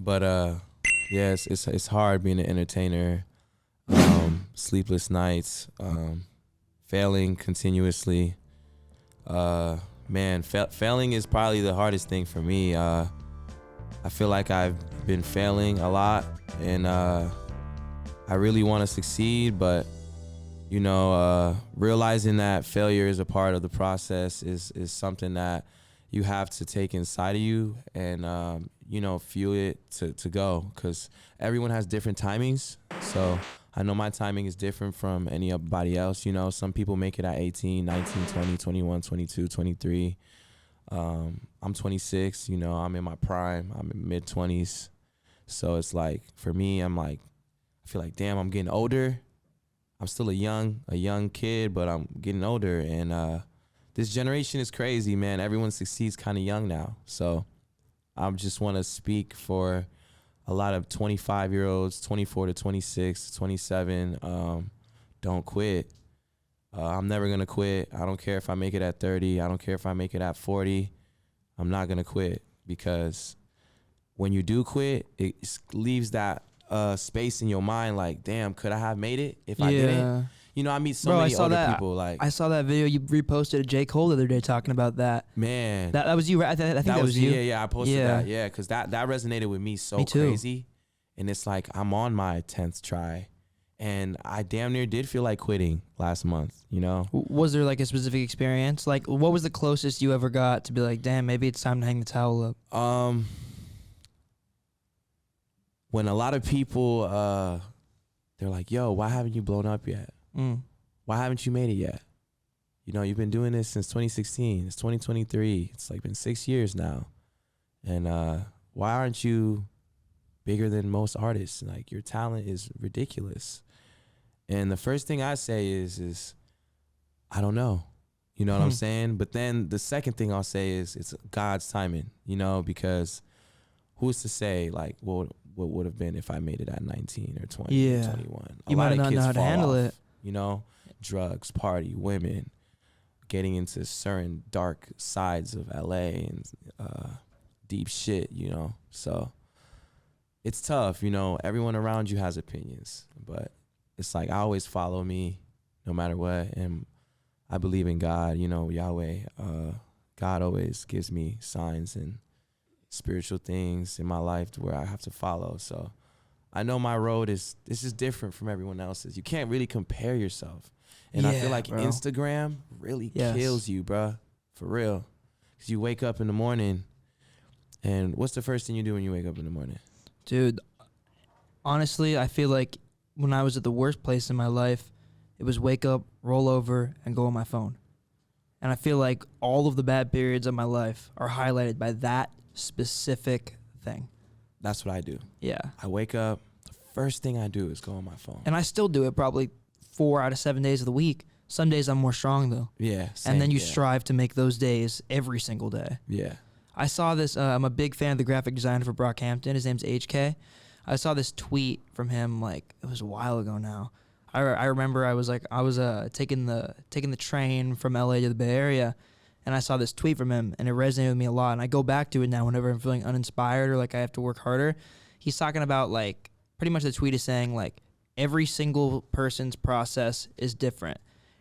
But yeah, it's hard being an entertainer. Sleepless nights, failing continuously. Man, failing is probably the hardest thing for me. I feel like I've been failing a lot, and I really want to succeed, but realizing that failure is a part of the process is something that you have to take inside of you and fuel it to go, because everyone has different timings. So I know my timing is different from anybody else. Some people make it at 18, 19, 20, 21, 22, 23. I'm 26, I'm in my prime. I'm in mid-20s. So it's like, for me, I feel like, damn, I'm getting older. I'm still a young kid, but I'm getting older. And this generation is crazy, man. Everyone succeeds kind of young now. So I just want to speak for a lot of 25-year-olds, 24 to 26, 27. Don't quit. I'm never going to quit. I don't care if I make it at 30. I don't care if I make it at 40. I'm not going to quit, because when you do quit, it leaves that space in your mind like, damn, could I have made it if I didn't? I meet so many older people. Like, I saw that video you reposted of J. Cole the other day talking about that. Man. That was you, right? I think that was you. Yeah, I posted that. Yeah, because that resonated with me so crazy. And it's like, I'm on my 10th try. And I damn near did feel like quitting last month, Was there like a specific experience? Like, what was the closest you ever got to be like, damn, maybe it's time to hang the towel up? When a lot of people, they're like, yo, why haven't you blown up yet? Why haven't you made it yet? You've been doing this since 2016. It's 2023. It's like been 6 years now. And why aren't you bigger than most artists? Like, your talent is ridiculous. And the first thing I say is I don't know. You know what I'm saying? But then the second thing I'll say is it's God's timing, because who's to say, like, what would have been if I made it at 19 or 20 or 21? You might not know how to handle it. Drugs, party, women, getting into certain dark sides of LA and deep shit, So it's tough, everyone around you has opinions, but it's like, I always follow me no matter what. And I believe in God, Yahweh. God always gives me signs and spiritual things in my life where I have to follow. So I know my road is different from everyone else's. You can't really compare yourself. And I feel like Instagram really kills you, bruh. For real. Because you wake up in the morning, and what's the first thing you do when you wake up in the morning? Dude, honestly, I feel like when I was at the worst place in my life, it was wake up, roll over, and go on my phone. And I feel like all of the bad periods of my life are highlighted by that specific thing. That's what I do. Yeah. I wake up, the first thing I do is go on my phone. And I still do it probably 4 out of 7 days of the week. Some days I'm more strong, though. Yeah, same, and then you strive to make those days every single day. Yeah. I saw this. I'm a big fan of the graphic designer for Brockhampton. His name's HK. I saw this tweet from him, like, it was a while ago now. I remember I was taking the train from LA to the Bay Area, and I saw this tweet from him, and it resonated with me a lot. And I go back to it now whenever I'm feeling uninspired or like I have to work harder. He's talking about, like, pretty much the tweet is saying, like, every single person's process is different.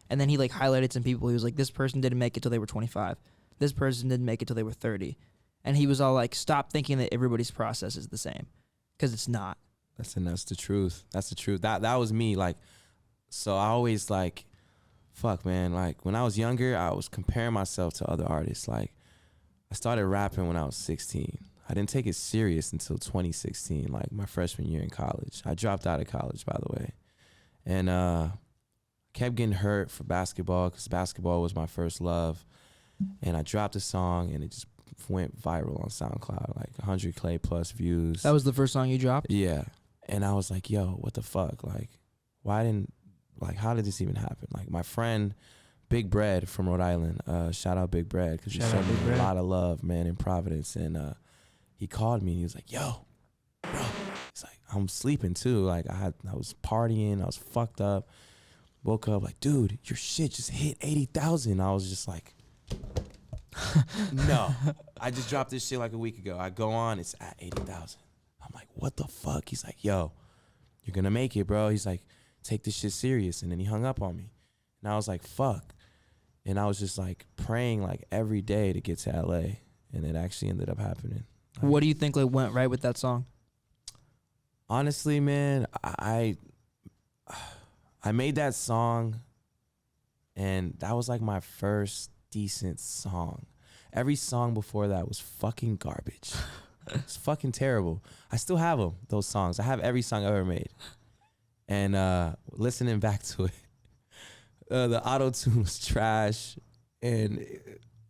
And then he, like, highlighted some people. He was like, this person didn't make it till they were 25. This person didn't make it till they were 30. And he was all like, stop thinking that everybody's process is the same, because it's not. That's the truth. That's the truth. That was me. Like, so I always, like, fuck, man. Like, when I was younger, I was comparing myself to other artists. Like, I started rapping when I was 16. I didn't take it serious until 2016, like my freshman year in college. I dropped out of college, by the way. And kept getting hurt for basketball, because basketball was my first love. And I dropped a song, and it just went viral on SoundCloud, like 100K plus views. That was the first song you dropped? Yeah. And I was like, yo, what the fuck? Like, how did this even happen? Like, my friend Big Bread from Rhode Island, shout out Big Bread, because he showed me a lot of love, man, in Providence. And he called me, and he was like, yo, bro. It's like, I'm sleeping too. Like, I was partying, I was fucked up. Woke up like, dude, your shit just hit 80,000. I was just like, no. I just dropped this shit like a week ago. I go on, it's at 80,000. I'm like, what the fuck? He's like, yo, you're gonna make it, bro. He's like, take this shit serious. And then he hung up on me. And I was like, fuck. And I was just like praying like every day to get to LA. And it actually ended up happening. What do you think like went right with that song? Honestly, man, I made that song, and that was like my first decent song. Every song before that was fucking garbage. It's fucking terrible. I still have them, those songs. I have every song I ever made. And listening back to it, the auto-tune was trash. And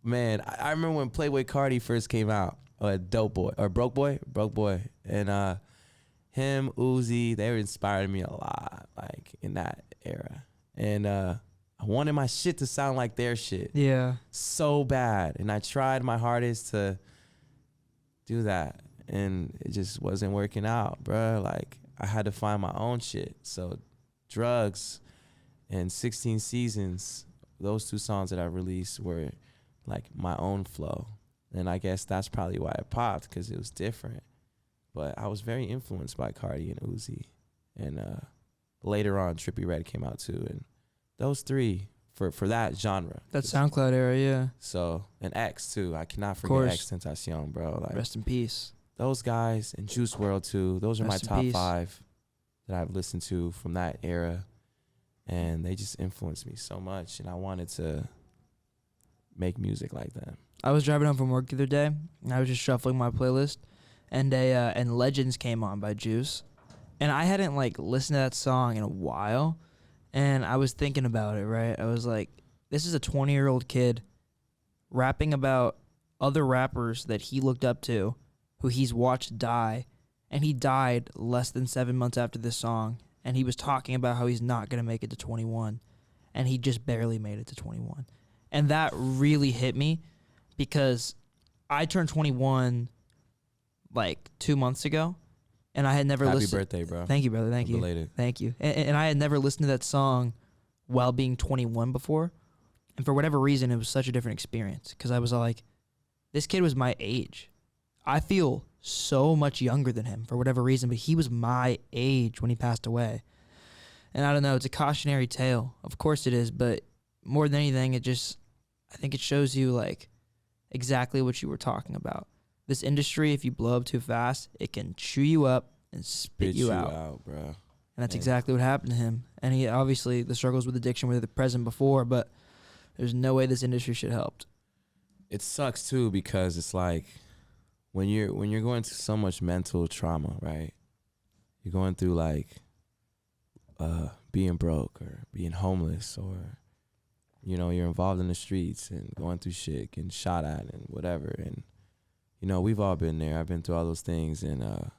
man, I remember when Playboy Cardi first came out, or Dope Boy, or Broke Boy. And him, Uzi, they were inspiring me a lot, like in that era. And I wanted my shit to sound like their shit. Yeah. So bad. And I tried my hardest to do that. And it just wasn't working out, bruh. Like, I had to find my own shit. So Drugs and 16 Seasons, those two songs that I released were like my own flow. And I guess that's probably why it popped, because it was different. But I was very influenced by Cardi and Uzi. And later on, Trippie Redd came out too. And those three, for that genre. That SoundCloud era, yeah. So, and X too. I cannot forget X Tentacion, bro. Like, rest in peace. Those guys, and Juice WRLD too. Those are Rest my in top peace. 5 that I've listened to from that era. And they just influenced me so much. And I wanted to make music like them. I was driving home from work the other day, and I was just shuffling my playlist, and and Legends came on by Juice, and I hadn't like listened to that song in a while, and I was thinking about it, right? I was like, this is a 20-year-old kid rapping about other rappers that he looked up to, who he's watched die, and he died less than 7 months after this song, and he was talking about how he's not gonna make it to 21, and he just barely made it to 21, and that really hit me. Because I turned 21 like 2 months ago, and I had never listened. Happy birthday, bro. Thank you, brother. Thank you. Belated. Thank you. And I had never listened to that song while being 21 before. And for whatever reason, it was such a different experience. Because I was like, this kid was my age. I feel so much younger than him for whatever reason, but he was my age when he passed away. And I don't know, it's a cautionary tale. Of course it is, but more than anything, I think it shows you like exactly what you were talking about. This industry, if you blow up too fast, it can chew you up and spit you out, bro. And that's exactly what happened to him. And he obviously, the struggles with addiction were present before, but there's no way this industry should have helped. It sucks too, because it's like when you're going through so much mental trauma, right? You're going through like being broke or being homeless, or you're involved in the streets and going through shit, getting shot at and whatever. And, we've all been there. I've been through all those things. And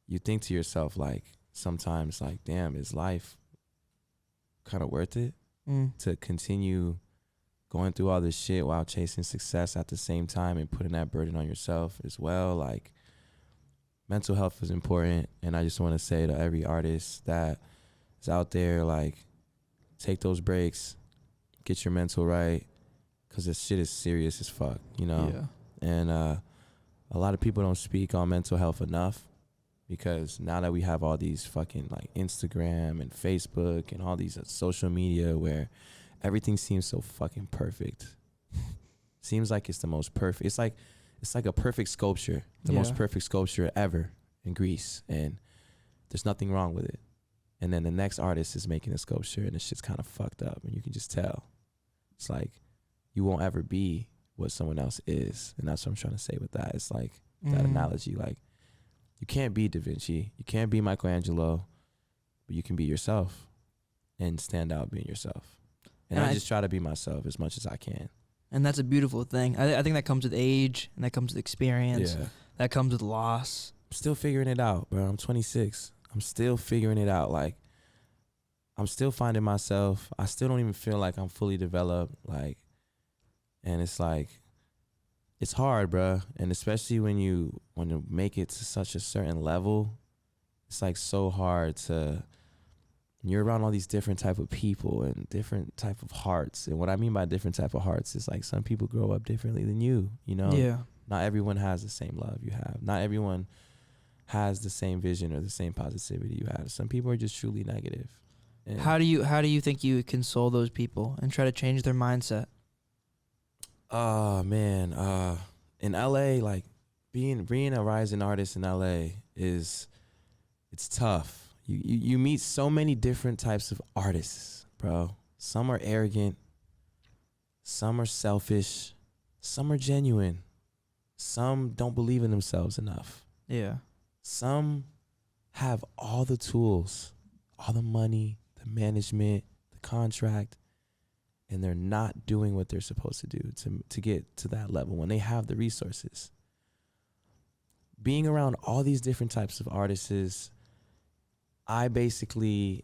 you think to yourself, like, sometimes, like, damn, is life kind of worth it to continue going through all this shit while chasing success at the same time and putting that burden on yourself as well? Like, mental health is important. And I just want to say to every artist that is out there, like, take those breaks. Get your mental right, because this shit is serious as fuck, Yeah. And a lot of people don't speak on mental health enough, because now that we have all these fucking like Instagram and Facebook and all these social media where everything seems so fucking perfect. Seems like it's the most perfect. It's like a perfect sculpture, the most perfect sculpture ever in Greece, and there's nothing wrong with it. And then the next artist is making a sculpture, and it's just kind of fucked up, and you can just tell. It's like you won't ever be what someone else is. And that's what I'm trying to say with that. It's like that analogy. Like, you can't be Da Vinci. You can't be Michelangelo. But you can be yourself and stand out being yourself. And I just try to be myself as much as I can. And that's a beautiful thing. I think that comes with age, and that comes with experience. Yeah. That comes with loss. I'm still figuring it out, bro. I'm 26. I'm still figuring it out. Like, I'm still finding myself. I still don't even feel like I'm fully developed. Like, and it's like, it's hard, bro. And especially when you make it to such a certain level, it's like so hard to. You're around all these different type of people and different type of hearts. And what I mean by different type of hearts is like some people grow up differently than you. Yeah. Not everyone has the same love you have. Not everyone has the same vision or the same positivity you have. Some people are just truly negative. And How do you think you would console those people and try to change their mindset? oh man, in LA, like being a rising artist in LA it's tough. You meet so many different types of artists, bro. Some are arrogant, some are selfish, some are genuine, some don't believe in themselves enough. Yeah. Some have all the tools, all the money, the management, the contract, and they're not doing what they're supposed to do to get to that level when they have the resources. Being around all these different types of artists, I basically,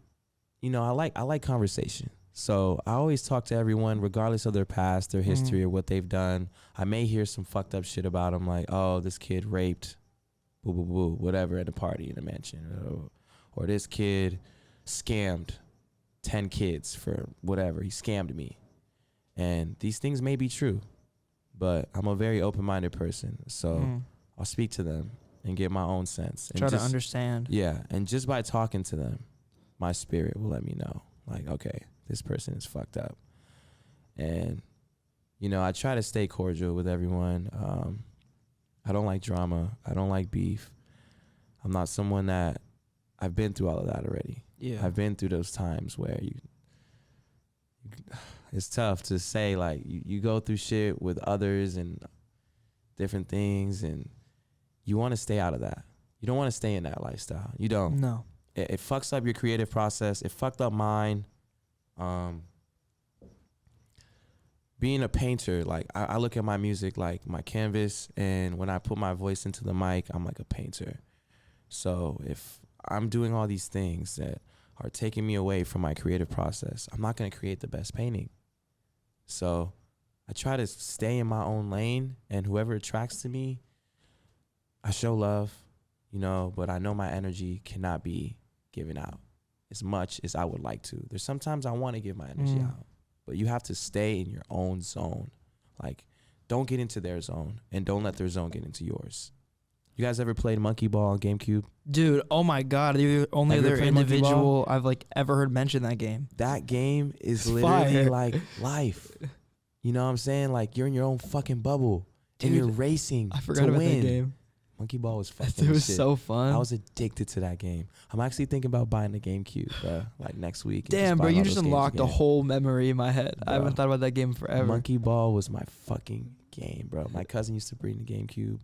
I like conversation. So I always talk to everyone, regardless of their past, their history, or what they've done. I may hear some fucked up shit about them, like, oh, this kid raped, boo, boo, boo, whatever, at a party in a mansion. Or this kid scammed 10 kids for whatever. He scammed me. And these things may be true, but I'm a very open-minded person. So I'll speak to them and get my own sense. And try to understand. Yeah, and just by talking to them, my spirit will let me know, like, okay, this person is fucked up. And, I try to stay cordial with everyone. I don't like drama. I don't like beef. I'm not someone that, I've been through all of that already. Yeah. I've been through those times where it's tough to say, like, you go through shit with others and different things, and you want to stay out of that. You don't want to stay in that lifestyle. You don't. No. It fucks up your creative process. It fucked up mine. Being a painter, like, I look at my music like my canvas, and when I put my voice into the mic, I'm like a painter. So if I'm doing all these things that are taking me away from my creative process, I'm not going to create the best painting. So I try to stay in my own lane, and whoever attracts to me, I show love, but I know my energy cannot be given out as much as I would like to. There's sometimes I want to give my energy out, but you have to stay in your own zone. Like, don't get into their zone, and don't let their zone get into yours. You guys ever played Monkey Ball on GameCube? Dude, oh my God. You're the only Have you other ever played Monkey individual I've ever heard mention that game. That game is It's literally fire. like life. You know what I'm saying? Like, you're in your own fucking bubble, and Dude, you're racing I forgot to about win. that game. Monkey Ball was fucking It was shit. so fun. I was addicted to that game. I'm actually thinking about buying the GameCube, like next week. Damn, bro, buying you all just those games unlocked a again. whole memory in my head. I Bro. haven't thought about that game forever. Monkey Ball was my fucking game, bro. My cousin used to bring the GameCube,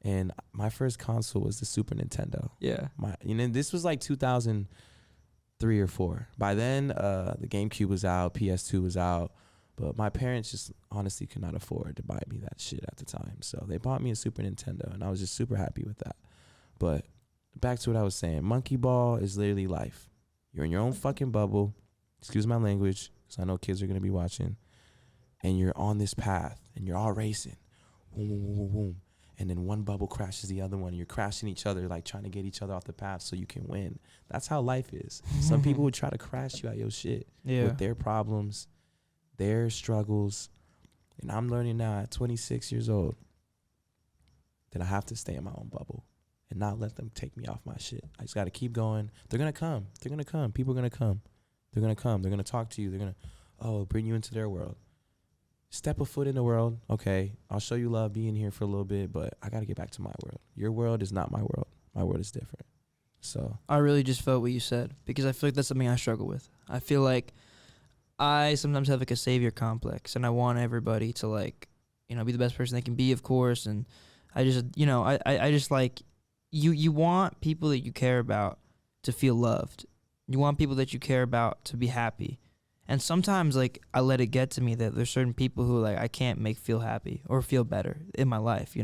and my first console was the Super Nintendo. Yeah. This was like 2003 or 4. By then, the GameCube was out, PS2 was out, but my parents just honestly could not afford to buy me that shit at the time. So they bought me a Super Nintendo, and I was just super happy with that. But back to what I was saying, Monkey Ball is literally life. You're in your own fucking bubble. Excuse my language, because I know kids are going to be watching. And you're on this path, and you're all racing. Boom, boom, boom, boom, boom. And then one bubble crashes the other one. You're crashing each other, like trying to get each other off the path so you can win. That's how life is. Some people would try to crash you at your shit with their problems, their struggles. And I'm learning now at 26 years old that I have to stay in my own bubble and not let them take me off my shit. I just got to keep going. They're going to come. They're going to come. People are going to come. They're going to come. They're going to talk to you. They're going to, bring you into their world. Step a foot in the world. Okay, I'll show you love being here for a little bit, but I got to get back to my world. Your world is not my world. My world is different. So I really just felt what you said, because I feel like that's something I struggle with. I feel like I sometimes have like a savior complex, and I want everybody to be the best person they can be, of course. And I just, I just like, you want people that you care about to feel loved. You want people that you care about to be happy. And sometimes, I let it get to me that there's certain people who, I can't make feel happy or feel better in my life,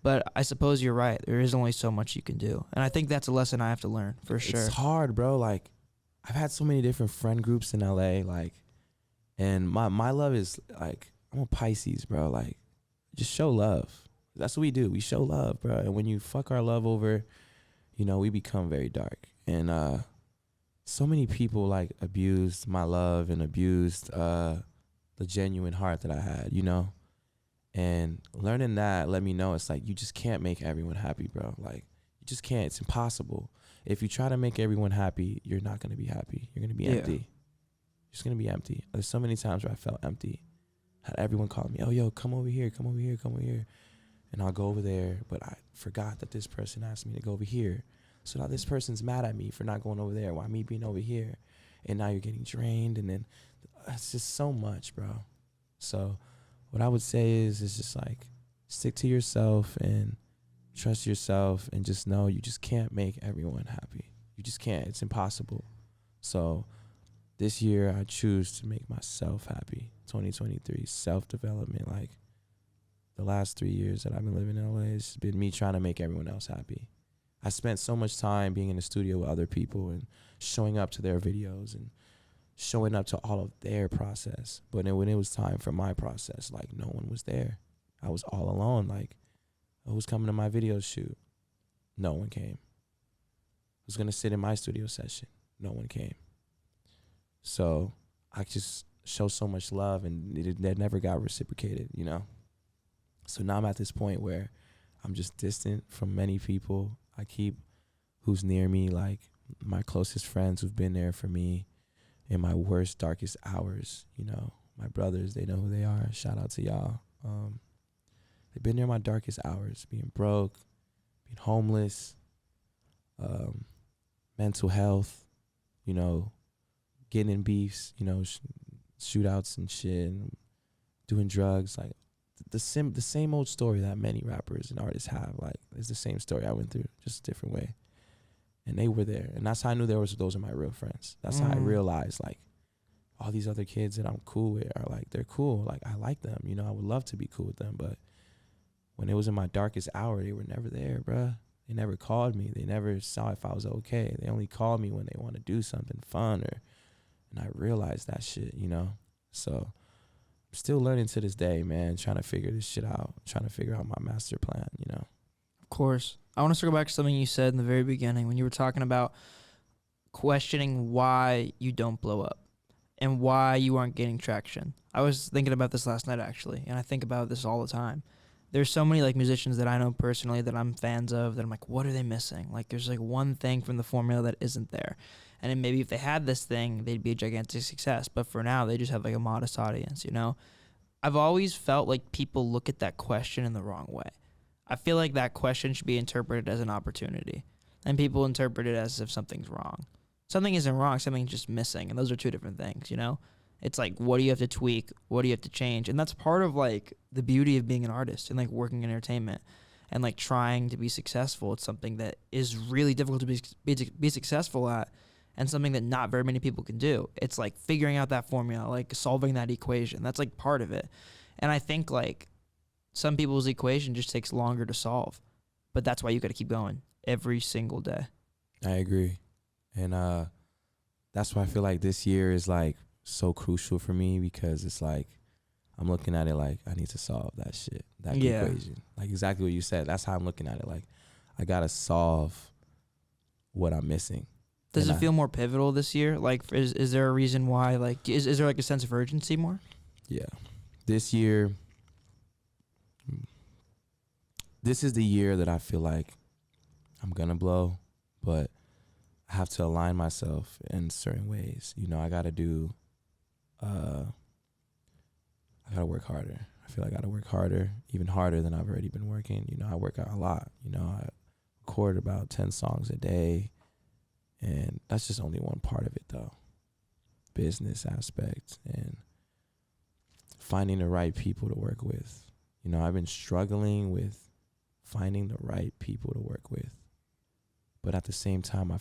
But I suppose you're right. There is only so much you can do. And I think that's a lesson I have to learn, for sure. It's hard, bro. I've had so many different friend groups in LA, and my love is, I'm a Pisces, bro. Just show love. That's what we do. We show love, bro. And when you fuck our love over, we become very dark. And, so many people abused my love and abused the genuine heart that I had, And learning that let me know it's you just can't make everyone happy, bro. You just can't. It's impossible. If you try to make everyone happy, you're not going to be happy. You're going to be empty. You're just going to be empty. There's so many times where I felt empty. Had everyone call me, oh, yo, come over here, come over here, come over here. And I'll go over there, but I forgot that this person asked me to go over here. So now this person's mad at me for not going over there, while me being over here. And now you're getting drained, and then it's just so much, bro. So what I would say is just like, stick to yourself and trust yourself, and just know you just can't make everyone happy. You just can't. It's impossible. So this year I choose to make myself happy. 2023, self-development. Like the last 3 years that I've been living in LA, it's been me trying to make everyone else happy. I spent so much time being in the studio with other people and showing up to their videos and showing up to all of their process. But then when it was time for my process, like no one was there. I was all alone. Like, who's coming to my video shoot? No one came. Who's going to sit in my studio session? No one came. So I just show so much love, and it never got reciprocated, you know? So now I'm at this point where I'm just distant from many people. I keep who's near me, like my closest friends who've been there for me in my worst, darkest hours, you know? My brothers, they know who they are. Shout out to y'all. They've been there in my darkest hours, being broke, being homeless, mental health, you know, getting in beefs, you know, shootouts and shit, and doing drugs. Like the same old story that many rappers and artists have. Like it's the same story I went through, just a different way. And they were there, and that's how I knew those are my real friends. That's how I realized, like, all these other kids that I'm cool with are like, they're cool. Like I like them, you know. I would love to be cool with them, but when it was in my darkest hour, they were never there, bruh. They never called me. They never saw if I was okay. They only called me when they want to do something fun, and I realized that shit, you know. So I'm still learning to this day, man, trying to figure this shit out, trying to figure out my master plan, you know. Of course. I want to circle back to something you said in the very beginning when you were talking about questioning why you don't blow up and why you aren't getting traction. I was thinking about this last night, actually, and I think about this all the time. There's so many like musicians that I know personally that I'm fans of that I'm like, what are they missing? Like there's like one thing from the formula that isn't there. And then maybe if they had this thing, they'd be a gigantic success. But for now, they just have like a modest audience, you know? I've always felt like people look at that question in the wrong way. I feel like that question should be interpreted as an opportunity. And people interpret it as if something's wrong. Something isn't wrong, something's just missing. And those are two different things, you know? It's like, what do you have to tweak? What do you have to change? And that's part of like the beauty of being an artist and like working in entertainment and like trying to be successful. It's something that is really difficult to be successful at, and something that not very many people can do. It's like figuring out that formula, like solving that equation. That's like part of it. And I think like some people's equation just takes longer to solve, but that's why you got to keep going every single day. I agree. And that's why I feel like this year is like so crucial for me, because it's like I'm looking at it like I need to solve that shit, that equation. Like exactly what you said. That's how I'm looking at it. Like I gotta solve what I'm missing. Does it feel more pivotal this year? Like is there a reason why? Like is there like a sense of urgency more? Yeah, this year, this is the year that I feel like I'm gonna blow, but I have to align myself in certain ways. You know, I gotta work harder. I feel like I gotta work harder, even harder than I've already been working. You know, I work out a lot. You know, I record about 10 songs a day, and that's just only one part of it, though. Business aspect and finding the right people to work with. You know, I've been struggling with finding the right people to work with. But at the same time, I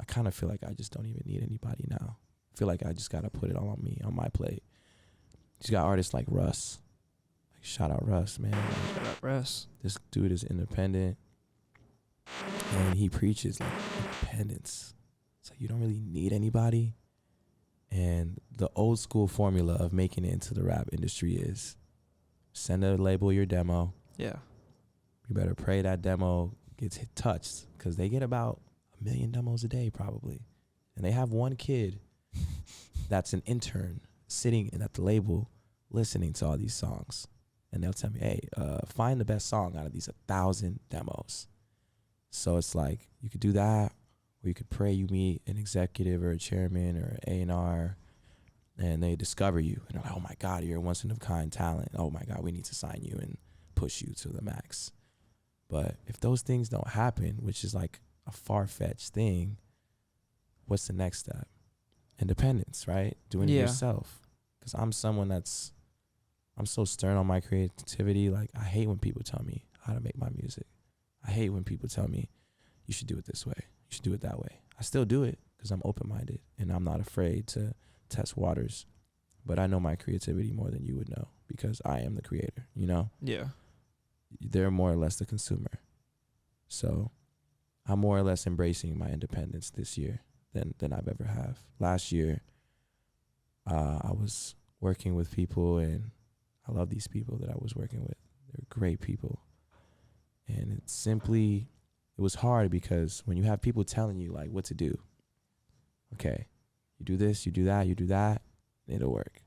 kind of feel like I just don't even need anybody now. I feel like I just got to put it all on me, on my plate. You got artists like Russ. Like, shout out Russ, man. Shout out Russ. This dude is independent, and he preaches like independence. It's like you don't really need anybody. And the old school formula of making it into the rap industry is send a label your demo. Yeah. You better pray that demo gets touched, because they get about 1 million demos a day probably. And they have one kid that's an intern sitting at the label listening to all these songs. And they'll tell me, hey, find the best song out of these 1,000 demos. So it's like you could do that, or you could pray you meet an executive or a chairman or an A&R, and they discover you. And they're like, oh, my God, you're a once-in-a-kind talent. Oh, my God, we need to sign you and push you to the max. But if those things don't happen, which is like a far-fetched thing, what's the next step? Independence, right? Doing it yourself. Because I'm someone I'm so stern on my creativity. Like, I hate when people tell me how to make my music. I hate when people tell me, you should do it this way. You should do it that way. I still do it because I'm open-minded and I'm not afraid to test waters. But I know my creativity more than you would know because I am the creator, you know? Yeah. They're more or less the consumer. So I'm more or less embracing my independence this year than I've ever have. Last year, I was working with people, and I love these people that I was working with. They're great people. And it was hard because when you have people telling you like what to do, okay, you do this, you do that, it'll work.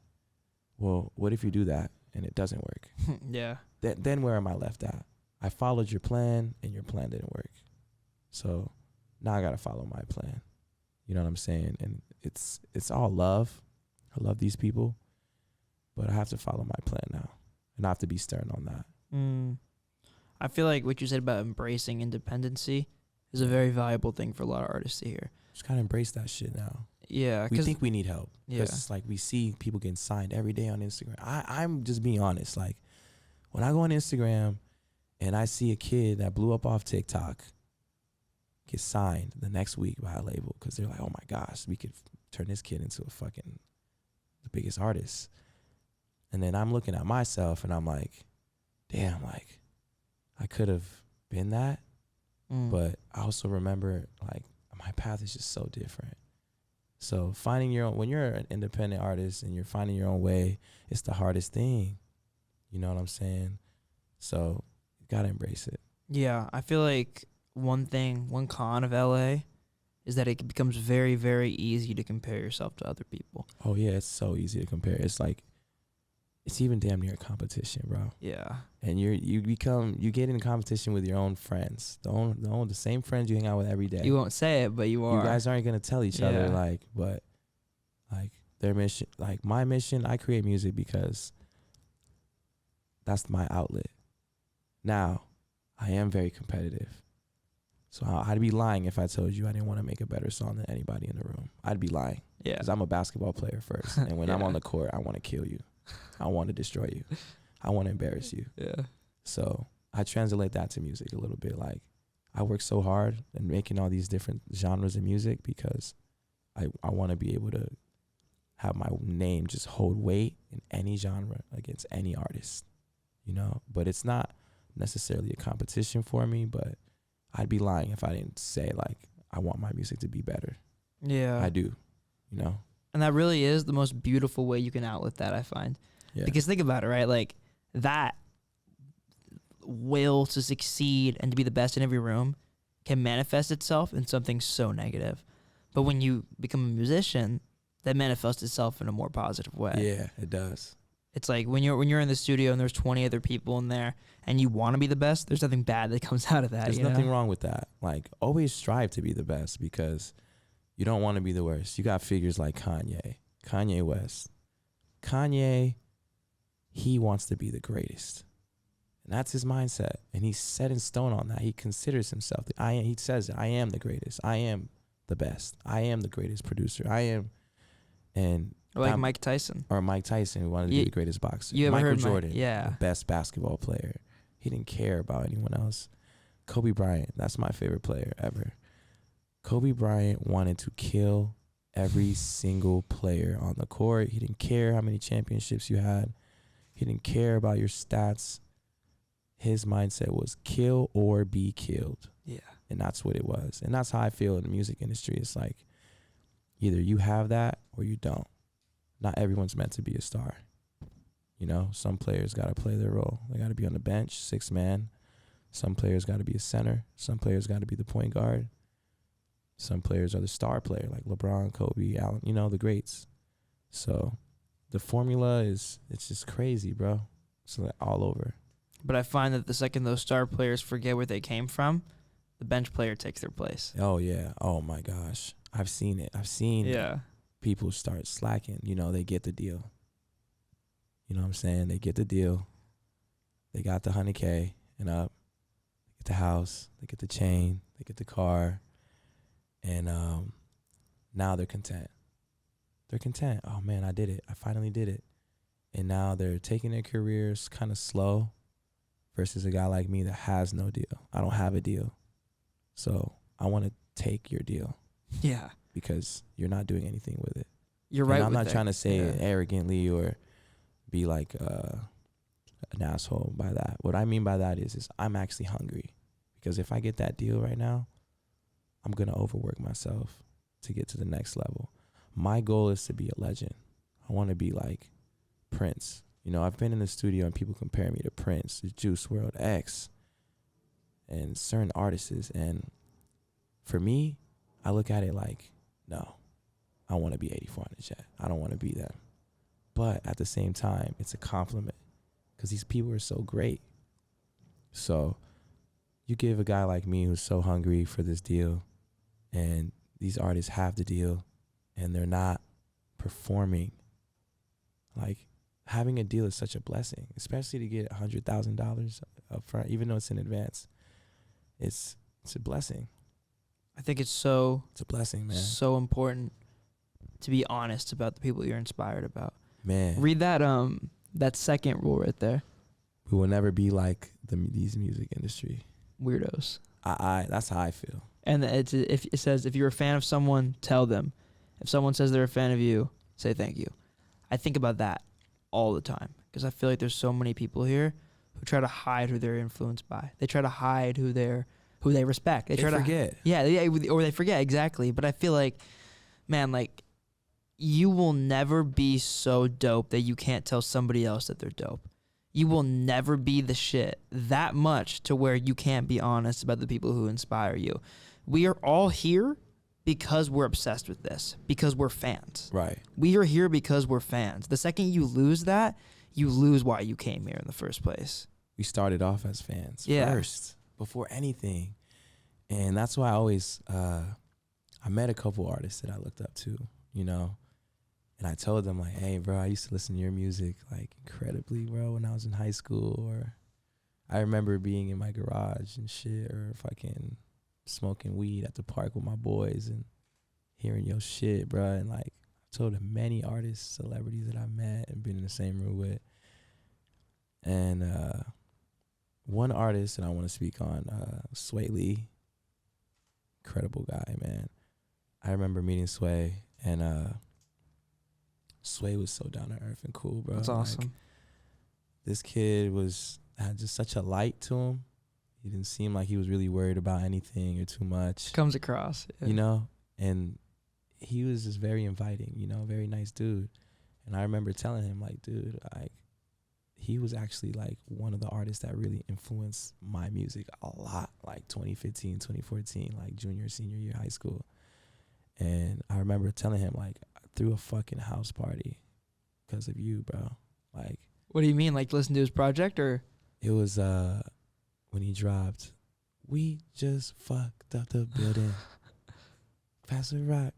Well, what if you do that and it doesn't work? Yeah. Then where am I left at? I followed your plan and your plan didn't work. So now I got to follow my plan. You know what I'm saying? And it's all love. I love these people, but I have to follow my plan now, and I have to be stern on that. I feel like what you said about embracing independency is a very valuable thing for a lot of artists to hear. Just gotta embrace that shit now. Yeah, we think we need help. Yeah, it's like we see people getting signed every day on Instagram. I'm just being honest. Like when I go on Instagram and I see a kid that blew up off TikTok get signed the next week by a label because they're like, oh my gosh, we could turn this kid into the biggest artist. And then I'm looking at myself and I'm like, damn, like I could have been that. But I also remember like my path is just so different. So finding your own, when you're an independent artist and you're finding your own way, it's the hardest thing. You know what I'm saying? So you gotta embrace it. Yeah, I feel like one con of LA is that it becomes very, very easy to compare yourself to other people. Oh yeah, it's so easy to compare. It's like, it's even damn near a competition, bro. Yeah. And you get in competition with your own friends, the same friends you hang out with every day. You won't say it, but you are. You guys aren't gonna tell each other but their mission, like my mission. I create music because that's my outlet. Now, I am very competitive, so I'd be lying if I told you I didn't want to make a better song than anybody in the room. I'd be lying. Yeah. Because I'm a basketball player first, and when I'm on the court, I want to kill you. I want to destroy you. I want to embarrass you. Yeah. So I translate that to music a little bit. Like I work so hard in making all these different genres of music because I want to be able to have my name just hold weight in any genre against any artist, you know. But it's not necessarily a competition for me, but I'd be lying if I didn't say like I want my music to be better. Yeah. I do, you know. And that really is the most beautiful way you can outlet that, I find. Yeah. Because think about it, right? Like that will to succeed and to be the best in every room can manifest itself in something so negative. But when you become a musician, that manifests itself in a more positive way. Yeah, it does. It's like when you're in the studio and there's 20 other people in there and you want to be the best, there's nothing bad that comes out of that. There's nothing wrong with that. Like always strive to be the best because you don't want to be the worst. You got figures like Kanye West. Kanye, he wants to be the greatest. And that's his mindset. And he's set in stone on that. He considers himself. He says, I am the greatest. I am the best. I am the greatest producer. I am. And like Mike Tyson. Or Mike Tyson, who wanted to be the greatest boxer. You ever Michael heard Jordan, the best basketball player. He didn't care about anyone else. Kobe Bryant, that's my favorite player ever. Kobe Bryant wanted to kill every single player on the court. He didn't care how many championships you had. He didn't care about your stats. His mindset was kill or be killed. Yeah. And that's what it was. And that's how I feel in the music industry. It's like either you have that or you don't. Not everyone's meant to be a star. You know, some players got to play their role. They got to be on the bench, 6-man. Some players got to be a center. Some players got to be the point guard. Some players are the star player, like LeBron, Kobe, Allen, you know, the greats. So the formula it's just crazy, bro. It's like all over. But I find that the second those star players forget where they came from, the bench player takes their place. Oh yeah. Oh my gosh. I've seen it. I've seen people start slacking. You know, they get the deal. You know what I'm saying? They get the deal. They got the 100K and up. They get the house. They get the chain. They get the car. And now they're content. They're content. Oh man, I did it. I finally did it. And now they're taking their careers kind of slow versus a guy like me that has no deal. I don't have a deal. So I want to take your deal. Yeah. Because you're not doing anything with it. You're right. And I'm not trying to say it arrogantly or be like an asshole by that. What I mean by that is I'm actually hungry. Because if I get that deal right now, I'm going to overwork myself to get to the next level. My goal is to be a legend. I want to be like Prince. You know, I've been in the studio and people compare me to Prince, the Juice WRLD, X, and certain artists. And for me, I look at it like, no, I want to be 8400 Jet. I don't want to be them. But at the same time, it's a compliment because these people are so great. So you give a guy like me who's so hungry for this deal, and these artists have the deal, and they're not performing. Like, having a deal is such a blessing, especially to get $100,000 up front, even though it's in advance. It's a blessing. I think it's a blessing, man. So important to be honest about the people you're inspired about. Man, read that second rule right there. We will never be like these music industry weirdos. I that's how I feel. And if it says if you're a fan of someone, tell them. If someone says they're a fan of you, say thank you. I think about that all the time because I feel like there's so many people here who try to hide who they're influenced by. They try to hide who they respect. They try forget. Or they forget, exactly. But I feel like, man, like, you will never be so dope that you can't tell somebody else that they're dope. You will never be the shit that much to where you can't be honest about the people who inspire you. We are all here because we're obsessed with this, because we're fans. Right. We are here because we're fans. The second you lose that, you lose why you came here in the first place. We started off as fans first, before anything. And that's why I always, I met a couple artists that I looked up to, you know, and I told them like, hey, bro, I used to listen to your music like incredibly, bro, when I was in high school. Or I remember being in my garage and shit, or fucking smoking weed at the park with my boys and hearing your shit, bro. And like, I told them many artists, celebrities that I met and been in the same room with. And one artist that I want to speak on, Sway Lee. Incredible guy, man. I remember meeting Sway, and Sway was so down to earth and cool, bro. That's awesome. Like, this kid had just such a light to him. He didn't seem like he was really worried about anything or too much. Comes across, you know? And he was just very inviting, you know, very nice dude. And I remember telling him, like, dude, like, he was actually like one of the artists that really influenced my music a lot, like 2015, 2014, like junior, senior year high school. And I remember telling him, like, I threw a fucking house party because of you, bro. Like, what do you mean? Like, listen to his project, or? It was when he dropped, we just fucked up the building. Pass the rock,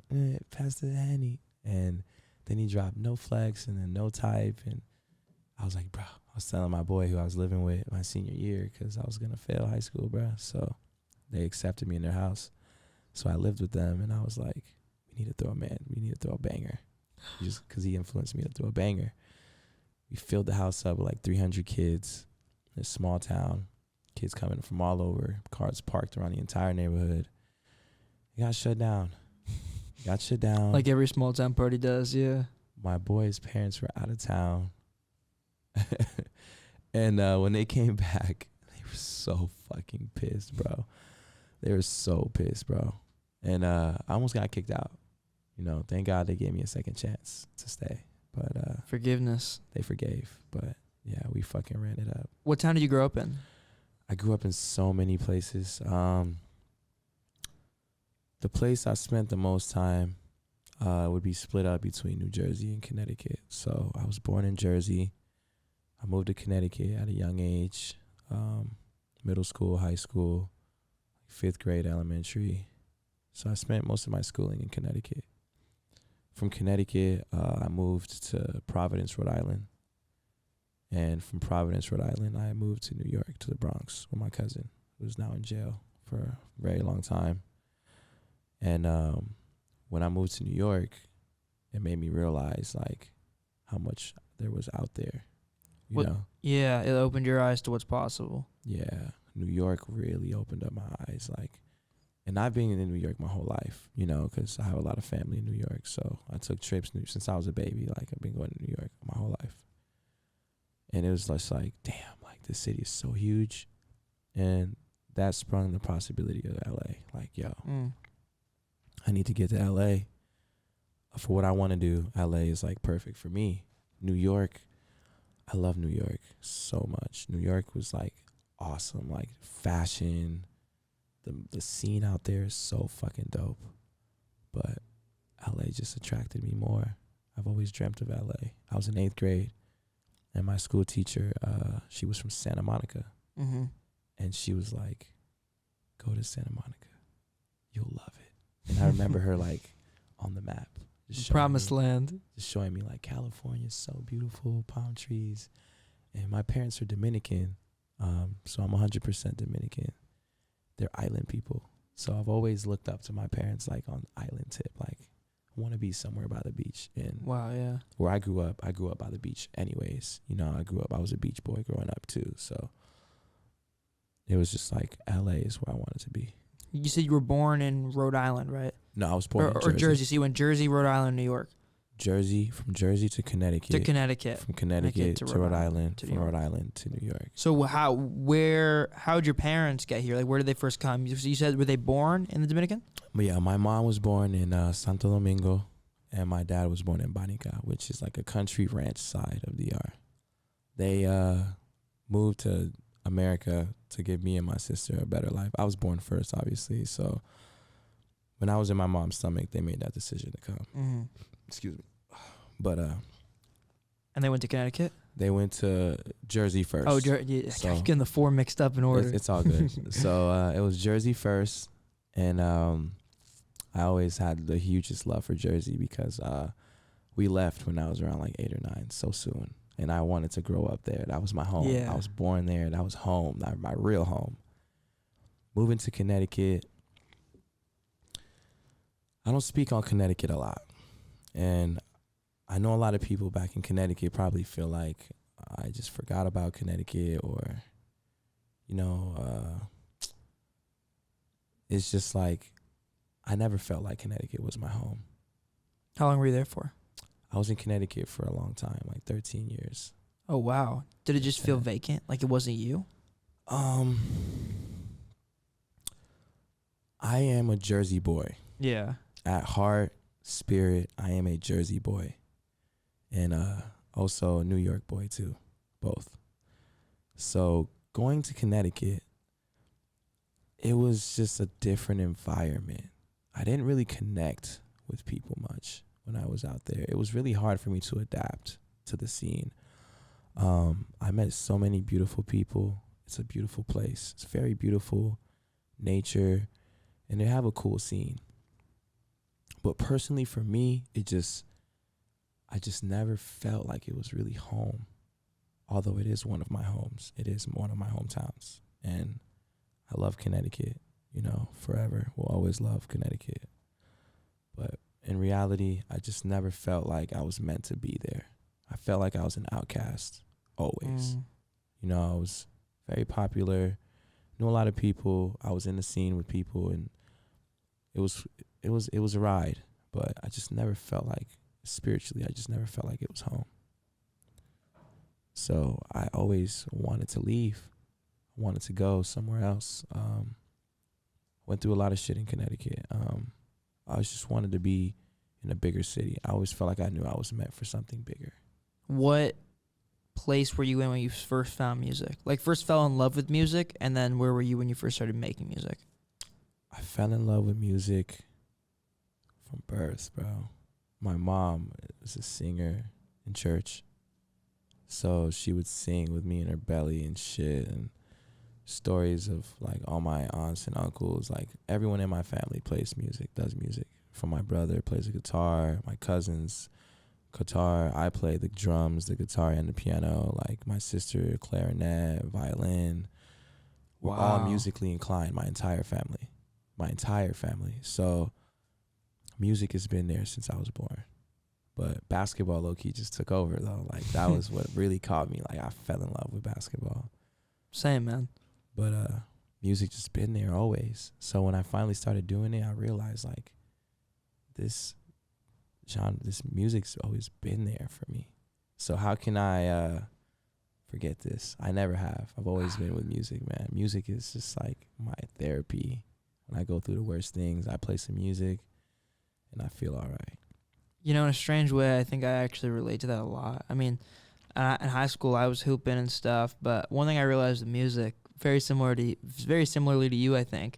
pass the Henny. And then he dropped No Flex and then No Type. And I was like, bro, I was telling my boy who I was living with my senior year because I was going to fail high school, bro. So they accepted me in their house. So I lived with them, and I was like, we need to throw a banger. Just because he influenced me to throw a banger. We filled the house up with like 300 kids in a small town. Kids coming from all over, cars parked around the entire neighborhood. It got shut down. Like every small town party does, yeah. My boys' parents were out of town. And when they came back, they were so fucking pissed, bro. They were so pissed, bro. And I almost got kicked out. You know, thank God they gave me a second chance to stay. But forgiveness. They forgave. But yeah, we fucking ran it up. What town did you grow up in? I grew up in so many places. The place I spent the most time would be split up between New Jersey and Connecticut. So I was born in Jersey. I moved to Connecticut at a young age, middle school, high school, fifth grade elementary. So I spent most of my schooling in Connecticut. From Connecticut, I moved to Providence, Rhode Island. And from Providence, Rhode Island, I moved to New York, to the Bronx, with my cousin, who's now in jail for a very long time. And when I moved to New York, it made me realize, like, how much there was out there, you know? Yeah, it opened your eyes to what's possible. Yeah, New York really opened up my eyes, like, and I've been in New York my whole life, you know, because I have a lot of family in New York. So I took trips since I was a baby. Like, I've been going to New York my whole life. And it was just like, damn, like, this city is so huge. And that sprung the possibility of LA. Like, yo, I need to get to LA. For what I want to do, LA is, like, perfect for me. New York, I love New York so much. New York was, like, awesome. Like, fashion. The scene out there is so fucking dope. But LA just attracted me more. I've always dreamt of LA. I was in 8th grade, and my school teacher, she was from Santa Monica. Mm-hmm. And she was like, go to Santa Monica. You'll love it. And I remember her, like, on the map. Promised land. Just showing me, like, California's so beautiful, palm trees. And my parents are Dominican, so I'm 100% Dominican. They're island people. So I've always looked up to my parents, like, on island tip. Like, I want to be somewhere by the beach. And wow, yeah. where I grew up by the beach anyways. You know, I was a beach boy growing up too. So it was just like, LA is where I wanted to be. You said you were born in Rhode Island, right? No, I was born in Jersey. Or Jersey. So you went Jersey, Rhode Island, New York. From Jersey to Connecticut. From Connecticut to Rhode Island. From Rhode Island to New York. So how'd your parents get here? Like, where did they first come? You said, were they born in the Dominican? But yeah, my mom was born in Santo Domingo, and my dad was born in Banica, which is like a country ranch side of DR. They moved to America to give me and my sister a better life. I was born first, obviously. So when I was in my mom's stomach, they made that decision to come. Mm-hmm. Excuse me. But and they went to Connecticut? They went to Jersey first. Oh, yeah, so I'm getting the four mixed up in order. It's all good. So it was Jersey first, and I always had the hugest love for Jersey because we left when I was around like 8 or 9, so soon. And I wanted to grow up there. That was my home. Yeah. I was born there. That was home, my real home. Moving to Connecticut, I don't speak on Connecticut a lot. And I know a lot of people back in Connecticut probably feel like I just forgot about Connecticut, or, you know, it's just like I never felt like Connecticut was my home. How long were you there for? I was in Connecticut for a long time, like 13 years. Oh, wow. Did it just feel vacant? Like it wasn't you? I am a Jersey boy. Yeah. At heart, spirit, I am a Jersey boy. And also a New York boy too, both. So going to Connecticut, it was just a different environment. I didn't really connect with people much when I was out there. It was really hard for me to adapt to the scene. I met so many beautiful people. It's a beautiful place. It's very beautiful, nature, and they have a cool scene. But personally for me, I just never felt like it was really home. Although it is one of my homes. It is one of my hometowns. And I love Connecticut, you know, forever. Will always love Connecticut. But in reality, I just never felt like I was meant to be there. I felt like I was an outcast, always. You know, I was very popular, knew a lot of people. I was in the scene with people, and it was a ride. But I just never felt like, spiritually, I just never felt like it was home. So I always wanted to leave. I wanted to go somewhere else. Went through a lot of shit in Connecticut. I just wanted to be in a bigger city. I always felt like I knew I was meant for something bigger. What place were you in when you first found music? Like, first fell in love with music, and then where were you when you first started making music? I fell in love with music from birth, bro. My mom was a singer in church, so she would sing with me in her belly and shit, and stories of like all my aunts and uncles. Like everyone in my family plays music, does music. From my brother plays the guitar, my cousins guitar. I play the drums, the guitar, and the piano. Like my sister, clarinet, violin. We're all musically inclined. My entire family. So music has been there since I was born. But basketball low-key just took over, though. Like, that was what really caught me. Like, I fell in love with basketball. Same, man. But music just been there always. So when I finally started doing it, I realized, like, this music's always been there for me. So how can I forget this? I never have. I've always been with music, man. Music is just, like, my therapy. When I go through the worst things, I play some music, and I feel all right. You know, in a strange way, I think I actually relate to that a lot. I mean, in high school, I was hooping and stuff, but one thing I realized with music, very similarly to you, I think,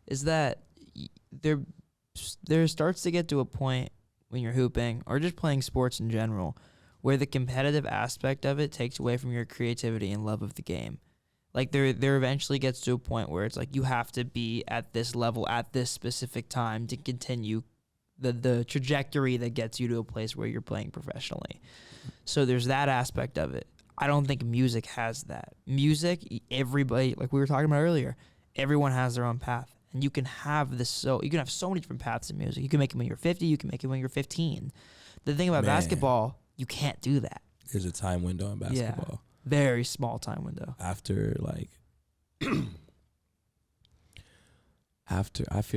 is that there starts to get to a point when you're hooping or just playing sports in general where the competitive aspect of it takes away from your creativity and love of the game. Like there eventually gets to a point where it's like you have to be at this level at this specific time to continue the trajectory that gets you to a place where you're playing professionally. So there's that aspect of it. I don't think music has that. Music, everybody, like we were talking about earlier, everyone has their own path. And you can have so many different paths in music. You can make it when you're 50, you can make it when you're 15. The thing about basketball, you can't do that. There's a time window in basketball. Yeah, very small time window. I feel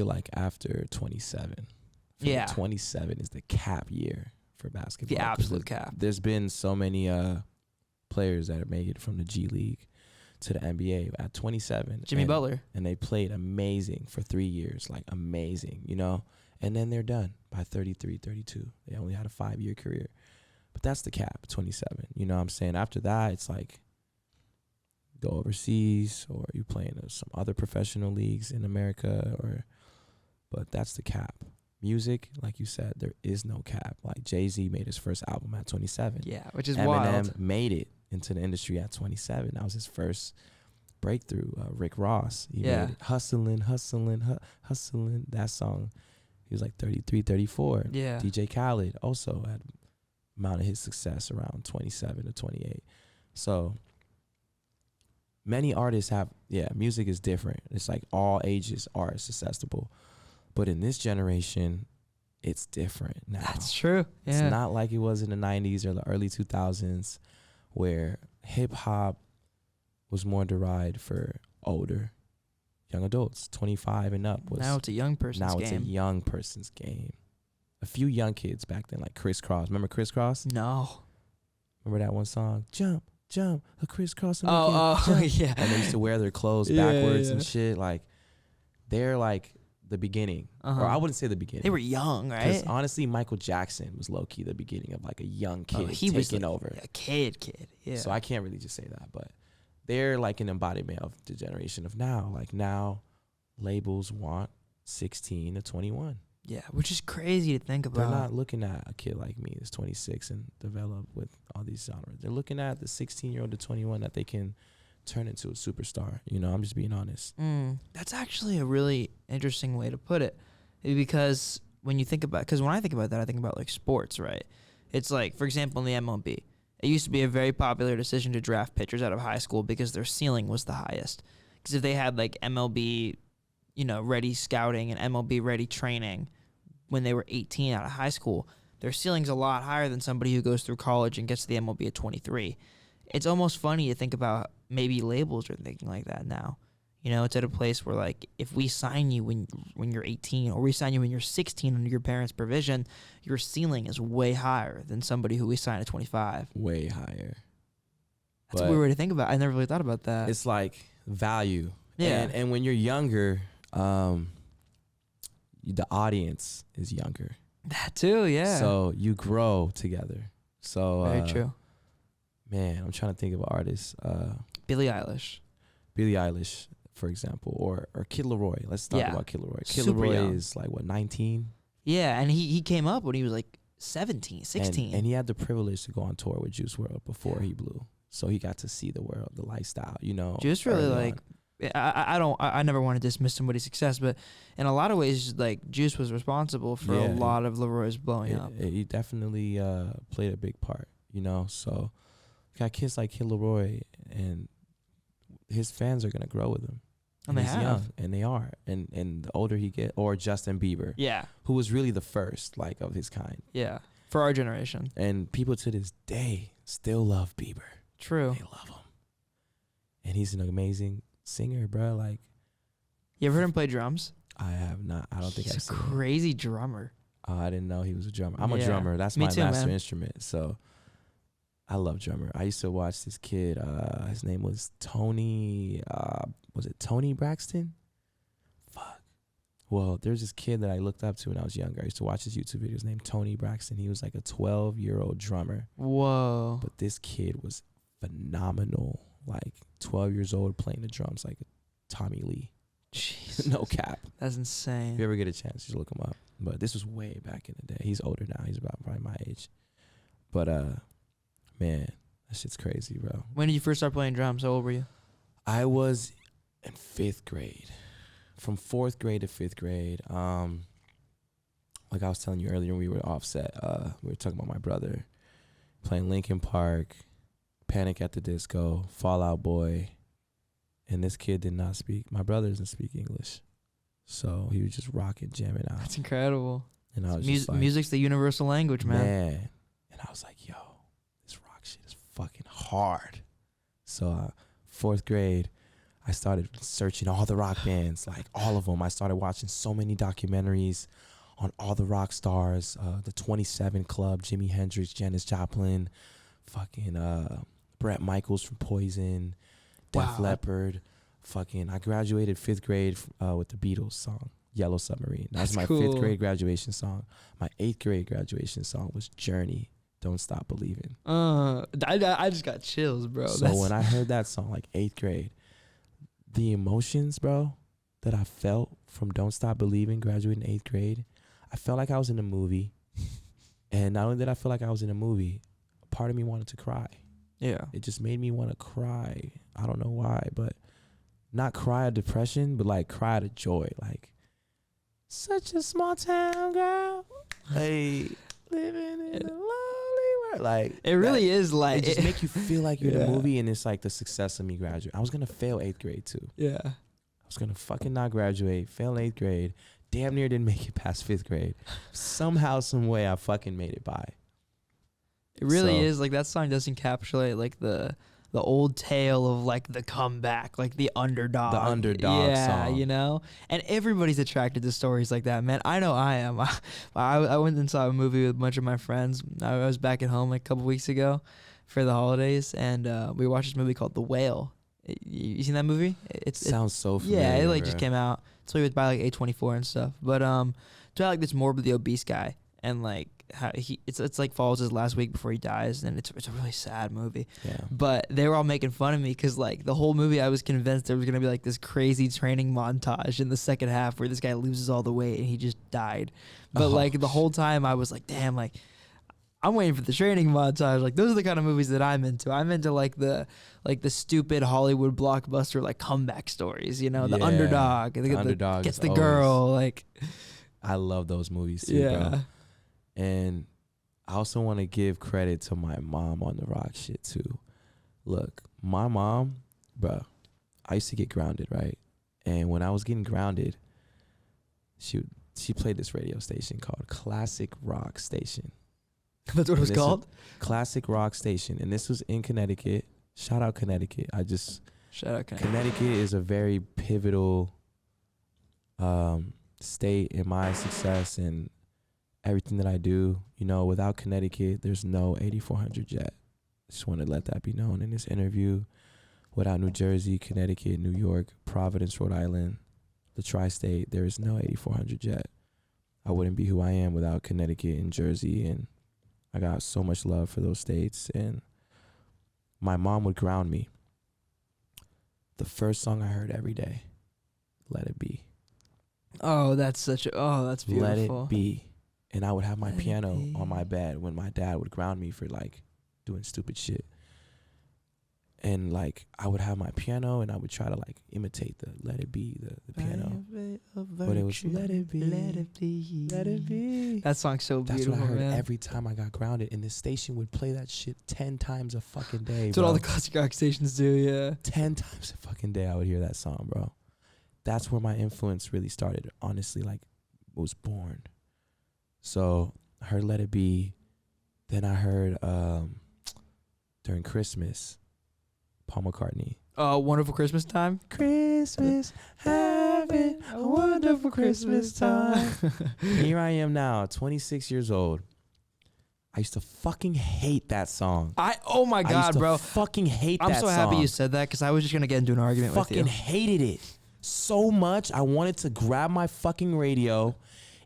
like after 27. 27 is the cap year for basketball. The absolute cap. There's been so many players that have made it from the G League to the NBA at 27. Jimmy Butler. And they played amazing for 3 years, like amazing, you know? And then they're done by 33, 32. They only had a 5-year career. But that's the cap, 27. You know what I'm saying? After that, it's like go overseas or you play in some other professional leagues in America. But that's the cap. Music, like you said, there is no cap. Like Jay-Z made his first album at 27. Yeah, which is Eminem wild. made it into the industry at 27. That was his first breakthrough. Rick Ross, he made it. Hustling. That song, he was like 33, 34. Yeah. DJ Khaled also had mounted his success around 27 to 28. So many artists have, music is different. It's like all ages are accessible. But in this generation, it's different now. That's true. Yeah. It's not like it was in the 90s or the early 2000s where hip-hop was more derived for older young adults, 25 and up. Now it's a young person's game. Now it's a young person's game. A few young kids back then, like Criss Cross. Remember Criss Cross? No. Remember that one song? Jump, a crisscross. Yeah. And they used to wear their clothes backwards and shit. Like, they're like the beginning. Or I wouldn't say the beginning. They were young, right? Because honestly, Michael Jackson was low-key the beginning of like a young kid he taking was like over. A kid. Yeah. So I can't really just say that, but they're like an embodiment of the generation of now. Like now, labels want 16 to 21. Yeah, which is crazy to think about. They're not looking at a kid like me that's 26 and develop with all these genres. They're looking at the 16-year-old to 21 that they can turn into a superstar. You know, I'm just being honest. That's actually a really interesting way to put it, because when I think about that, I think about like sports, right? It's like, for example, in the MLB, it used to be a very popular decision to draft pitchers out of high school because their ceiling was the highest. Because if they had like MLB, ready scouting and MLB ready training when they were 18 out of high school, their ceiling's a lot higher than somebody who goes through college and gets to the MLB at 23. It's almost funny to think about maybe labels are thinking like that now. It's at a place where, like, if we sign you when you're 18 or we sign you when you're 16 under your parents' provision, your ceiling is way higher than somebody who we sign at 25. Way higher. That's a weird way to think about it. I never really thought about that. It's like value. Yeah. And when you're younger, the audience is younger. That too, yeah. So you grow together. So very true. Man, I'm trying to think of artists. Billie Eilish, for example, or Kid Laroi. Let's talk about Kid Laroi. Kid Super Laroi young. is like, what, 19? Yeah, and he came up when he was like 17, 16. And he had the privilege to go on tour with Juice WRLD before he blew. So he got to see the world, the lifestyle, Juice really I never want to dismiss somebody's success, but in a lot of ways, like Juice was responsible for a lot of Leroy's blowing up. He definitely played a big part, you know. So you got kids like Kid Leroy, and his fans are gonna grow with him. And they he's have. young, and they are, and the older he get, or Justin Bieber, who was really the first like of his kind, for our generation. And people to this day still love Bieber. True, they love him, and he's an amazing singer, bro. Like, you ever heard him play drums? I have not. I don't think I've seen him. He's a crazy drummer. I didn't know he was a drummer. I'm a drummer. That's my master instrument. So I love drummer. I used to watch this kid. His name was Tony. Was it Tony Braxton? Fuck. Well, there's this kid that I looked up to when I was younger. I used to watch his YouTube videos named Tony Braxton. He was like a 12-year-old drummer. Whoa. But this kid was phenomenal. Like 12 years old playing the drums like Tommy Lee. Jesus. No cap. That's insane. If you ever get a chance, just look him up. But this was way back in the day. He's older now. He's about probably my age. But man, that shit's crazy, bro. When did you first start playing drums? How old were you? I was in 5th grade. From 4th grade to 5th grade. Like I was telling you earlier when we were offset, we were talking about my brother playing Linkin Park, Panic at the Disco, Fall Out Boy. And this kid did not speak. My brother doesn't speak English. So he was just rocking, jamming out. That's incredible. And I was just like, music's the universal language, man. And I was like, yo, this rock shit is fucking hard. So 4th grade, I started searching all the rock bands, like all of them. I started watching so many documentaries on all the rock stars, the 27 Club, Jimi Hendrix, Janis Joplin, fucking Bret Michaels from Poison, Def Leppard. I graduated 5th grade with the Beatles song, Yellow Submarine. That's my cool. 5th grade graduation song. My 8th grade graduation song was Journey, Don't Stop Believing. I just got chills, bro. So when I heard that song, like 8th grade, the emotions, bro, that I felt from Don't Stop Believing, graduating 8th grade, I felt like I was in a movie. And not only did I feel like I was in a movie, a part of me wanted to cry. Yeah. It just made me want to cry. I don't know why, but not cry of depression, but like cry of joy. Like, such a small town girl, hey, living in a lonely world. Like, it really is like, it just make you feel like you're in a movie, and it's like the success of me graduating. I was going to fail 8th grade too. Yeah. I was going to fucking not graduate, fail 8th grade, damn near didn't make it past 5th grade. Somehow, some way, I fucking made it by. It really is like that song does encapsulate like the old tale of like the comeback, like the underdog. The underdog song. You know? And everybody's attracted to stories like that, man. I know I am. I went and saw a movie with a bunch of my friends. I was back at home like a couple weeks ago for the holidays, and we watched this movie called The Whale. You seen that movie? It sounds so familiar. Yeah, it like just came out. It's like by like A24 and stuff. But it's about like this morbidly obese guy, and like how it's like falls his last week before he dies, and it's a really sad movie. Yeah. But they were all making fun of me because like the whole movie I was convinced there was gonna be like this crazy training montage in the second half where this guy loses all the weight and he just died. But like the whole time I was like, damn, like I'm waiting for the training montage. Like those are the kind of movies that I'm into. I'm into like the stupid Hollywood blockbuster like comeback stories, you know, the underdog, the underdog gets the girl. Like I love those movies too, bro. And I also want to give credit to my mom on the rock shit too. Look, my mom, bro, I used to get grounded, right? And when I was getting grounded, she played this radio station called Classic Rock Station. That's what it was called? Classic Rock Station. And this was in Connecticut. Shout out Connecticut. Shout out Connecticut. Connecticut is a very pivotal state in my success and everything that I do. You know, without Connecticut, there's no 8400 jet. Just want to let that be known in this interview. Without New Jersey, Connecticut, New York, Providence, Rhode Island, the tri-state, there is no 8400 jet. I wouldn't be who I am without Connecticut and Jersey, and I got so much love for those states. And my mom would ground me. The first song I heard every day, Let It Be. Oh, that's that's beautiful. Let It Be. And I would have my piano on my bed when my dad would ground me for like doing stupid shit. And like I would have my piano and I would try to like imitate the Let It Be, the piano. But it was Let It Be, Let it be. Let It Be. That song's so That's beautiful, what I heard man. every time I got grounded. And the station would play that shit 10 times a fucking day, That's bro. what all the classic rock stations do, yeah. 10 times a fucking day I would hear that song, bro. That's where my influence really started, honestly, like was born. So I heard Let It Be. Then I heard during Christmas, Paul McCartney. Wonderful Christmas Time. Christmas, having a wonderful Christmas time. Here I am now, 26 years old. I used to fucking hate that song. Oh my I used God, to bro. fucking hate I'm that so song. happy you said that because I was just going to get into an argument with you. Fucking hated it so much. I wanted to grab my fucking radio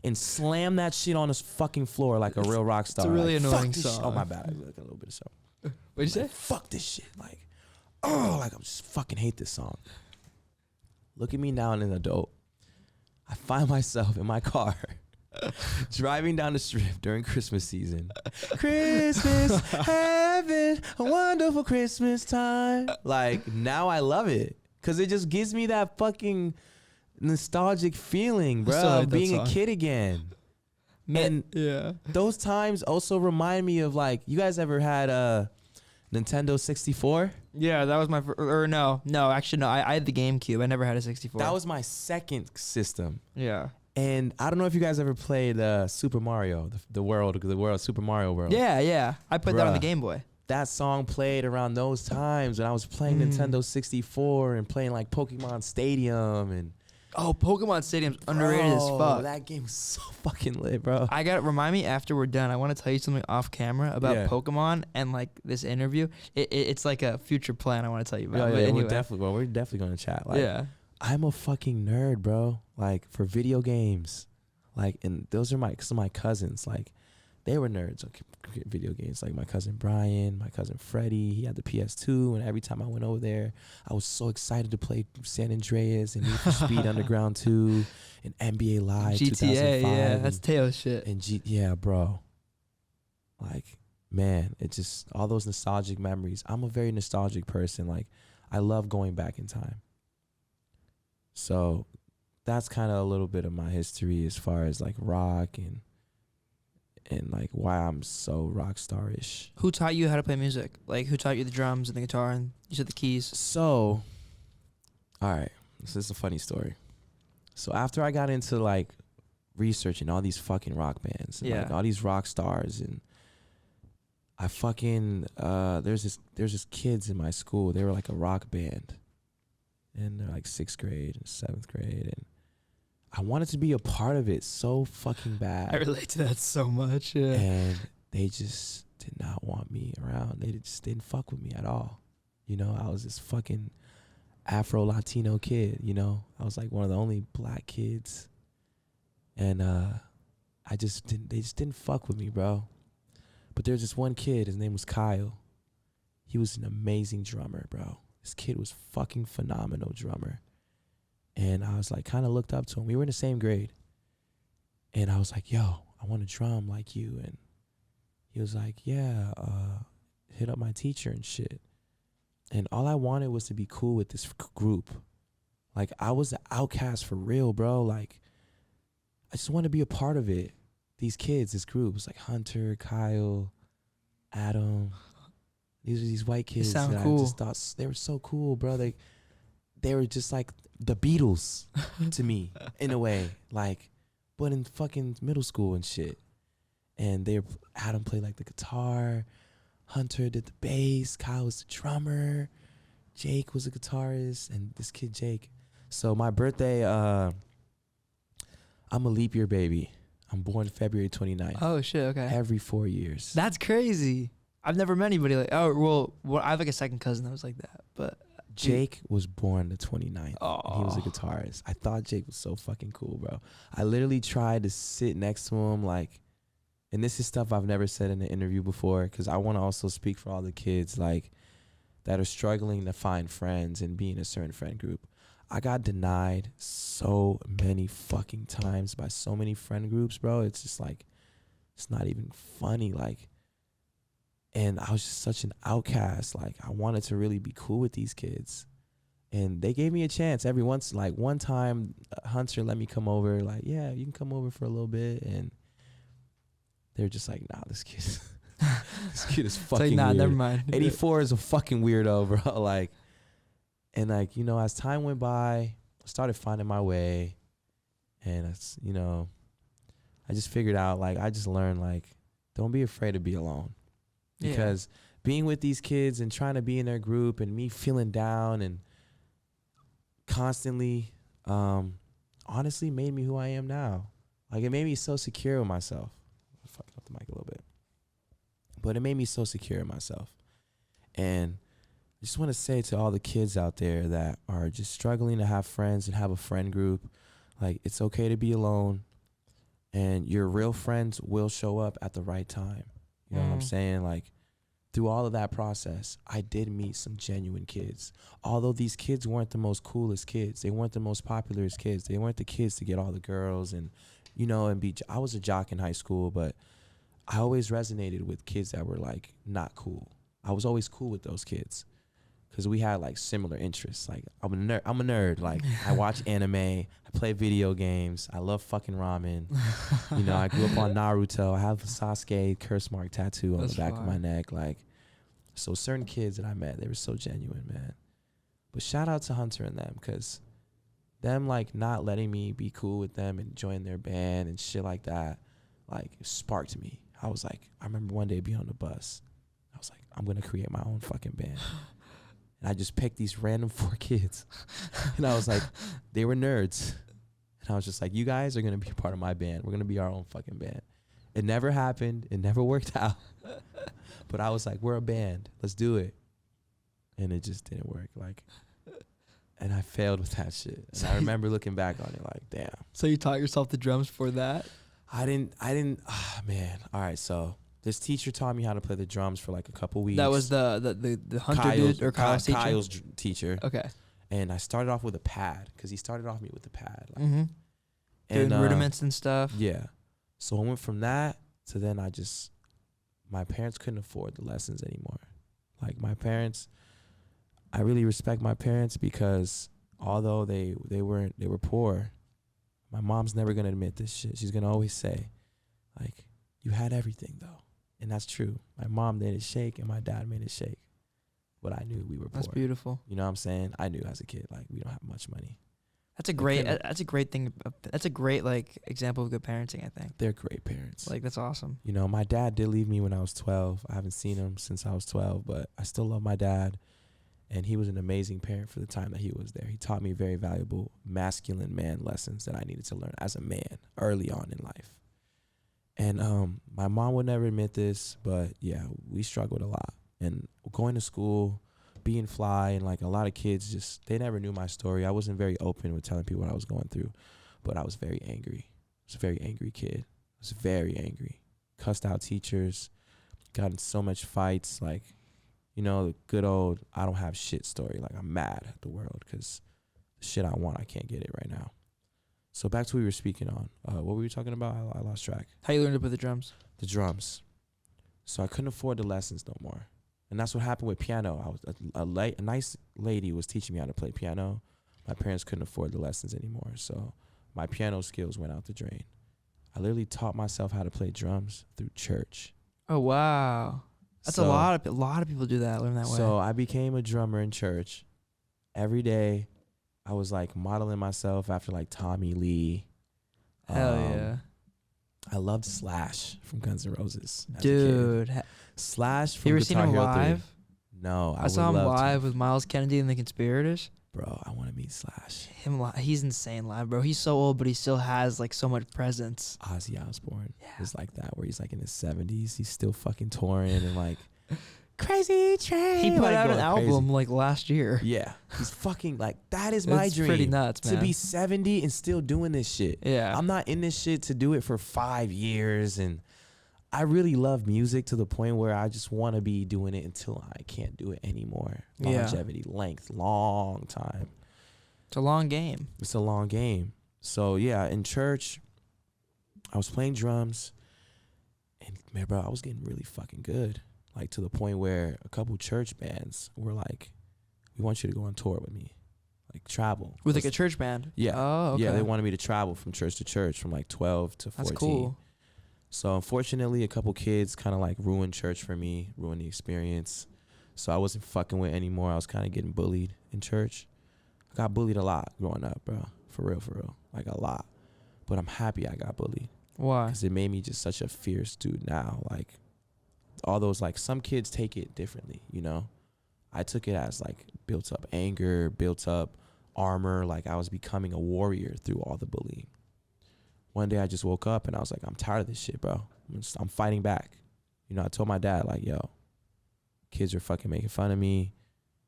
and slam that shit on his fucking floor like a real rock star. It's a really like, annoying fuck this song. shit. Oh, my bad. I got a little bit of something. What'd you Like, say? fuck this shit. Like, oh, like I just fucking hate this song. Look at me now and an adult. I find myself in my car driving down the strip during Christmas season. Christmas, having a wonderful Christmas time. Like, now I love it because it just gives me that fucking nostalgic feeling, bro, still hate of that being a song. kid again. Man, And yeah. those times also remind me of, like, you guys ever had a Nintendo 64? Yeah, that was my no, actually no. I had the GameCube. I never had a 64. That was my second system. yeah. And I don't know if you guys ever played Super Mario, the world, Super Mario World. Yeah. I put that on the Bruh. Game Boy. That song played around those times when I was playing Nintendo 64 and playing like Pokemon Stadium and Oh, Pokemon Stadium's underrated as Bro, fuck. That game was so fucking lit, bro. Remind me after we're done. I want to tell you something off camera about Yeah. Pokemon and like this interview. It's like a future plan I want to tell you about. But Yeah, anyway. we're definitely gonna chat. Like, Yeah. I'm a fucking nerd, bro. Like for video games, like, and those are some of my cousins. Like, they were nerds on video games. Like my cousin Brian, my cousin Freddie. He had the PS2, and every time I went over there, I was so excited to play San Andreas and Need for Speed Underground 2 and NBA Live GTA, 2005. yeah, that's Teo shit. Yeah, bro. Like, man, it just all those nostalgic memories. I'm a very nostalgic person. Like, I love going back in time. So that's kind of a little bit of my history as far as like rock and like why I'm so rock star-ish. Who taught you how to play music? Like, who taught you the drums and the guitar and you said the keys? So, all right, this is a funny story. So after I got into like researching all these fucking rock bands and like all these rock stars, and I fucking there's this kids in my school. They were like a rock band, and they're like 6th grade and 7th grade, and I wanted to be a part of it so fucking bad. I relate to that so much. Yeah. And they just did not want me around. They just didn't fuck with me at all. You know, I was this fucking Afro-Latino kid, you know. I was like one of the only black kids. And they just didn't fuck with me, bro. But there's this one kid, his name was Kyle. He was an amazing drummer, bro. This kid was fucking phenomenal drummer. And I was like, kind of looked up to him. We were in the same grade. And I was like, yo, I want to drum like you. And he was like, yeah, hit up my teacher and shit. And all I wanted was to be cool with this group. Like, I was the outcast for real, bro. Like, I just wanted to be a part of it. These kids, this group, was like Hunter, Kyle, Adam. These are these white kids sound that cool. I just thought they were so cool, bro. They were just like the Beatles to me in a way, like, but in fucking middle school and shit. And Adam played like the guitar, Hunter did the bass, Kyle was the drummer, Jake was a guitarist, and this kid Jake. So my birthday, I'm a leap year baby. I'm born February 29th. Oh shit. Okay. Every 4 years. That's crazy. I've never met anybody like. Oh well, I have like a second cousin that was like that, but. Jake was born the 29th. Oh. And he was a guitarist. I thought Jake was so fucking cool, bro. I literally tried to sit next to him, like, and this is stuff I've never said in an interview before, because I want to also speak for all the kids, like, that are struggling to find friends and be in a certain friend group. I got denied so many fucking times by so many friend groups, bro. It's just like, it's not even funny, like, And I was just such an outcast. Like, I wanted to really be cool with these kids. And they gave me a chance every once. Like, one time, Hunter let me come over. Like, yeah, you can come over for a little bit. And they're just like, nah, this kid, this kid is fucking It's like, nah, weird. never mind. 84 is a fucking weirdo, bro. Like, and like, you know, as time went by, I started finding my way. And it's, you know, I just figured out, like, I just learned, like, don't be afraid to be alone. Because being with these kids and trying to be in their group and me feeling down and constantly, honestly made me who I am now. Like, it made me so secure with myself. I'm fucking up the mic a little bit. But it made me so secure in myself. And I just want to say to all the kids out there that are just struggling to have friends and have a friend group, like, it's okay to be alone. And your real friends will show up at the right time. You know what I'm saying? Like, through all of that process, I did meet some genuine kids. Although these kids weren't the most coolest kids. They weren't the most popular kids. They weren't the kids to get all the girls and, you know, and be. I was a jock in high school, but I always resonated with kids that were, like, not cool. I was always cool with those kids because we had, like, similar interests. Like, I'm a nerd. Like, I watch anime. I play video games. I love fucking ramen. You know, I grew up on Naruto. I have a Sasuke curse mark tattoo on the back of my neck. Like, so certain kids that I met, they were so genuine, man. But shout out to Hunter and them, because them, like, not letting me be cool with them and join their band and shit like that, like, sparked me. I was like, I remember one day being on the bus. I was like, I'm going to create my own fucking band. And I just picked these random 4 kids. And I was like, they were nerds. And I was just like, you guys are going to be a part of my band. We're going to be our own fucking band. It never happened. It never worked out. But I was like, we're a band. Let's do it. And it just didn't work. Like, and I failed with that shit. And I remember looking back on it like, damn. So you taught yourself the drums for that? I didn't, man. All right, so this teacher taught me how to play the drums for like a couple weeks. That was the Hunter dude or Kyle's teacher? Kyle's teacher. Okay. And I started off with a pad because he started off me with a pad. Like, doing rudiments and stuff. Yeah. So I went from that to then my parents couldn't afford the lessons anymore. Like, my parents, I really respect my parents because although they were poor, my mom's never going to admit this shit. She's going to always say, like, you had everything though. And that's true. My mom made it shake and my dad made it shake. But I knew we were poor. That's beautiful. You know what I'm saying? I knew as a kid, like, we don't have much money. That's a great thing. That's a great, like, example of good parenting, I think. They're great parents. Like, that's awesome. You know, my dad did leave me when I was 12. I haven't seen him since I was 12, but I still love my dad. And he was an amazing parent for the time that he was there. He taught me very valuable masculine man lessons that I needed to learn as a man early on in life. And my mom would never admit this, but yeah, we struggled a lot. And going to school, being fly, and like a lot of kids just, they never knew my story. I wasn't very open with telling people what I was going through, but I was very angry. I was a very angry kid. I was very angry. Cussed out teachers, got in so much fights, like, you know, the good old I don't have shit story. Like, I'm mad at the world because the shit I want, I can't get it right now. So back to what we were speaking on. What were we talking about? I lost track. How you learned to play the drums? The drums. So I couldn't afford the lessons no more. And that's what happened with piano. I was a nice lady was teaching me how to play piano. My parents couldn't afford the lessons anymore. So my piano skills went out the drain. I literally taught myself how to play drums through church. Oh, wow. That's a lot of people do that, learn that way. So I became a drummer in church. Every day I was like modeling myself after like Tommy Lee. Hell yeah. I loved Slash from Guns N' Roses. Dude. Slash from You ever Guitar seen him Hero live? 3. No, I saw him live with Miles Kennedy and the Conspirators. Bro, I want to meet Slash. He's insane live, bro. He's so old, but he still has like so much presence. Ozzy Osbourne is like that, where he's like in his 70s. He's still fucking touring and like crazy train. He put like, out an album crazy. like last year. Yeah, he's fucking like, that is my dream. Pretty nuts, man. To be 70 and still doing this shit. Yeah. I'm not in this shit to do it for 5 years, and I really love music to the point where I just want to be doing it until I can't do it anymore. Longevity, length, long time. It's a long game. It's a long game. So yeah, in church, I was playing drums, and man, bro, I was getting really fucking good. like to the point where a couple church bands were like, we want you to go on tour with me, like travel. With like a church band? Yeah. Oh, okay. Yeah, they wanted me to travel from church to church from like 12 to 14. That's cool. So unfortunately, a couple kids kind of like ruined church for me, ruined the experience. So I wasn't fucking with anymore. I was kind of getting bullied in church. I got bullied a lot growing up, bro. For real. Like a lot. But I'm happy I got bullied. Why? Because it made me just such a fierce dude now. Like all those, like some kids take it differently, you know? I took it as like built up anger, built up armor. Like I was becoming a warrior through all the bullying. One day I just woke up and I was like, I'm tired of this shit, bro. I'm fighting back. You know, I told my dad, like, yo, kids are fucking making fun of me.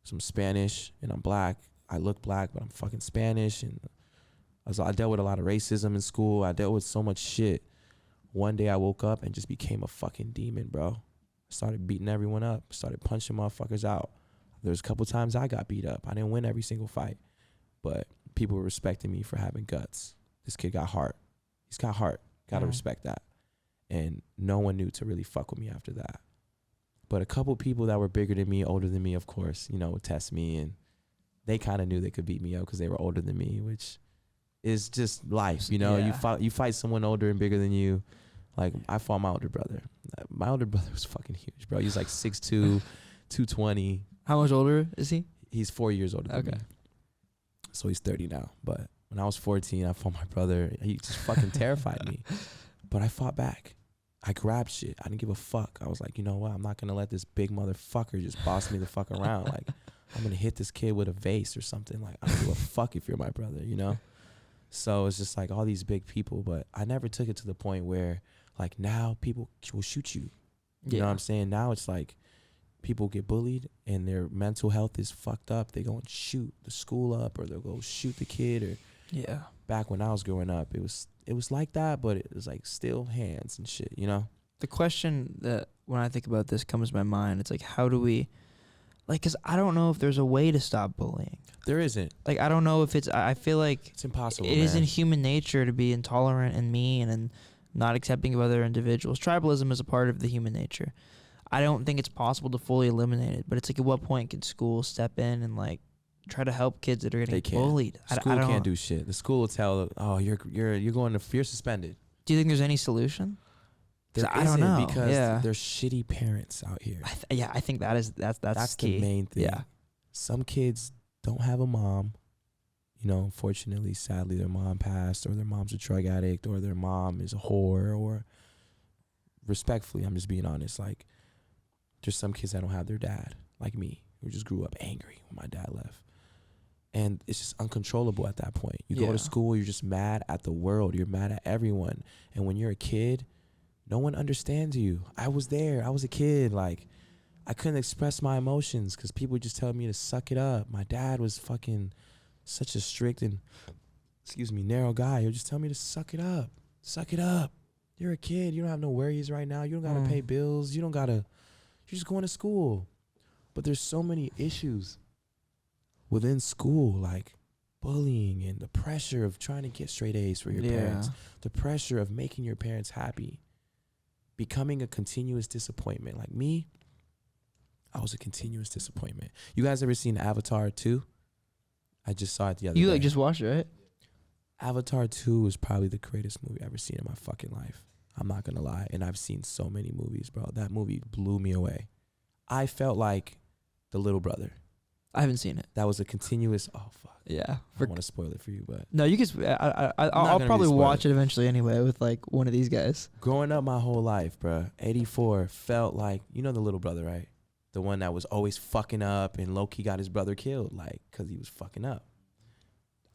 So I'm Spanish and I'm black. I look black, but I'm fucking Spanish. And I dealt with a lot of racism in school. I dealt with so much shit. One day I woke up and just became a fucking demon, bro. I started beating everyone up. Started punching motherfuckers out. There's a couple times I got beat up. I didn't win every single fight. But people were respecting me for having guts. This kid got heart. He's got heart. Gotta respect that. And no one knew to really fuck with me after that. But a couple people that were bigger than me, older than me, of course, you know, would test me. And they kind of knew they could beat me up because they were older than me, which is just life, you know. Yeah. You fight someone older and bigger than you. Like, I fought my older brother. My older brother was fucking huge, bro. He was like 6'2", 220. How much older is he? He's 4 years older than me. So he's 30 now. But when I was 14, I fought my brother. He just fucking terrified me. But I fought back. I grabbed shit. I didn't give a fuck. I was like, you know what? I'm not going to let this big motherfucker just boss me the fuck around. Like, I'm going to hit this kid with a vase or something. Like, I don't give a fuck if you're my brother, you know? So it's just like all these big people. But I never took it to the point where, like, now people will shoot you. You know what I'm saying? Now it's like people get bullied and their mental health is fucked up. They go and shoot the school up, or they'll go shoot the kid. Or back when I was growing up, it was like that, but it was like still hands and shit, you know? The question that when I think about this comes to my mind, it's like, how do we, like, because I don't know if there's a way to stop bullying. There isn't. Like, I don't know if I feel like it's impossible. It is in human nature to be intolerant and mean and not accepting of other individuals. Tribalism is a part of the human nature. I don't think it's possible to fully eliminate it, but it's like, at what point can school step in and like try to help kids that are getting bullied? School can't do shit. The school will tell, oh, you're suspended. Do you think there's any solution? I don't know, because there's shitty parents out here. I think that's key. The main thing. Yeah, some kids don't have a mom. You know, unfortunately, sadly, their mom passed, or their mom's a drug addict, or their mom is a whore, or respectfully, I'm just being honest. Like, there's some kids that don't have their dad, like me, who just grew up angry when my dad left. And it's just uncontrollable at that point. You go to school, you're just mad at the world. You're mad at everyone. And when you're a kid, no one understands you. I was there. I was a kid. Like, I couldn't express my emotions because people just tell me to suck it up. My dad was fucking such a strict and, narrow guy. He'll just tell me to suck it up. Suck it up. You're a kid. You don't have no worries right now. You don't got to pay bills. You're just going to school. But there's so many issues within school, like bullying and the pressure of trying to get straight A's for your parents, the pressure of making your parents happy, becoming a continuous disappointment. Like me, I was a continuous disappointment. You guys ever seen Avatar 2? I just saw it the other day. You like just watched it, right? Avatar 2 was probably the greatest movie I've ever seen in my fucking life. I'm not gonna lie. And I've seen so many movies, bro. That movie blew me away. I felt like the little brother. I haven't seen it. That was a continuous. Oh fuck. Yeah. I don't want to spoil it for you, but no, you can. I'll probably watch it eventually anyway with like one of these guys. Growing up my whole life, bro, 84 felt like, you know, the little brother, right? The one that was always fucking up and low key got his brother killed, like, cause he was fucking up.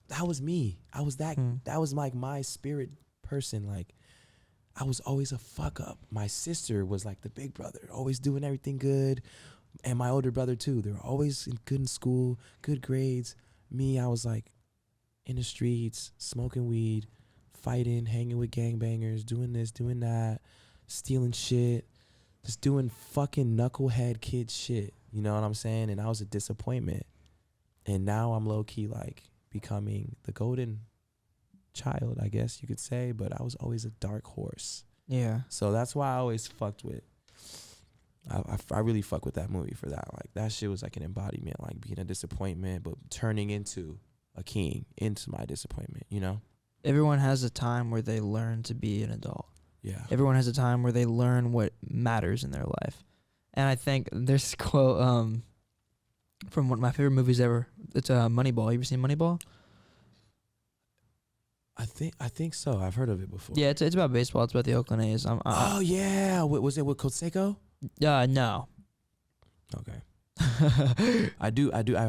That was me. I was that. That was like my spirit person. Like, I was always a fuck up. My sister was like the big brother, always doing everything good. And my older brother too. They were always good in school, good grades. Me, I was like in the streets, smoking weed, fighting, hanging with gangbangers, doing this, doing that, stealing shit, just doing fucking knucklehead kid shit. You know what I'm saying? And I was a disappointment. And now I'm low-key like becoming the golden child, I guess you could say. But I was always a dark horse. Yeah. So that's why I always fucked with I really fuck with that movie for that. Like that shit was like an embodiment, like being a disappointment, but turning into a king, into my disappointment, you know? Everyone has a time where they learn to be an adult. Yeah. Everyone has a time where they learn what matters in their life. And I think there's this quote from one of my favorite movies ever. It's Moneyball. You ever seen Moneyball? I think so. I've heard of it before. Yeah, it's about baseball. It's about the Oakland A's. Oh yeah, was it with Canseco? No. Okay. I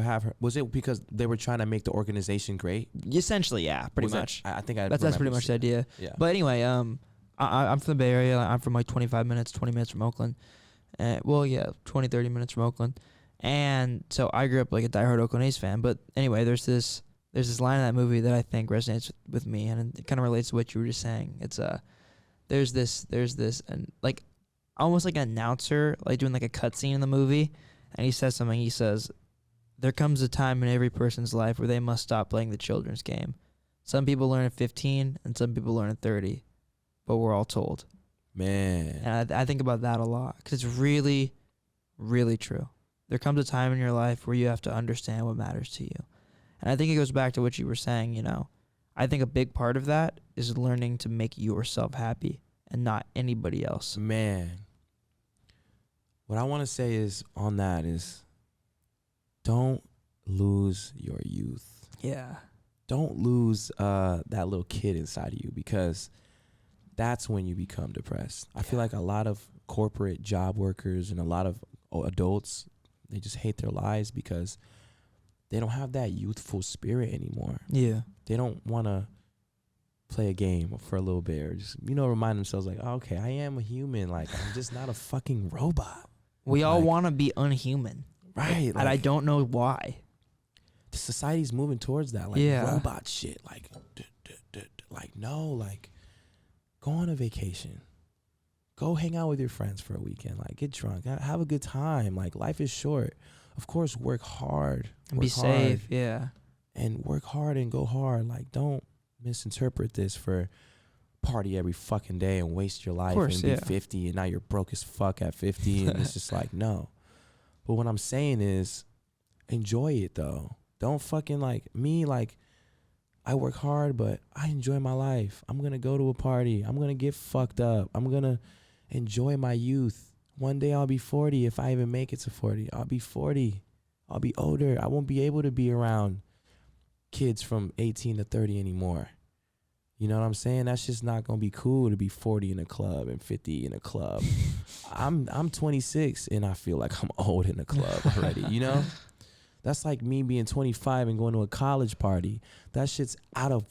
have heard. Was it because they were trying to make the organization great? Essentially, yeah, pretty much. I think that's pretty much the idea. Yeah. But anyway, I'm from the Bay Area. I'm from like 20 minutes from Oakland. 20, 30 minutes from Oakland. And so I grew up like a diehard Oakland A's fan. But anyway, there's this line in that movie that I think resonates with me, and it kind of relates to what you were just saying. It's there's this and like almost like an announcer like doing like a cutscene in the movie, and he says something. He says, "There comes a time in every person's life where they must stop playing the children's game. Some people learn at 15, and some people learn at 30, but we're all told." Man. And I think about that a lot because it's really, really true. There comes a time in your life where you have to understand what matters to you. And I think it goes back to what you were saying, you know. I think a big part of that is learning to make yourself happy and not anybody else. Man. What I want to say is on that is don't lose your youth. Yeah. Don't lose that little kid inside of you, because that's when you become depressed. I feel like a lot of corporate job workers and a lot of adults, they just hate their lives because they don't have that youthful spirit anymore. Yeah. They don't want to play a game for a little bit or just, remind themselves like, oh, okay, I am a human. Like, I'm just not a fucking robot. We all want to be unhuman. Right. And I don't know why. The society's moving towards that. Like, robot shit. Like, no, like, go on a vacation. Go hang out with your friends for a weekend. Like, get drunk. Have a good time. Like, life is short. Of course, work hard. And be safe, yeah. And work hard and go hard. Like, don't misinterpret this for party every fucking day and waste your life and be 50 and now you're broke as fuck at 50 and it's just like, no. But what I'm saying is enjoy it, though. Don't fucking like me. Like, I work hard, but I enjoy my life. I'm going to go to a party. I'm going to get fucked up. I'm going to enjoy my youth. One day I'll be 40 if I even make it to 40. I'll be 40. I'll be older. I won't be able to be around kids from 18 to 30 anymore. You know what I'm saying? That's just not going to be cool to be 40 in a club and 50 in a club. I'm 26 and I feel like I'm old in a club already, you know? That's like me being 25 and going to a college party. That shit's out of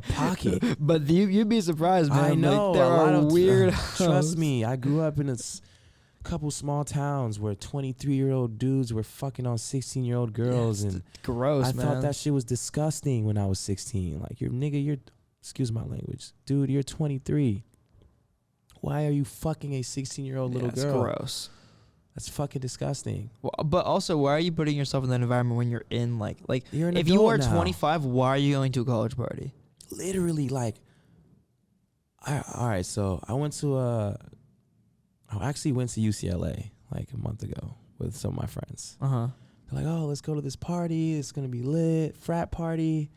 pocket. But you'd be surprised, man. I know. Like, there are weird. Trust me. I grew up in a couple small towns where 23-year-old dudes were fucking on 16-year-old girls, and gross. I thought that shit was disgusting when I was 16. Like, you're excuse my language, dude. You're 23. Why are you fucking a 16-year-old little girl? It's gross. That's fucking disgusting. Well, but also, why are you putting yourself in that environment when you're in like you're an if you are now. 25, why are you going to a college party? Literally, like, all right. So I actually went to UCLA like a month ago with some of my friends. They're like, oh, let's go to this party. It's gonna be lit, frat party.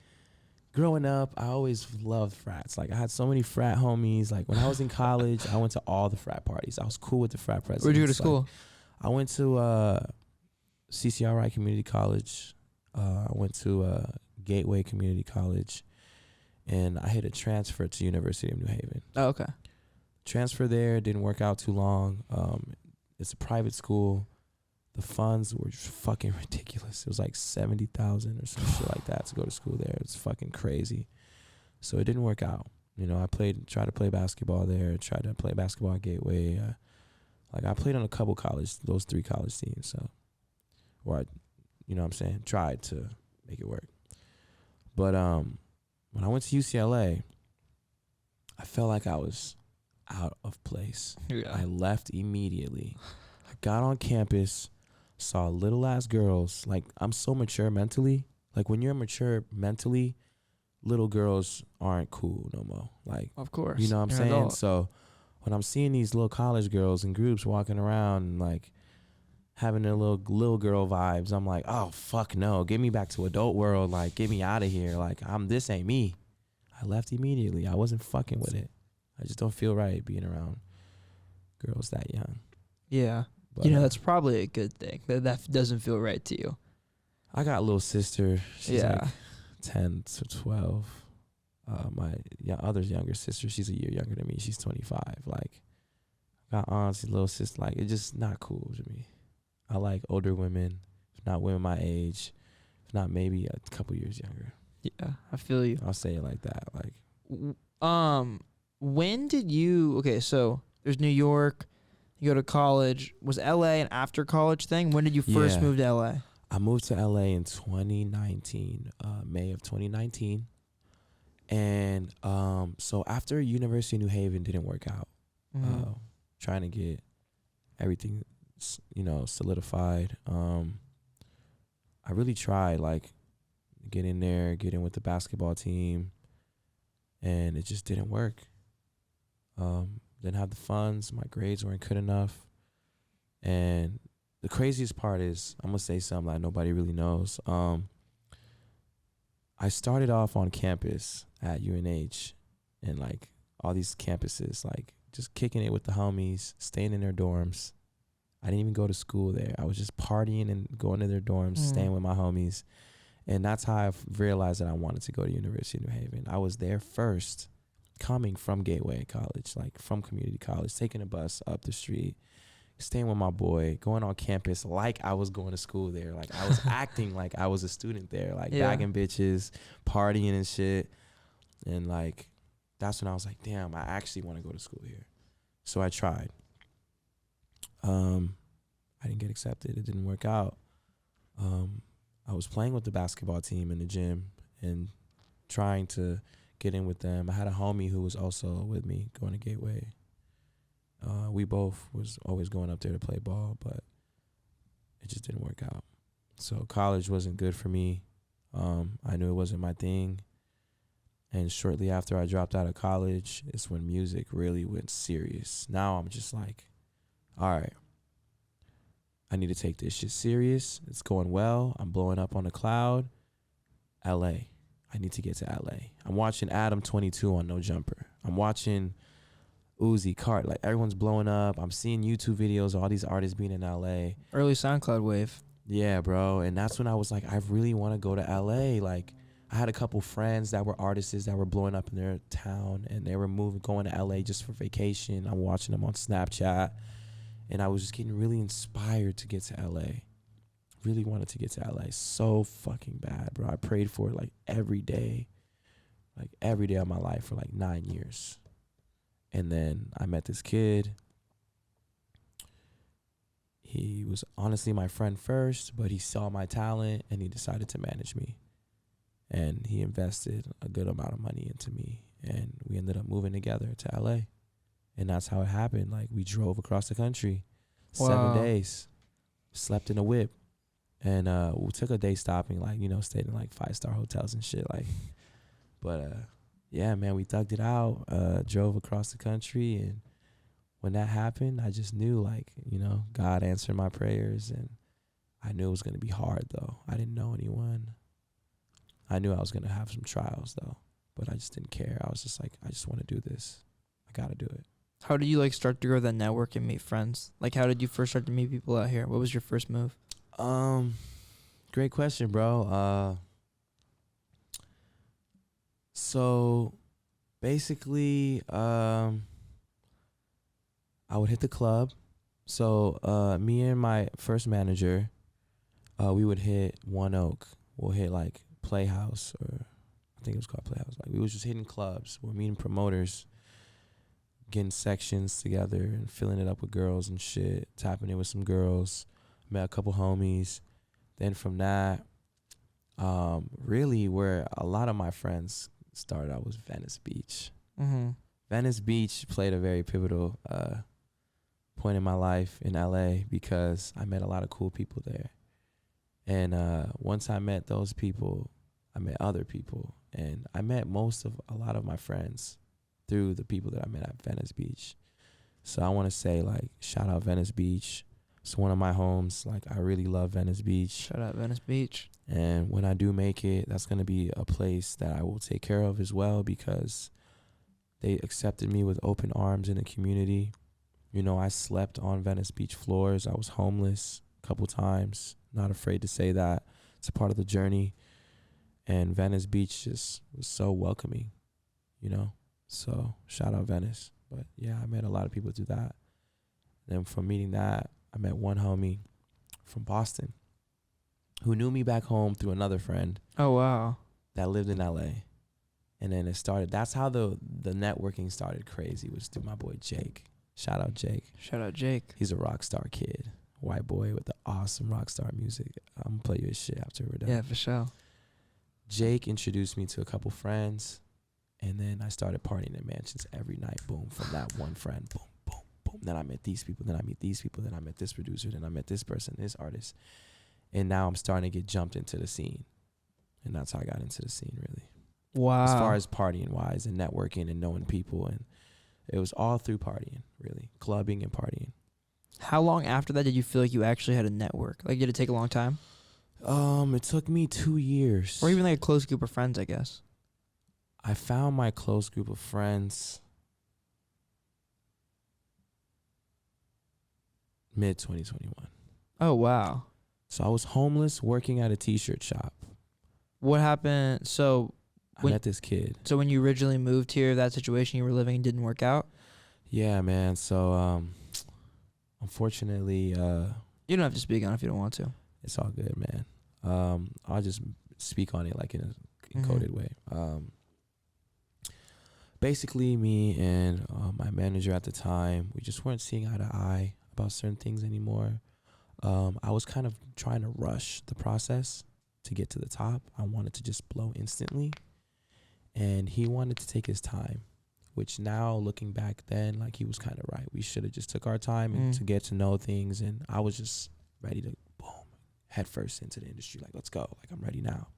Growing up, I always loved frats. Like, I had so many frat homies. Like, when I was in college, I went to all the frat parties. I was cool with the frat presidents. Where'd you go to school? I went to CCRI Community College. I went to Gateway Community College. And I had a transfer to University of New Haven. Oh, okay. Transfer there, didn't work out too long. It's a private school. The funds were just fucking ridiculous. It was like $70,000 or some shit like that to go to school there. It's fucking crazy. So it didn't work out. I tried to play basketball there. Tried to play basketball at Gateway. I played on a couple those 3 college teams. So, tried to make it work. But when I went to UCLA, I felt like I was out of place. Yeah. I left immediately. I got on campus. Saw little ass girls. Like, I'm so mature mentally. Like, when you're mature mentally, little girls aren't cool no more. Like, of course. you know what I'm saying? Adult. So when I'm seeing these little college girls in groups walking around and like having their little girl vibes, I'm like, oh fuck no, get me back to adult world, like get me out of here, like this ain't me. I left immediately. I wasn't fucking with it. I just don't feel right being around girls that young. Yeah. But, That's probably a good thing. That doesn't feel right to you. I got a little sister. She's Yeah. like 10 to 12. My other younger sister, she's a year younger than me. She's 25. Like, got aunts, little sister. Like, it's just not cool to me. I like older women, if not women my age, if not maybe a couple years younger. Yeah, I feel you. I'll say it like that. Like, when did you? Okay, so there's New York. You go to college. Was LA an after college thing? When did you first move to LA? I moved to LA in 2019, May of 2019. And so after University of New Haven didn't work out, trying to get everything, solidified. I really tried, like, get in with the basketball team, and it just didn't work. Didn't have the funds. My grades weren't good enough. And the craziest part is, I'm going to say something that nobody really knows. I started off on campus at UNH and, like, all these campuses, like, just kicking it with the homies, staying in their dorms. I didn't even go to school there. I was just partying and going to their dorms, staying with my homies. And that's how I realized that I wanted to go to University of New Haven. I was there first, coming from Gateway College, like from community college, taking a bus up the street, staying with my boy, going on campus like I was going to school there. Like I was acting like I was a student there, like bagging bitches, partying and shit. And like, that's when I was like, damn, I actually want to go to school here. So I tried. I didn't get accepted. It didn't work out. I was playing with the basketball team in the gym and trying to get in with them. I had a homie who was also with me going to Gateway. We both was always going up there to play ball, but it just didn't work out. So college wasn't good for me. I knew it wasn't my thing. And shortly after I dropped out of college, it's when music really went serious. Now I'm just like, all right, I need to take this shit serious. It's going well. I'm blowing up on the cloud. LA. I need to get to LA. I'm watching Adam 22 on No Jumper. I'm watching Uzi Cart. Like, everyone's blowing up. I'm seeing YouTube videos of all these artists being in LA. Early SoundCloud wave. Yeah, bro. And that's when I was like, I really want to go to LA. Like, I had a couple friends that were artists that were blowing up in their town, and they were going to LA just for vacation. I'm watching them on Snapchat. And I was just getting really inspired to get to LA. Really wanted to get to LA so fucking bad, bro. I prayed for it like every day of my life for like 9 years. And then I met this kid. He was honestly my friend first, but he saw my talent and he decided to manage me. And he invested a good amount of money into me. And we ended up moving together to LA. And that's how it happened. Like, we drove across the country, 7 days, slept in a whip, and we took a day stopping, like, stayed in like 5-star hotels and shit. Like, but yeah, man, we thugged it out, drove across the country, and when that happened, I just knew, like, God answered my prayers, and I knew it was gonna be hard though. I didn't know anyone. I knew I was gonna have some trials though, but I just didn't care. I was just like, I just want to do this. I gotta do it. How did you like start to grow that network and meet friends? Like, how did you first start to meet people out here? What was your first move? Great question, bro. So basically, I would hit the club. So me and my first manager, we would hit One Oak. We'll hit like Playhouse, or I think it was called Playhouse. Like, we was just hitting clubs. We're meeting promoters, getting sections together and filling it up with girls and shit, tapping in with some girls, met a couple homies. Then from that, really where a lot of my friends started out was Venice Beach. Mm-hmm. Venice Beach played a very pivotal point in my life in LA because I met a lot of cool people there. And once I met those people, I met other people. And I met a lot of my friends through the people that I met at Venice Beach. So I want to say, like, shout out Venice Beach. It's one of my homes. Like, I really love Venice Beach. Shout out Venice Beach. And when I do make it, that's going to be a place that I will take care of as well, because they accepted me with open arms in the community. You know, I slept on Venice Beach floors. I was homeless a couple times. Not afraid to say that. It's a part of the journey. And Venice Beach just was so welcoming, you know. So shout out Venice. But yeah, I met a lot of people through that. Then from meeting that, I met one homie from Boston who knew me back home through another friend. Oh, wow. That lived in LA. And then it started. That's how the networking started crazy, was through my boy Jake. Shout out Jake. Shout out Jake. He's a rock star kid. White boy with the awesome rock star music. I'm going to play you his shit after we're done. Yeah, for sure. Jake introduced me to a couple friends, and then I started partying in mansions every night. Boom, from that one friend. Boom, boom, boom. Then I met these people. Then I meet these people. Then I met this producer. Then I met this person, this artist. And now I'm starting to get jumped into the scene. And that's how I got into the scene, really. Wow. As far as partying-wise and networking and knowing people. And it was all through partying, really. Clubbing and partying. How long after that did you feel like you actually had a network? Like, did it take a long time? It took me 2 years. Or even like a close group of friends, I guess. I found my close group of friends mid-2021. Oh, wow. So I was homeless working at a T-shirt shop. What happened? So I met this kid. So when you originally moved here, that situation you were living in didn't work out? Yeah, man. So unfortunately, you don't have to speak on it if you don't want to. it's all good, man. I'll just speak on it like in a encoded way. Basically, me and my manager at the time, we just weren't seeing eye to eye about certain things anymore. I was kind of trying to rush the process to get to the top. I wanted to just blow instantly. And he wanted to take his time, which now looking back then, like, he was kind of right. We should have just took our time and to get to know things. And I was just ready to, boom, head first into the industry. Like, let's go. Like, I'm ready now.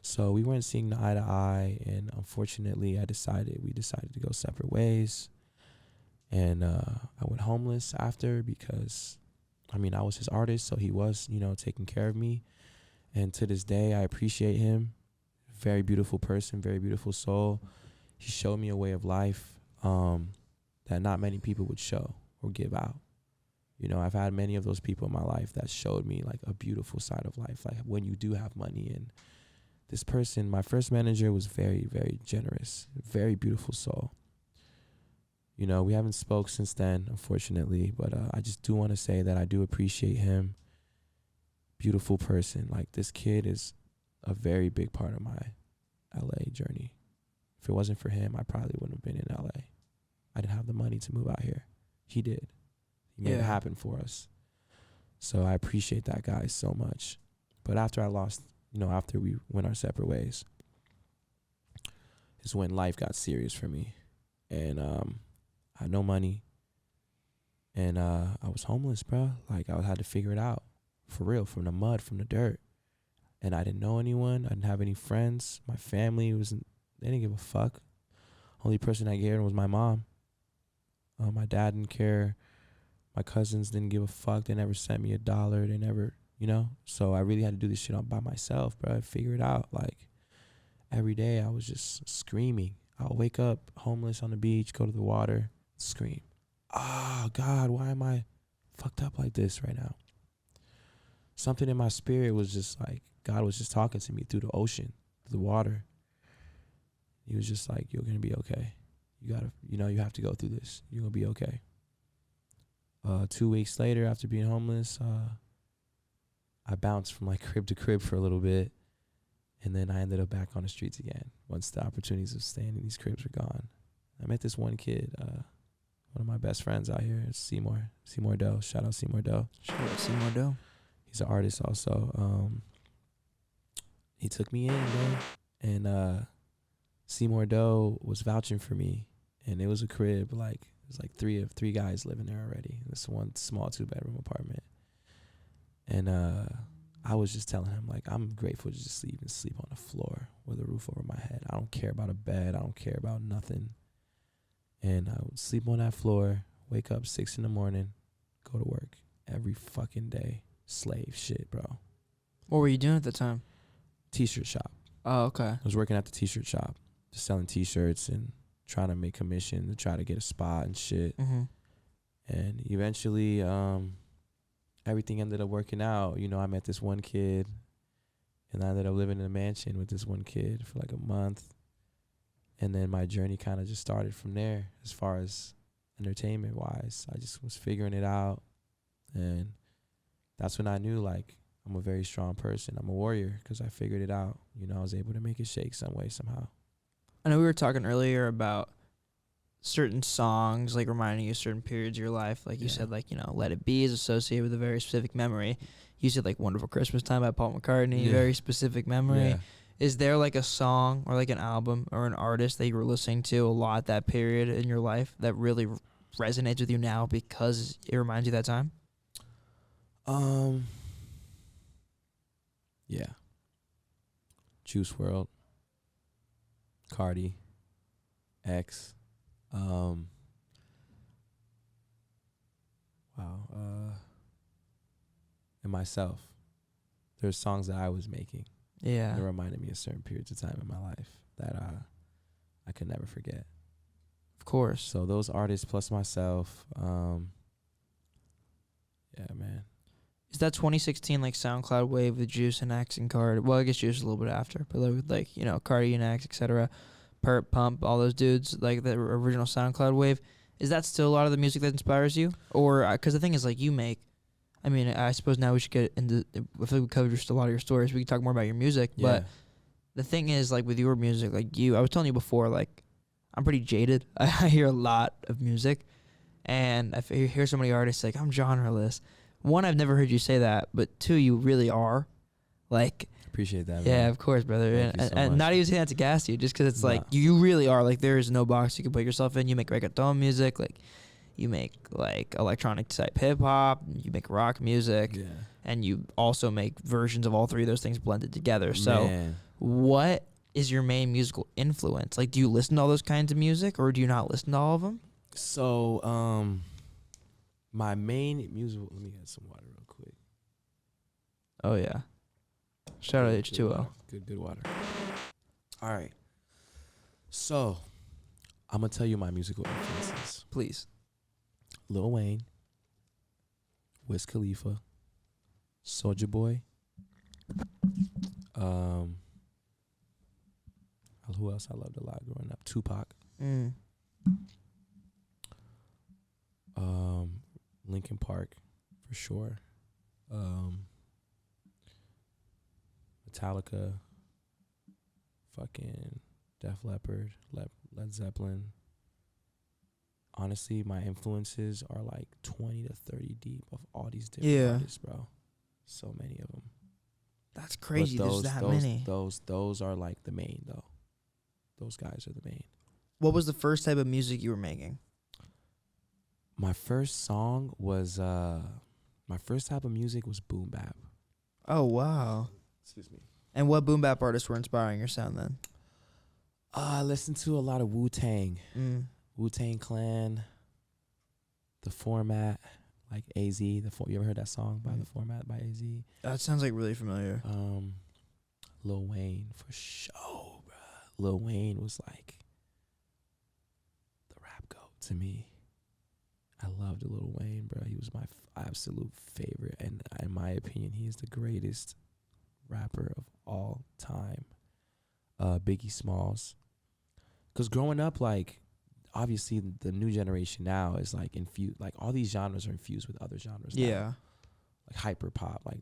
So we weren't seeing eye to eye. And unfortunately, we decided to go separate ways. And I went homeless after because, I mean, I was his artist. So he was, you know, taking care of me. And to this day, I appreciate him. Very beautiful person, very beautiful soul. He showed me a way of life that not many people would show or give out. You know, I've had many of those people in my life that showed me like a beautiful side of life, like when you do have money. And this person, my first manager, was very, very generous, very beautiful soul. You know, we haven't spoke since then, unfortunately, but I just do want to say that I do appreciate him. Beautiful person. Like, this kid is a very big part of my LA journey. If it wasn't for him, I probably wouldn't have been in LA. I didn't have the money to move out here. He did. He made it happen for us. So I appreciate that guy so much. But after after we went our separate ways, is when life got serious for me. And I had no money. And I was homeless, bro. Like, I had to figure it out. For real, from the mud, from the dirt. And I didn't know anyone. I didn't have any friends. My family they didn't give a fuck. Only person I cared was my mom. My dad didn't care. My cousins didn't give a fuck. They never sent me $1. They never, you know. So I really had to do this shit all by myself, bro. I figured it out. Like, every day I was just screaming. I'll wake up homeless on the beach, go to the water, scream. Oh, God, why am I fucked up like this right now? Something in my spirit was just like, God was just talking to me through the ocean, through the water. He was just like, you're going to be okay. You have to go through this. You're going to be okay. 2 weeks later, after being homeless, I bounced from like crib to crib for a little bit. And then I ended up back on the streets again once the opportunities of staying in these cribs were gone. I met this one kid, one of my best friends out here, Seymour Doe. Shout out Seymour Doe. Shout out Seymour Doe. He's an artist also. He took me in, man. And Seymour Doe was vouching for me. And it was a crib, like, it was like three guys living there already. This one small 2-bedroom apartment. And I was just telling him, like, I'm grateful to just even sleep on the floor with a roof over my head. I don't care about a bed. I don't care about nothing. And I would sleep on that floor Wake up 6 in the morning, go to work every fucking day. Slave shit, bro. What were you doing at the time? T-shirt shop. Oh, okay. I was working at the T-shirt shop, just selling T-shirts and trying to make commission to try to get a spot and shit. Mm-hmm. And eventually, everything ended up working out. You know, I met this one kid, and I ended up living in a mansion with this one kid for like a month. And then my journey kind of just started from there as far as entertainment-wise. I just was figuring it out. And that's when I knew, like, I'm a very strong person. I'm a warrior because I figured it out. You know, I was able to make it shake some way, somehow. I know we were talking earlier about certain songs, like, reminding you of certain periods of your life. Like, you said, like, you know, Let It Be is associated with a very specific memory. You said, like, Wonderful Christmas Time by Paul McCartney, very specific memory. Yeah. Is there, like, a song or, like, an album or an artist that you were listening to a lot that period in your life that really resonates with you now because it reminds you of that time? Yeah. Juice WRLD, Cardi, X, and myself. There's songs that I was making. Yeah. That reminded me of certain periods of time in my life that I could never forget. Of course. So those artists plus myself, yeah, man. Is that 2016 like SoundCloud wave with Juice and X and Cardi? Well, I guess Juice is a little bit after, but with like, you know, Cardi and X, etc. Perp, Pump, all those dudes, like the original SoundCloud wave. Is that still a lot of the music that inspires you? Or, because the thing is, like, you make, I mean, I suppose now we should get into, if we covered just a lot of your stories, we can talk more about your music. Yeah. But the thing is, like, with your music, like I was telling you before, like, I'm pretty jaded. I hear a lot of music, and I hear so many artists like, I'm genreless. One, I've never heard you say that, but two, you really are. Like, appreciate that, yeah, man. of course, brother. Thank you so And much. not even saying that to gas you, just because it's like, you really are. Like, there is no box you can put yourself in. You make reggaeton music, like, you make, like, electronic type hip-hop, you make rock music, and you also make versions of all three of those things blended together. So, what is your main musical influence? Like, do you listen to all those kinds of music, or do you not listen to all of them? So, my main musical, let me get some water real quick. Oh, yeah. Shout out H2O. Good water. All right. So, I'm going to tell you my musical influences. Please. Lil Wayne, Wiz Khalifa, Soulja Boy, who else I loved a lot growing up? Tupac, Linkin Park, for sure, Metallica, fucking Def Leppard, Led Zeppelin. Honestly, my influences are like 20 to 30 deep of all these different artists, bro. So many of them. That's crazy. There's that many. Those are like the main, though. Those guys are the main. What was the first type of music you were making? My first song was my first type of music was boom bap. Oh, wow. Excuse me. And what boom bap artists were inspiring your sound then? I listened to a lot of Wu-Tang. Wu-Tang Clan, The Format, like AZ. You ever heard that song by The Format by AZ? That sounds like really familiar. Lil Wayne for sure, bruh. Lil Wayne was like the rap goat to me. I loved Lil Wayne, bro. He was my absolute favorite, and in my opinion, he is the greatest rapper of all time. Biggie Smalls, because growing up, like, obviously the new generation now is like infused, like all these genres are infused with other genres now. Like hyper pop, like,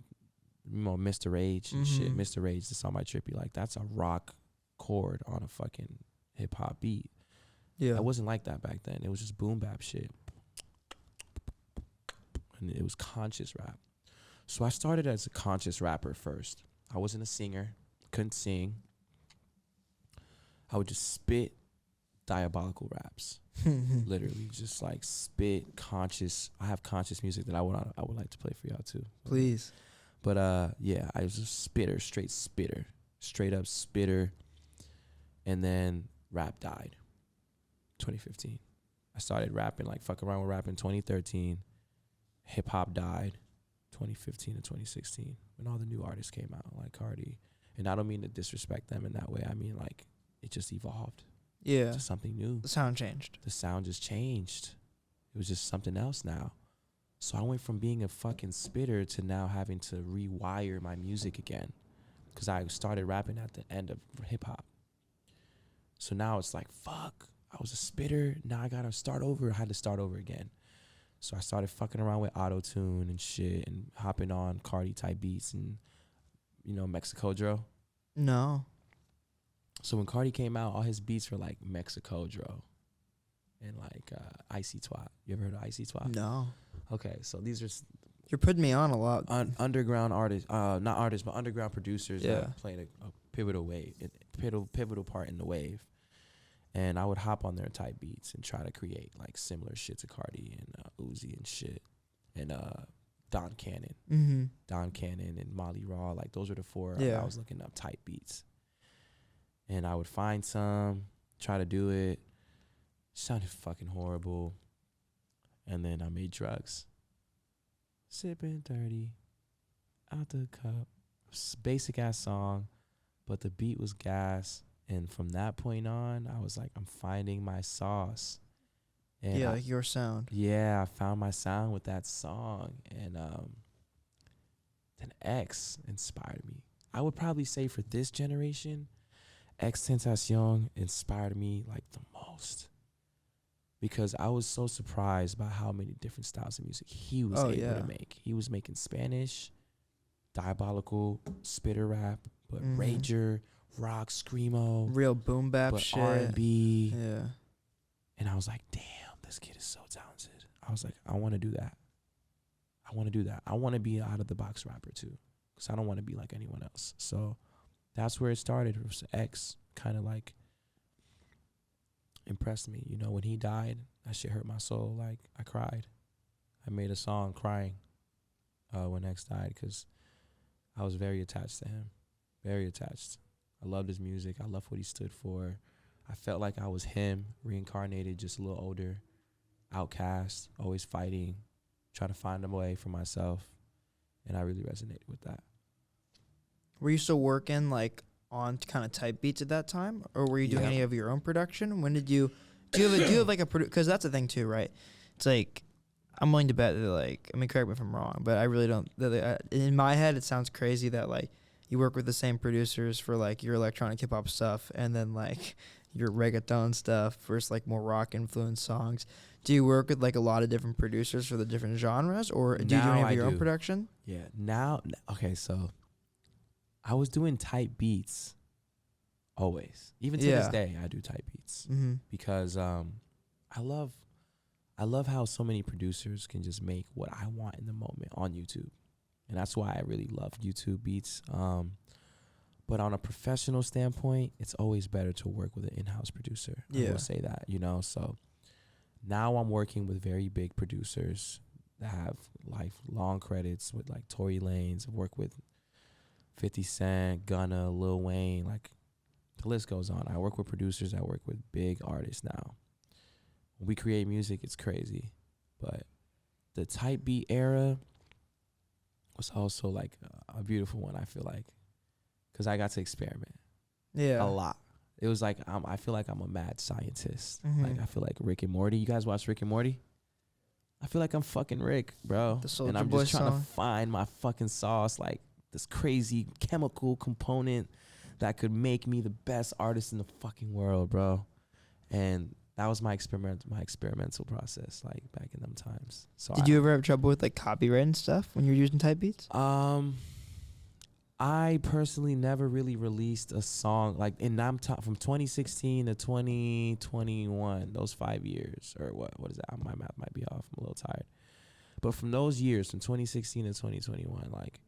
you know, Mr. Age and shit. Mr. Age, the song by Trippie, like, that's a rock chord on a fucking hip hop beat. It wasn't like that back then. It was just boom bap shit, and it was conscious rap. So I started as a conscious rapper first. I wasn't a singer, couldn't sing. I would just spit diabolical raps, literally just like spit conscious. I have conscious music that I would like to play for y'all too. Please. But yeah, I was a spitter, straight up spitter, and then rap died. 2015. I started rapping, like fucking around with rapping 2013. Hip hop died 2015 and 2016 when all the new artists came out, like Cardi. And I don't mean to disrespect them in that way. I mean, like, it just evolved Yeah. to something new. The sound changed. The sound just changed. It was just something else now. So I went from being a fucking spitter to now having to rewire my music again, because I started rapping at the end of hip hop. So now it's like, fuck, I was a spitter. Now I gotta start over. I had to start over again. So I started fucking around with auto-tune and shit and hopping on Cardi type beats and, you know, Mexico drill. No. So when Cardi came out, all his beats were like Mexico drill and like Icy Twat. You ever heard of Icy Twat? No. Okay, so these are You're putting me on a lot. underground artists, not artists, but underground producers that played a pivotal part in the wave. And I would hop on their type beats and try to create like similar shit to Cardi and Uzi and shit. And Don Cannon. Mm-hmm. Don Cannon and Molly Raw. Like those were the four Yeah. I was looking up type beats. And I would find some, try to do it. Sounded fucking horrible. And then I made drugs. Sipping 30 out the cup. Basic ass song, but the beat was gas. And from that point on, I was like, I'm finding my sauce. And Yeah, like your sound. yeah, I found my sound with that song. And then X inspired me. I would probably say for this generation, XXXTentacion inspired me like the most. Because I was so surprised by how many different styles of music he was able to make. He was making Spanish, diabolical, spitter rap, but rager, rock, screamo, real boom bap but shit. R&B. Yeah. And I was like, damn, this kid is so talented. I was like, I want to do that. I want to do that. I want to be an out-of-the-box rapper too, because I don't want to be like anyone else. So that's where it started. It was X kind of like impressed me. You know, when he died, that shit hurt my soul. Like, I cried. I made a song crying when X died, because I was very attached to him. Very attached. I loved his music. I loved what he stood for. I felt like I was him, reincarnated, just a little older, outcast, always fighting, trying to find a way for myself. And I really resonated with that. Were you still working like on kind of type beats at that time, or were you doing any of your own production? When did you do you have like a because that's the thing too, right? It's like I'm willing to bet that, like, I mean, correct me if I'm wrong, but I really don't. In my head, it sounds crazy that like you work with the same producers for like your electronic hip hop stuff, and then like your reggaeton stuff versus like more rock influenced songs. Do you work with like a lot of different producers for the different genres, or do you do any of your own production? Yeah. Now, okay, so I was doing type beats always. Even to this day, I do type beats because I love how so many producers can just make what I want in the moment on YouTube. And that's why I really love YouTube beats. But on a professional standpoint, it's always better to work with an in-house producer. I will say that, you know. So now I'm working with very big producers that have lifelong credits with like Tory Lanez. I've worked with 50 Cent, Gunna, Lil Wayne, like the list goes on. I work with producers that work with big artists now. When we create music, it's crazy. But the type beat era was also like a beautiful one, I feel like, because I got to experiment a lot. It was like I feel like I'm a mad scientist. Like, I feel like Rick and Morty. You guys watch Rick and Morty? I feel like I'm fucking Rick, bro. And I'm just trying to find my fucking sauce, like this crazy chemical component that could make me the best artist in the fucking world, bro. And that was my experimental process, like back in them times. So did you ever have trouble with like copyright and stuff when you were using type beats? I personally never really released a song like, and I'm from 2016 to 2021, those 5 years, or what is that? My math might be off. I'm a little tired. But from those years, from 2016 to 2021, like,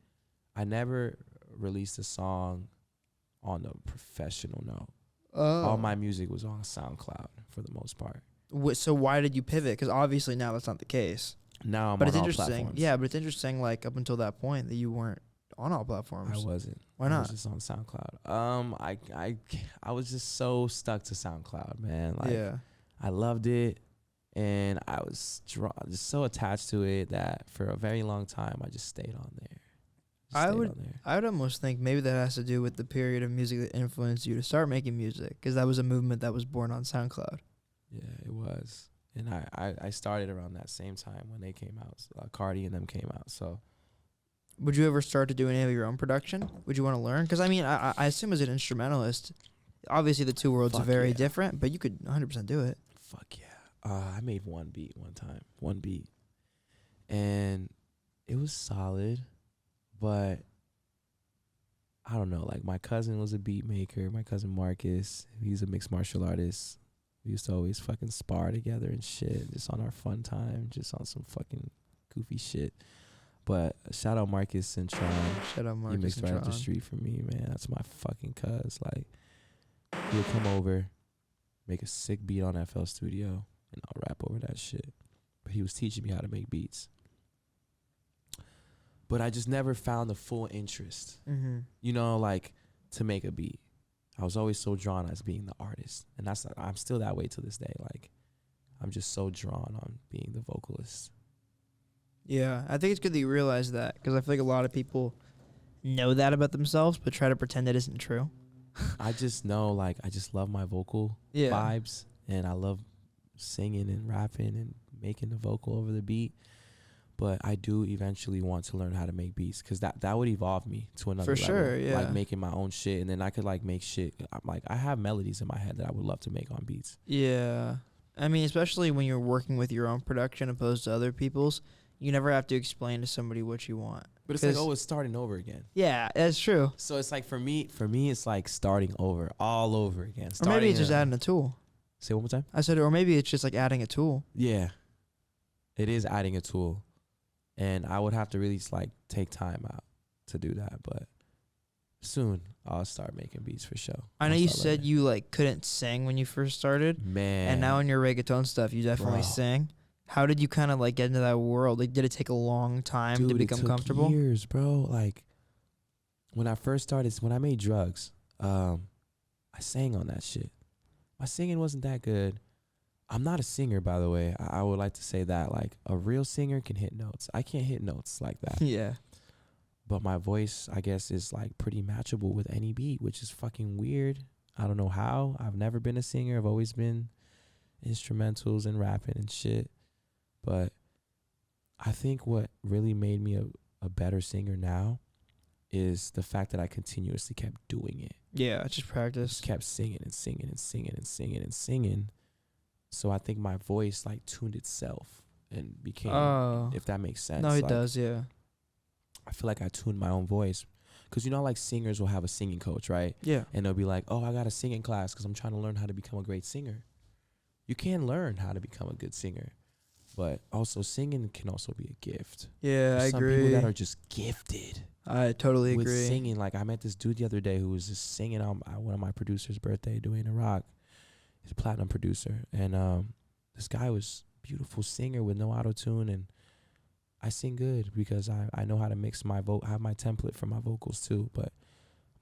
I never released a song on a professional note. All my music was on SoundCloud for the most part. So why did you pivot? Because obviously now that's not the case. Now I'm but on it's all interesting. platforms. Yeah, but it's interesting, like, up until that point that you weren't on all platforms. I wasn't. Why not? I was just on SoundCloud. I was just so stuck to SoundCloud, man. Like, I loved it, And I was just so attached to it that for a very long time I just stayed on there. I would almost think maybe that has to do with the period of music that influenced you to start making music, because that was a movement that was born on SoundCloud. Yeah, it was. And I started around that same time when they came out. Cardi and them came out. So would you ever start to do any of your own production? Would you want to learn? Because I mean, I assume as an instrumentalist, obviously the two worlds are very different, but you could 100% do it. Fuck yeah. I made one beat one time. One beat. And it was solid. But I don't know, like my cousin was a beat maker, my cousin Marcus, he's a mixed martial artist. We used to always fucking spar together and shit, just on our fun time, just on some fucking goofy shit. But shout out Marcus and Tron. Shout out Marcus. He mixed right up the street from me, man. That's my fucking cuz. Like, he'll come over, make a sick beat on FL Studio, and I'll rap over that shit. But he was teaching me how to make beats. But I just never found the full interest, you know, like to make a beat. I was always so drawn as being the artist. And I'm still that way to this day. Like, I'm just so drawn on being the vocalist. Yeah, I think it's good that you realize that, because I feel like a lot of people know that about themselves but try to pretend it isn't true. I just know, like, I just love my vocal vibes. And I love singing and rapping and making the vocal over the beat. But I do eventually want to learn how to make beats, because that would evolve me to another level. For sure, yeah. Like making my own shit, and then I could like make shit. I'm like, I have melodies in my head that I would love to make on beats. Yeah. I mean, especially when you're working with your own production opposed to other people's, you never have to explain to somebody what you want. But it's like, it's starting over again. Yeah, that's true. So it's like for me, it's like starting over, all over again. Or maybe it's just adding a tool. Say it one more time? I said, or maybe it's just like adding a tool. Yeah. It is adding a tool. And I would have to really like take time out to do that, but soon I'll start making beats for sure. I know you said you like couldn't sing when you first started, man, and now in your reggaeton stuff you definitely sing. How did you kind of like get into that world? Like, did it take a long time to become comfortable? Years, bro. Like when I first started, when I made Drugs, I sang on that shit. My singing wasn't that good. I'm not a singer, by the way. I would like to say that. Like, a real singer can hit notes. I can't hit notes like that. Yeah. But my voice, I guess, is like pretty matchable with any beat, which is fucking weird. I don't know how. I've never been a singer. I've always been instrumentals and rapping and shit. But I think what really made me a better singer now is the fact that I continuously kept doing it. Yeah, just practice. Just kept singing and singing and singing and singing and singing. So I think my voice like tuned itself and became, if that makes sense. No, it does, yeah. I feel like I tuned my own voice. Because you know, like singers will have a singing coach, right? Yeah. And they'll be like, oh, I got a singing class because I'm trying to learn how to become a great singer. You can learn how to become a good singer. But also singing can also be a gift. Yeah, I agree. Some people that are just gifted. I totally agree. With singing. Like I met this dude the other day who was just singing on one of my producer's birthday, Dwayne Rock. He's a platinum producer. And this guy was a beautiful singer with no auto-tune. And I sing good because I know how to mix my I have my template for my vocals too. But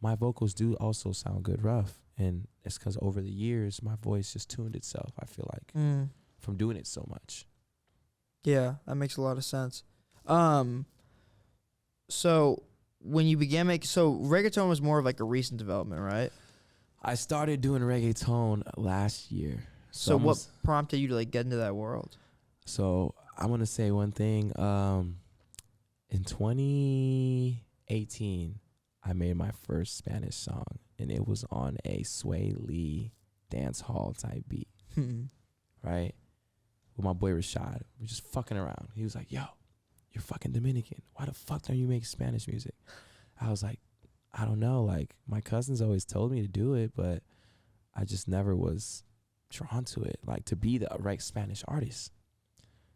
my vocals do also sound good rough. And it's because over the years, my voice just tuned itself, I feel like, from doing it so much. Yeah, that makes a lot of sense. So when you began making, so reggaeton was more of like a recent development, right? I started doing reggaeton last year. So what prompted you to like get into that world? So I'm going to say one thing. In 2018, I made my first Spanish song, and it was on a Sway Lee dance hall type beat, right? With my boy Rashad. We're just fucking around. He was like, yo, you're fucking Dominican. Why the fuck don't you make Spanish music? I was like, I don't know. Like, my cousins always told me to do it, but I just never was drawn to it, like to be the right Spanish artist.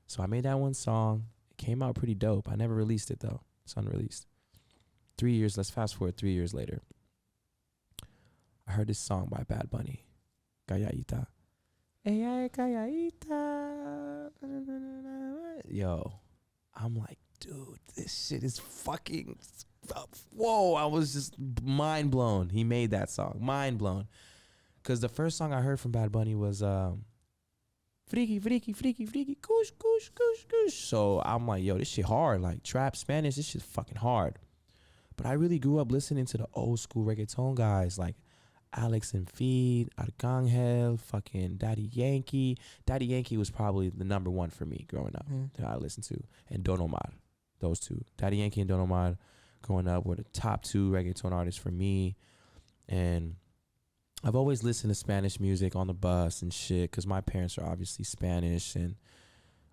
So I made that one song. It came out pretty dope. I never released it, though. It's unreleased. 3 years, let's fast forward 3 years later. I heard this song by Bad Bunny, Calladita. Ella calladita. Yo, I'm like, dude, this shit is fucking, whoa, I was just mind blown. He made that song, mind blown. Because the first song I heard from Bad Bunny was freaky, freaky, freaky, freaky, goosh, goosh, goosh, goosh. So I'm like, yo, this shit hard. Like trap Spanish, this shit's fucking hard. But I really grew up listening to the old school reggaeton guys like Alex and Feed, Arcangel, fucking Daddy Yankee. Daddy Yankee was probably the number one for me growing up that I listened to. And Don Omar, those two. Daddy Yankee and Don Omar growing up were the top two reggaeton artists for me. And I've always listened to Spanish music on the bus and shit because my parents are obviously Spanish and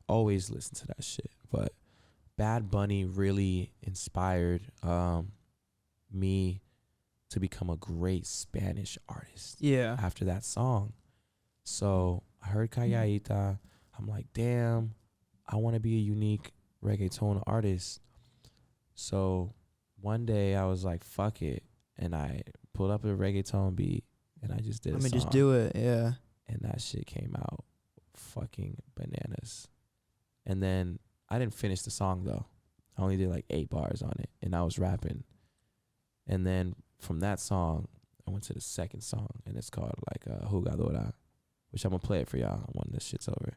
always listen to that shit. But Bad Bunny really inspired me to become a great Spanish artist. Yeah. After that song. So I heard Calladita. I'm like, damn, I want to be a unique reggaeton artist. So one day I was like, fuck it. And I pulled up a reggaeton beat and I just did a song. Just do it, yeah. And that shit came out fucking bananas. And then I didn't finish the song though. I only did like 8 bars on it and I was rapping. And then from that song, I went to the second song and it's called like Jugadora, which I'm gonna play it for y'all when this shit's over.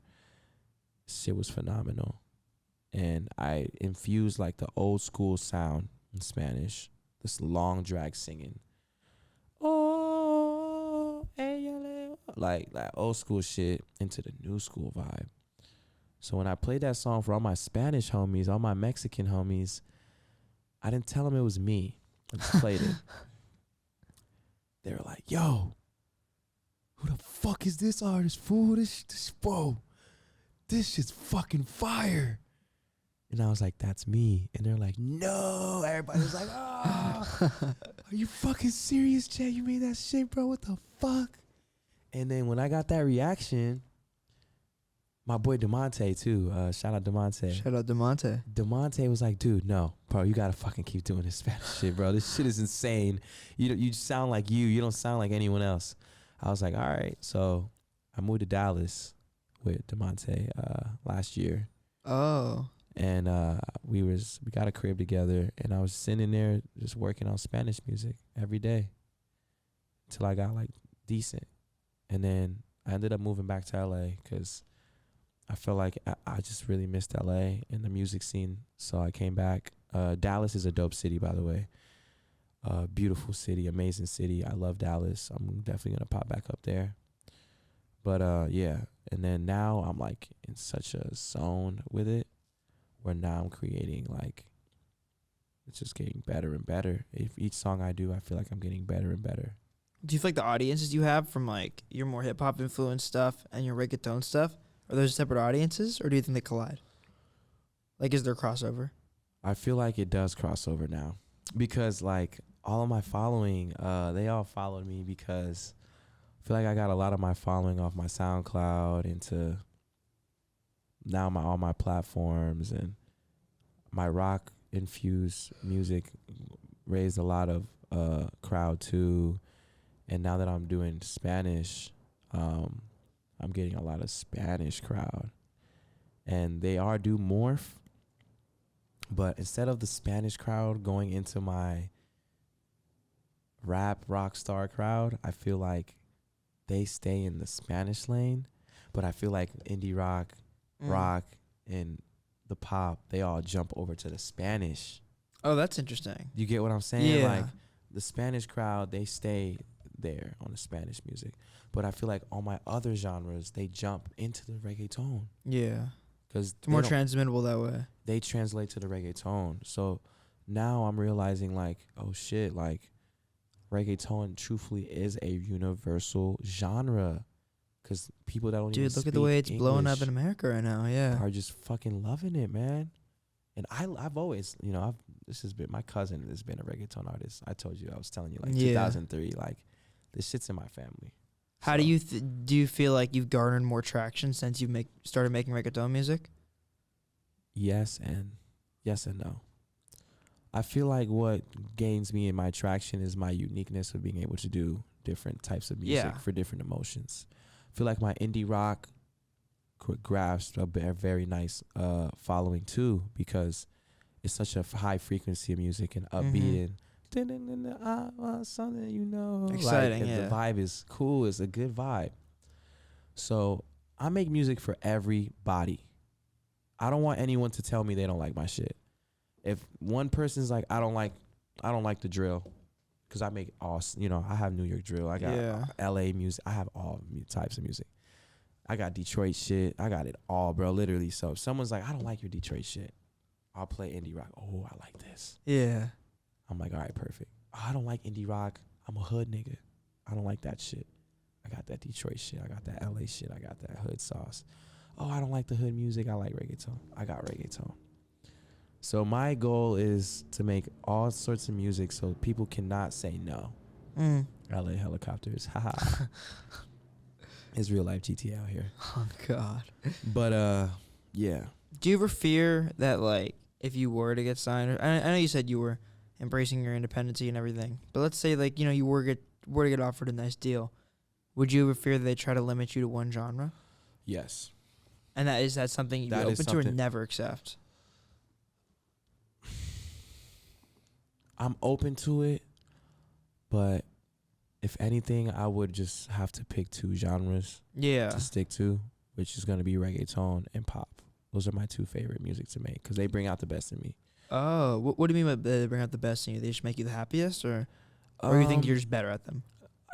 Shit was phenomenal. And I infused like the old school sound in Spanish, this long drag singing. Oh, like that old school shit into the new school vibe. So when I played that song for all my Spanish homies, all my Mexican homies, I didn't tell them it was me. I just played it. They were like, yo, who the fuck is this artist, fool? This shit's fucking fire. And I was like, that's me. And they're like, no. Everybody was like, oh, are you fucking serious, Jay? You made that shit, bro? What the fuck? And then when I got that reaction, my boy DeMonte too. Shout out DeMonte. Shout out DeMonte. DeMonte was like, dude, no, bro, you gotta fucking keep doing this Spanish shit, bro. This shit is insane. You sound like you. You don't sound like anyone else. I was like, all right. So I moved to Dallas with DeMonte last year. Oh. And we got a crib together, and I was sitting there just working on Spanish music every day until I got like decent. And then I ended up moving back to LA because I felt like I just really missed LA and the music scene. So I came back. Dallas is a dope city, by the way. Beautiful city, amazing city. I love Dallas. I'm definitely going to pop back up there. But yeah, and then now I'm like in such a zone with it where now I'm creating like, it's just getting better and better. If each song I do, I feel like I'm getting better and better. Do you feel like the audiences you have from like your more hip hop influenced stuff and your reggaeton stuff, are those separate audiences or do you think they collide? Like, is there crossover? I feel like it does cross over now because like all of my following, they all followed me because I feel like I got a lot of my following off my SoundCloud into now all my platforms, and my rock infused music raised a lot of crowd too. And now that I'm doing Spanish, I'm getting a lot of Spanish crowd, and they do morph. But instead of the Spanish crowd going into my rap rock star crowd, I feel like they stay in the Spanish lane. But I feel like indie rock, rock, and the pop, they all jump over to the Spanish. Oh, that's interesting. You get what I'm saying? Yeah. Like the Spanish crowd, they stay there on the Spanish music. But I feel like all my other genres, they jump into the reggaeton. Yeah. Because it's more transmittable that way. They translate to the reggaeton. So now I'm realizing like, oh shit, like reggaeton truthfully is a universal genre. Because people that don't even look at the way it's English blowing up in America right now. Yeah. are just fucking loving it, man. And I've always, my cousin has been a reggaeton artist. I told you, I was telling you, like 2003, like this shit's in my family. How do you do you feel like you've garnered more traction since you've started making reggaeton music? Yes and no. I feel like what gains me in my traction is my uniqueness of being able to do different types of music for different emotions. I feel like my indie rock grasps a very nice following too, because it's such a high frequency of music and upbeat and something, exciting. Like, the vibe is cool. It's a good vibe. So I make music for everybody. I don't want anyone to tell me they don't like my shit. If one person's like, I don't like the drill, because I make all, I have New York drill, I got LA music, I have all types of music. I got Detroit shit, I got it all, bro, literally. So if someone's like, I don't like your Detroit shit, I'll play indie rock. Oh, I like this. Yeah. I'm like, all right, perfect. Oh, I don't like indie rock. I'm a hood nigga. I don't like that shit. I got that Detroit shit. I got that LA shit. I got that hood sauce. Oh, I don't like the hood music. I like reggaeton. I got reggaeton. So my goal is to make all sorts of music so people cannot say no. LA helicopters. Haha. It's real life GTA out here. Oh, God. But, yeah. Do you ever fear that, like, if you were to get signed, I know you said you were embracing your independence and everything, but let's say, like, you were to get offered a nice deal, would you ever fear that they try to limit you to one genre? Yes. And is that something you'd be open to or never accept? I'm open to it, but if anything, I would just have to pick 2 genres to stick to, which is going to be reggaeton and pop. Those are my 2 favorite music to make because they bring out the best in me. Oh, what do you mean by they bring out the best in you? They just make you the happiest, or you think you're just better at them?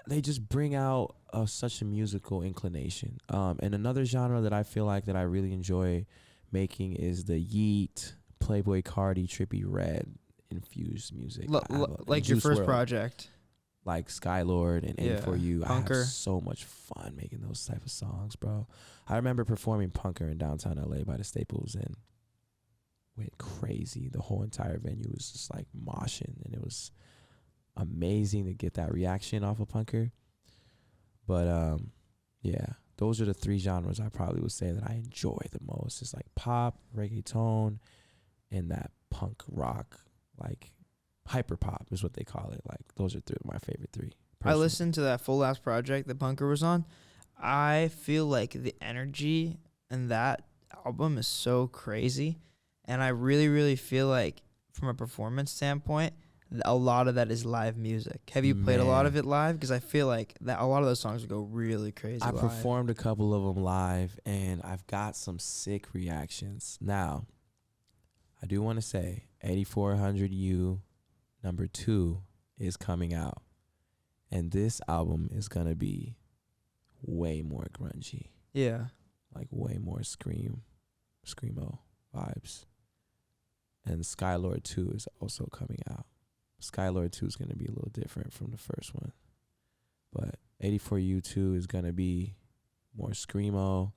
They just bring out such a musical inclination. And another genre that I feel like that I really enjoy making is the Yeet, Playboy Cardi, Trippie Redd infused music. Like your first project. Like Skylord and A4U. Punker. I have so much fun making those type of songs, bro. I remember performing Punker in downtown LA by the Staples and went crazy. The whole entire venue was just like moshing, and it was amazing to get that reaction off of Punker. But yeah, those are the 3 genres I probably would say that I enjoy the most. It's like pop, reggaeton, and that punk rock, like hyper pop is what they call it. Like those are my favorite 3. I listened to that full ass project that Punker was on. I feel like the energy in that album is so crazy, and I really, really feel like from a performance standpoint, a lot of that is live music. Have you played a lot of it live? Because I feel like that a lot of those songs would go really crazy live. I performed a couple of them live, and I've got some sick reactions. Now, I do want to say 8400U number 2 is coming out, and this album is going to be way more grungy. Yeah. Like way more screamo vibes. And Skylord 2 is also coming out. Skylord 2 is going to be a little different from the first one. But 84U2 is going to be more screamo.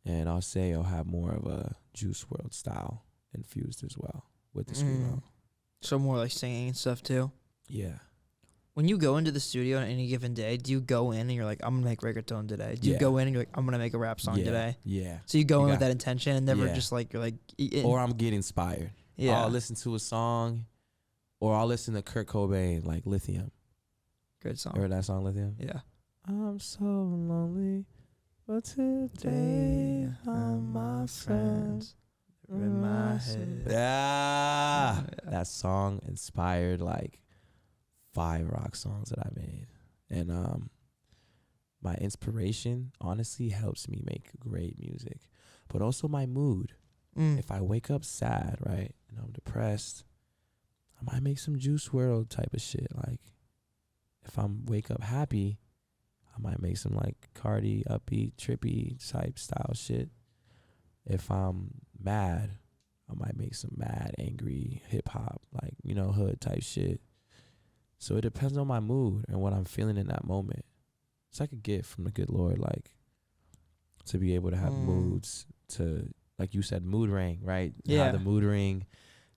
And I'll say it'll have more of a Juice WRLD style infused as well with the screamo. So more like singing and stuff too? Yeah. When you go into the studio on any given day, do you go in and you're like, I'm going to make reggaeton today? Do you go in and you're like, I'm going to make a rap song today? Yeah. So you go in with that intention and never just like, you're like... Or I'm getting inspired. Yeah. I'll listen to a song, or I'll listen to Kurt Cobain, like Lithium. Good song. Heard that song, Lithium? Yeah. I'm so lonely, but today I'm my friends. In my head. Yeah. That song inspired like 5 rock songs that I made. And my inspiration honestly helps me make great music. But also my mood. If I wake up sad, right, and I'm depressed, I might make some Juice WRLD type of shit. Like, if I wake up happy, I might make some like Cardi, upbeat, trippy type style shit. If I'm mad, I might make some mad, angry hip hop, like, hood type shit. So it depends on my mood and what I'm feeling in that moment. It's like a gift from the good Lord, like, to be able to have moods to, like you said, mood ring, right? Yeah. How the mood ring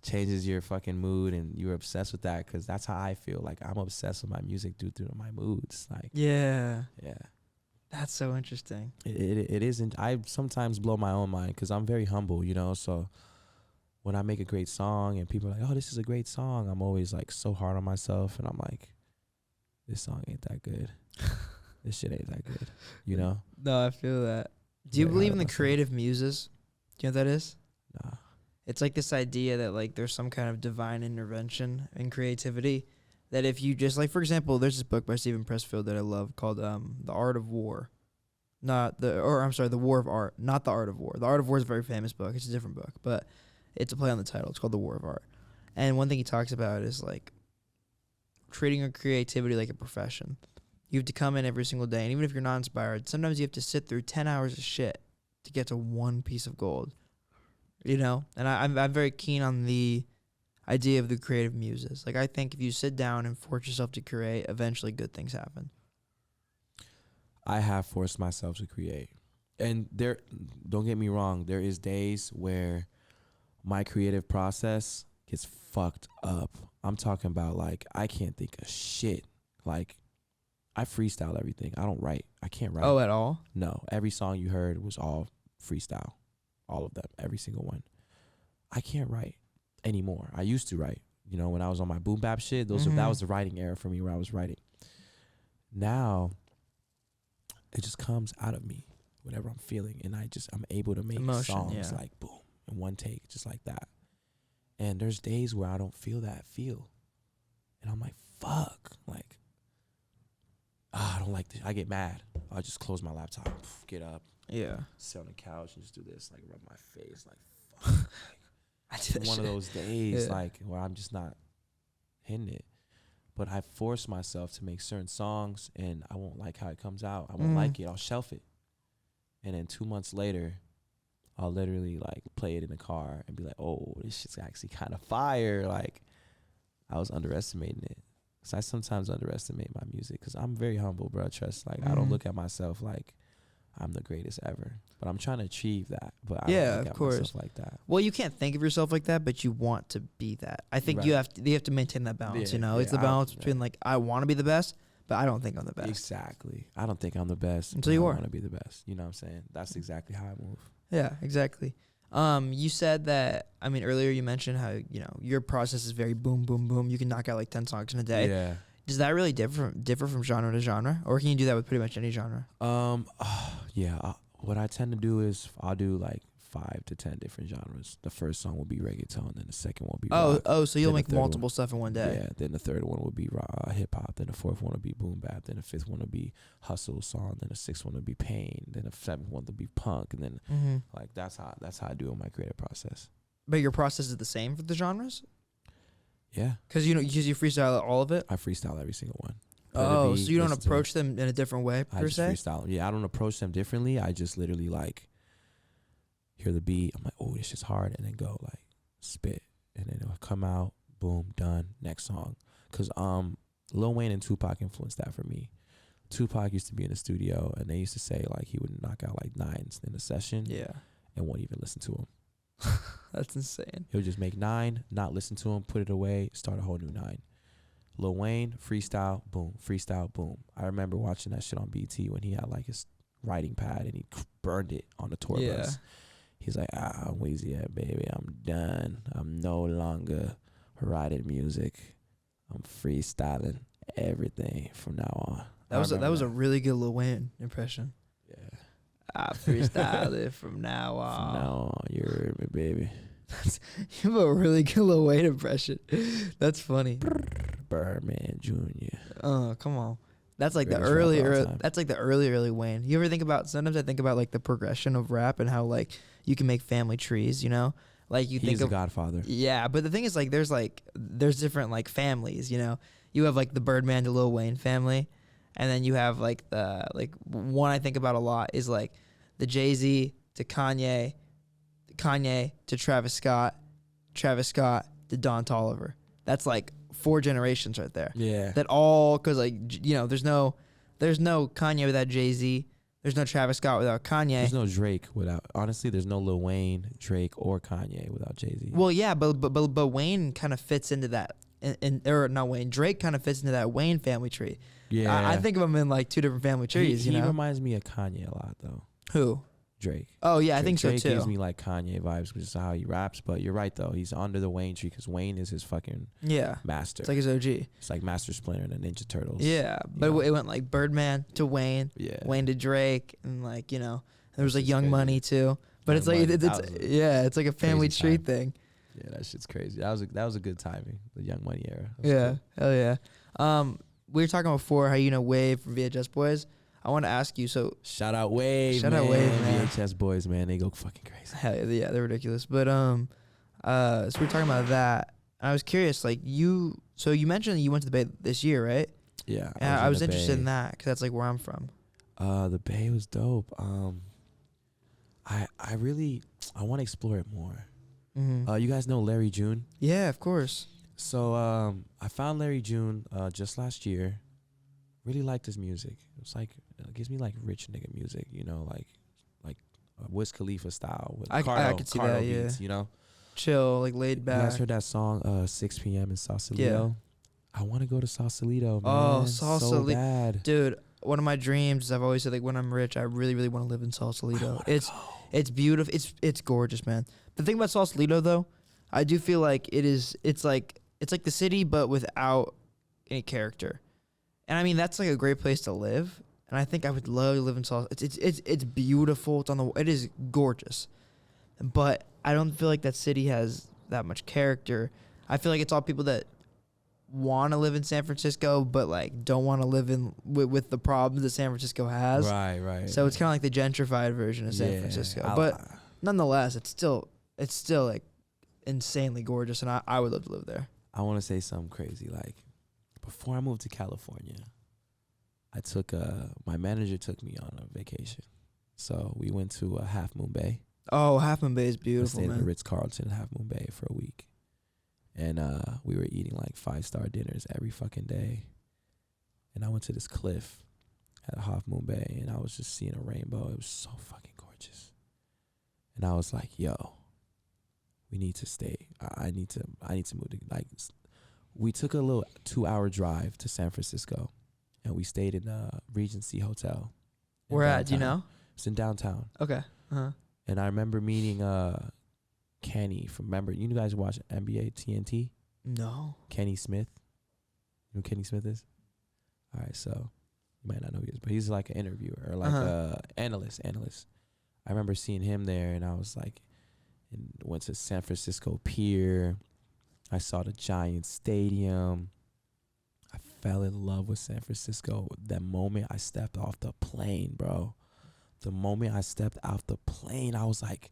changes your fucking mood, and you're obsessed with that, because that's how I feel. Like, I'm obsessed with my music due to my moods. Like, yeah. Yeah. That's so interesting. It isn't. I sometimes blow my own mind because I'm very humble, so when I make a great song and people are like, oh, this is a great song, I'm always like so hard on myself, and I'm like, this song ain't that good. This shit ain't that good, No, I feel that. Do you believe in the creative muses? Do you know what that is? Nah. It's like this idea that like there's some kind of divine intervention in creativity, that if you just, like, for example, there's this book by Stephen Pressfield that I love called The Art of War. The War of Art, not The Art of War. The Art of War is a very famous book. It's a different book, but it's a play on the title. It's called The War of Art. And one thing he talks about is like treating your creativity like a profession. You have to come in every single day, and even if you're not inspired, sometimes you have to sit through 10 hours of shit to get to one piece of gold. You know? And I'm very keen on the idea of the creative muses. Like, I think if you sit down and force yourself to create, eventually good things happen. I have forced myself to create. And don't get me wrong, there is days where my creative process gets fucked up. I'm talking about, like, I can't think of shit. Like, I freestyle everything. I don't write. I can't write. Oh, at all? No. Every song you heard was all freestyle. All of them. Every single one. I can't write anymore. I used to write. You know, when I was on my boom bap shit, that was the writing era for me where I was writing. Now, it just comes out of me, whatever I'm feeling. And I'm able to make songs like boom, in one take, just like that. And there's days where I don't feel that feel. And I'm like, fuck. Like, I don't like this. I get mad. I'll just close my laptop, get up, sit on the couch and just do this, like rub my face, like fuck. I do that one shit. Of those days, like where I'm just not hitting it. But I force myself to make certain songs, and I won't like how it comes out. I won't like it. I'll shelf it, and then 2 months later, I'll literally like play it in the car and be like, "Oh, this shit's actually kind of fire." Like I was underestimating it. Cause I sometimes underestimate my music because I'm very humble, bro. Trust, like I don't look at myself like I'm the greatest ever, but I'm trying to achieve that. But I don't look at myself like that. Well, you can't think of yourself like that, but you want to be that. I think you have to maintain that balance. You know, it's the balance between like I want to be the best, but I don't think I'm the best. Exactly. I don't think I'm the best until you are. I want to be the best. You know what I'm saying? That's exactly how I move. Yeah, exactly. You said that, I mean, earlier you mentioned how, you know, your process is very boom, boom, boom. You can knock out like 10 songs in a day. Yeah. Does that really differ from genre to genre? Or can you do that with pretty much any genre? Yeah. What I tend to do is I'll do like 5 to 10 different genres. The first song will be reggaeton, then the second one will be rock. So you'll make multiple stuff in one day. Yeah, then the third one will be hip hop, then the fourth one will be boom bap, then the fifth one will be hustle song, then the sixth one will be pain, then the seventh one will be punk, and then like that's how I do in my creative process. But your process is the same for the genres? Yeah. Because you freestyle all of it? I freestyle every single one. Oh, so you don't approach them in a different way per se? I just freestyle them. Yeah, I don't approach them differently. I just literally like hear the beat. I'm like, oh, this shit's hard, and then go like spit, and then it'll come out. Boom, done. Next song. Cause Lil Wayne and Tupac influenced that for me. Tupac used to be in the studio, and they used to say like he would knock out like 9s in a session. Yeah. And won't even listen to him. That's insane. He'll just make 9, not listen to him, put it away, start a whole new 9. Lil Wayne, freestyle, boom. I remember watching that shit on BT when he had like his writing pad and he burned it on the tour bus. He's like, Weezy, yeah, baby, I'm done. I'm no longer writing music. I'm freestyling everything from now on. That was a really good Lil Wayne impression. Yeah. I freestyle it from now on. From now on, you heard me, baby. You have a really good Lil Wayne impression. That's funny. Birdman Jr. Oh, come on. That's like the early Wayne. You ever think about, sometimes I think about like the progression of rap and how like you can make family trees, you know? Like you think He's the Godfather. Yeah, but the thing is like there's different like families, you know? You have like the Birdman to Lil Wayne family, and then you have like the one I think about a lot is like the Jay-Z to Kanye to Travis Scott to Don Toliver. That's like 4 generations right there. Yeah. That all, because like, you know, there's no Kanye without Jay-Z. There's no Travis Scott without Kanye. There's no Drake without, honestly, there's no Lil Wayne, Drake, or Kanye without Jay-Z. Well, yeah, but Wayne kind of fits into that, or not Wayne, Drake kind of fits into that Wayne family tree. Yeah. I think of him in like 2 different family trees, you know? He reminds me of Kanye a lot, though. Who? Drake. Oh, yeah, I think so, Drake too. Drake gives me like Kanye vibes, which is how he raps, but you're right, though. He's under the Wayne tree because Wayne is his fucking master. It's like his OG. It's like Master Splinter and the Ninja Turtles. Yeah, but it went like Birdman to Wayne, Wayne to Drake, and like, you know, there was like Young Money, too. But it's like, it's like a family tree thing. Yeah, that shit's crazy. That was a good timing, the Young Money era. Yeah, cool. Hell yeah. We were talking before how, you know, Wave from VHS Boys. I want to ask you. So Shout out Wave, Shout man. out Wave, man. VHS boys, man. They go fucking crazy. hell yeah, they're ridiculous. But so we're talking about that. I was curious, like so you mentioned that you went to the Bay this year, right? Yeah. And I was in the interested Bay. in that because that's like where I'm from. The Bay was dope. I want to explore it more. Mm-hmm. You guys know Larry June? Yeah, of course. So I found Larry June just last year. Really liked his music. It's like it gives me like rich nigga music, you know, like Wiz Khalifa style with I Cardo, could see Cardo that, yeah. beats, you know. Chill, like laid You back. guys heard that song 6 p.m. in Sausalito? I want to go to Sausalito, man. Oh, So Sausalito. bad. Dude, one of my dreams, I've always said, like, when I'm rich, I really, really want to live in Sausalito. It's beautiful. It's gorgeous, man. The thing about Sausalito, though, I do feel like it's like the city, but without any character. And I mean, that's like a great place to live. And I think I would love to live in Sausalito. It's beautiful. It is gorgeous. But I don't feel like that city has that much character. I feel like it's all people that want to live in San Francisco, but like don't want to live in with the problems that San Francisco has. Right. So it's kind of like the gentrified version of San Francisco. But nonetheless, it's still like insanely gorgeous, and I would love to live there. I want to say something crazy. Like before I moved to California, I took my manager took me on a vacation. So we went to Half Moon Bay. Oh, Half Moon Bay is I beautiful, stayed at the man. Ritz-Carlton in Half Moon Bay for a week. And we were eating like 5-star dinners every fucking day. And I went to this cliff at Half Moon Bay, and I was just seeing a rainbow. It was so fucking gorgeous. And I was like, yo, we need to stay. I need to move to, like, we took a little 2-hour drive to San Francisco, and we stayed in Regency Hotel. Where at? Do you downtown. know? It's in downtown. Okay. Uh-huh. And I remember meeting Kenny you guys watch NBA TNT? No. Kenny Smith. You know who Kenny Smith is? All right, so you might not know who he is, but he's like an interviewer or like a analyst. I remember seeing him there, and I was like, and went to San Francisco Pier. I saw the Giants Stadium. I fell in love with San Francisco. That moment I stepped off the plane, bro. The moment I stepped off the plane, I was like,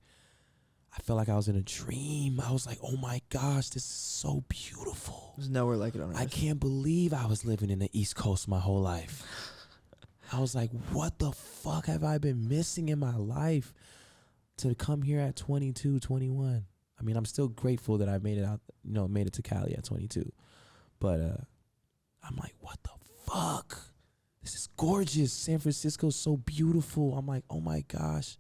I felt like I was in a dream. I was like, oh my gosh, this is so beautiful. There's nowhere like it on Earth. I can't believe I was living in the East Coast my whole life. I was like, what the fuck have I been missing in my life to come here at 22, 21? I mean, I'm still grateful that I made it out, made it to Cali at 22. But I'm like, what the fuck? This is gorgeous. San Francisco's so beautiful. I'm like, oh my gosh.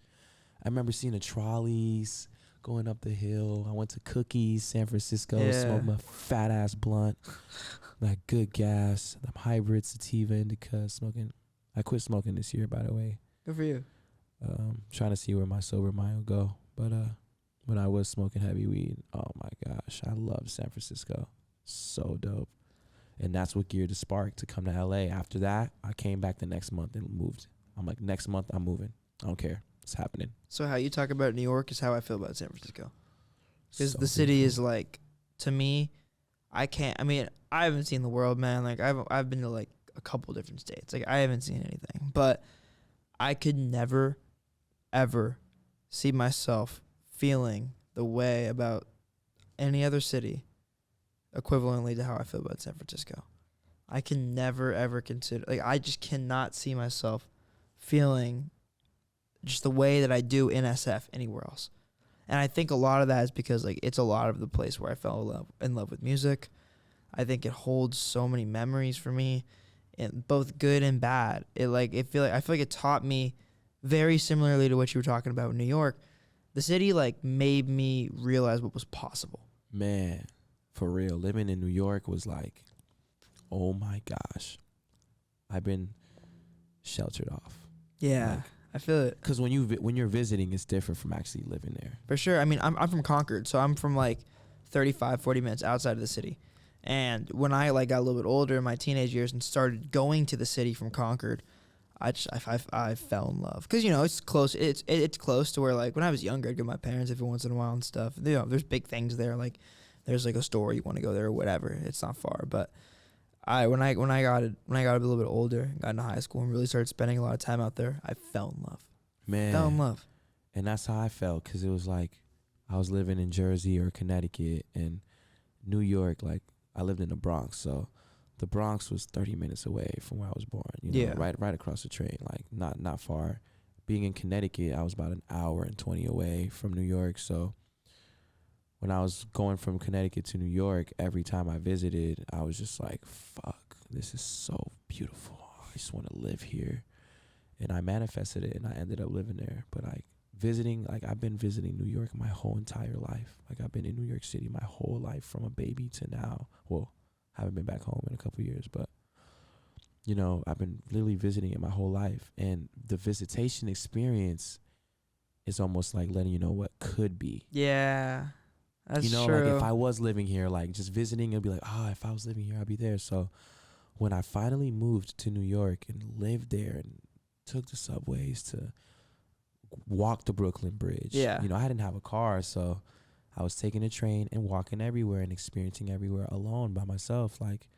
I remember seeing the trolleys going up the hill. I went to Cookies, San Francisco, smoked my fat ass blunt, that good gas, them hybrid sativa indica, smoking. I quit smoking this year, by the way. Good for you. Trying to see where my sober mind will go. But when I was smoking heavy weed, oh my gosh, I love San Francisco. So dope. And that's what geared the spark to come to LA. After that, I came back the next month and moved. I'm like, next month I'm moving. I don't care. It's happening. So how you talk about New York is how I feel about San Francisco. Because So the city beautiful. is like, to me, I haven't seen the world, man. Like I've been to like a couple different states. Like I haven't seen anything. But I could never, ever see myself feeling the way about any other city equivalently to how I feel about San Francisco. I can never, ever consider, like I just cannot see myself feeling just the way that I do in SF anywhere else. And I think a lot of that is because like it's a lot of the place where I fell in love with music. I think it holds so many memories for me, and both good and bad. I feel like it taught me very similarly to what you were talking about in New York. The city like made me realize what was possible. Man, for real, living in New York was like, oh my gosh. I've been sheltered off. Yeah. Like, I feel it. because when you're visiting, it's different from actually living there. For sure. I mean, I'm from Concord, so I'm from like 35, 40 minutes outside of the city. And when I like got a little bit older in my teenage years and started going to the city from Concord, I fell in love because it's close. It's close to where like when I was younger, I'd go with my parents every once in a while and stuff. There's big things there. Like there's like a store you want to go there or whatever. It's not far, but When I got a little bit older, got into high school, and really started spending a lot of time out there, I fell in love. Man. Fell in love. And that's how I felt, because it was like I was living in Jersey or Connecticut and New York. Like, I lived in the Bronx, so the Bronx was 30 minutes away from where I was born. You know, right across the train, like not far. Being in Connecticut, I was about an hour and 20 away from New York. So when I was going from Connecticut to New York, every time I visited, I was just like, fuck, this is so beautiful. I just want to live here. And I manifested it, and I ended up living there. But like visiting, like I've been visiting New York my whole entire life. Like I've been in New York City my whole life, from a baby to now. Well, haven't been back home in a couple of years, but you know, I've been literally visiting it my whole life. And the visitation experience is almost like letting you know what could be. Yeah, that's you know, true. like if I was living here, like just visiting, it'd be like, if I was living here, I'd be there. So when I finally moved to New York and lived there and took the subways to walk the Brooklyn Bridge, Yeah. you know, I didn't have a car, so I was taking a train and walking everywhere and experiencing everywhere alone by myself. Like,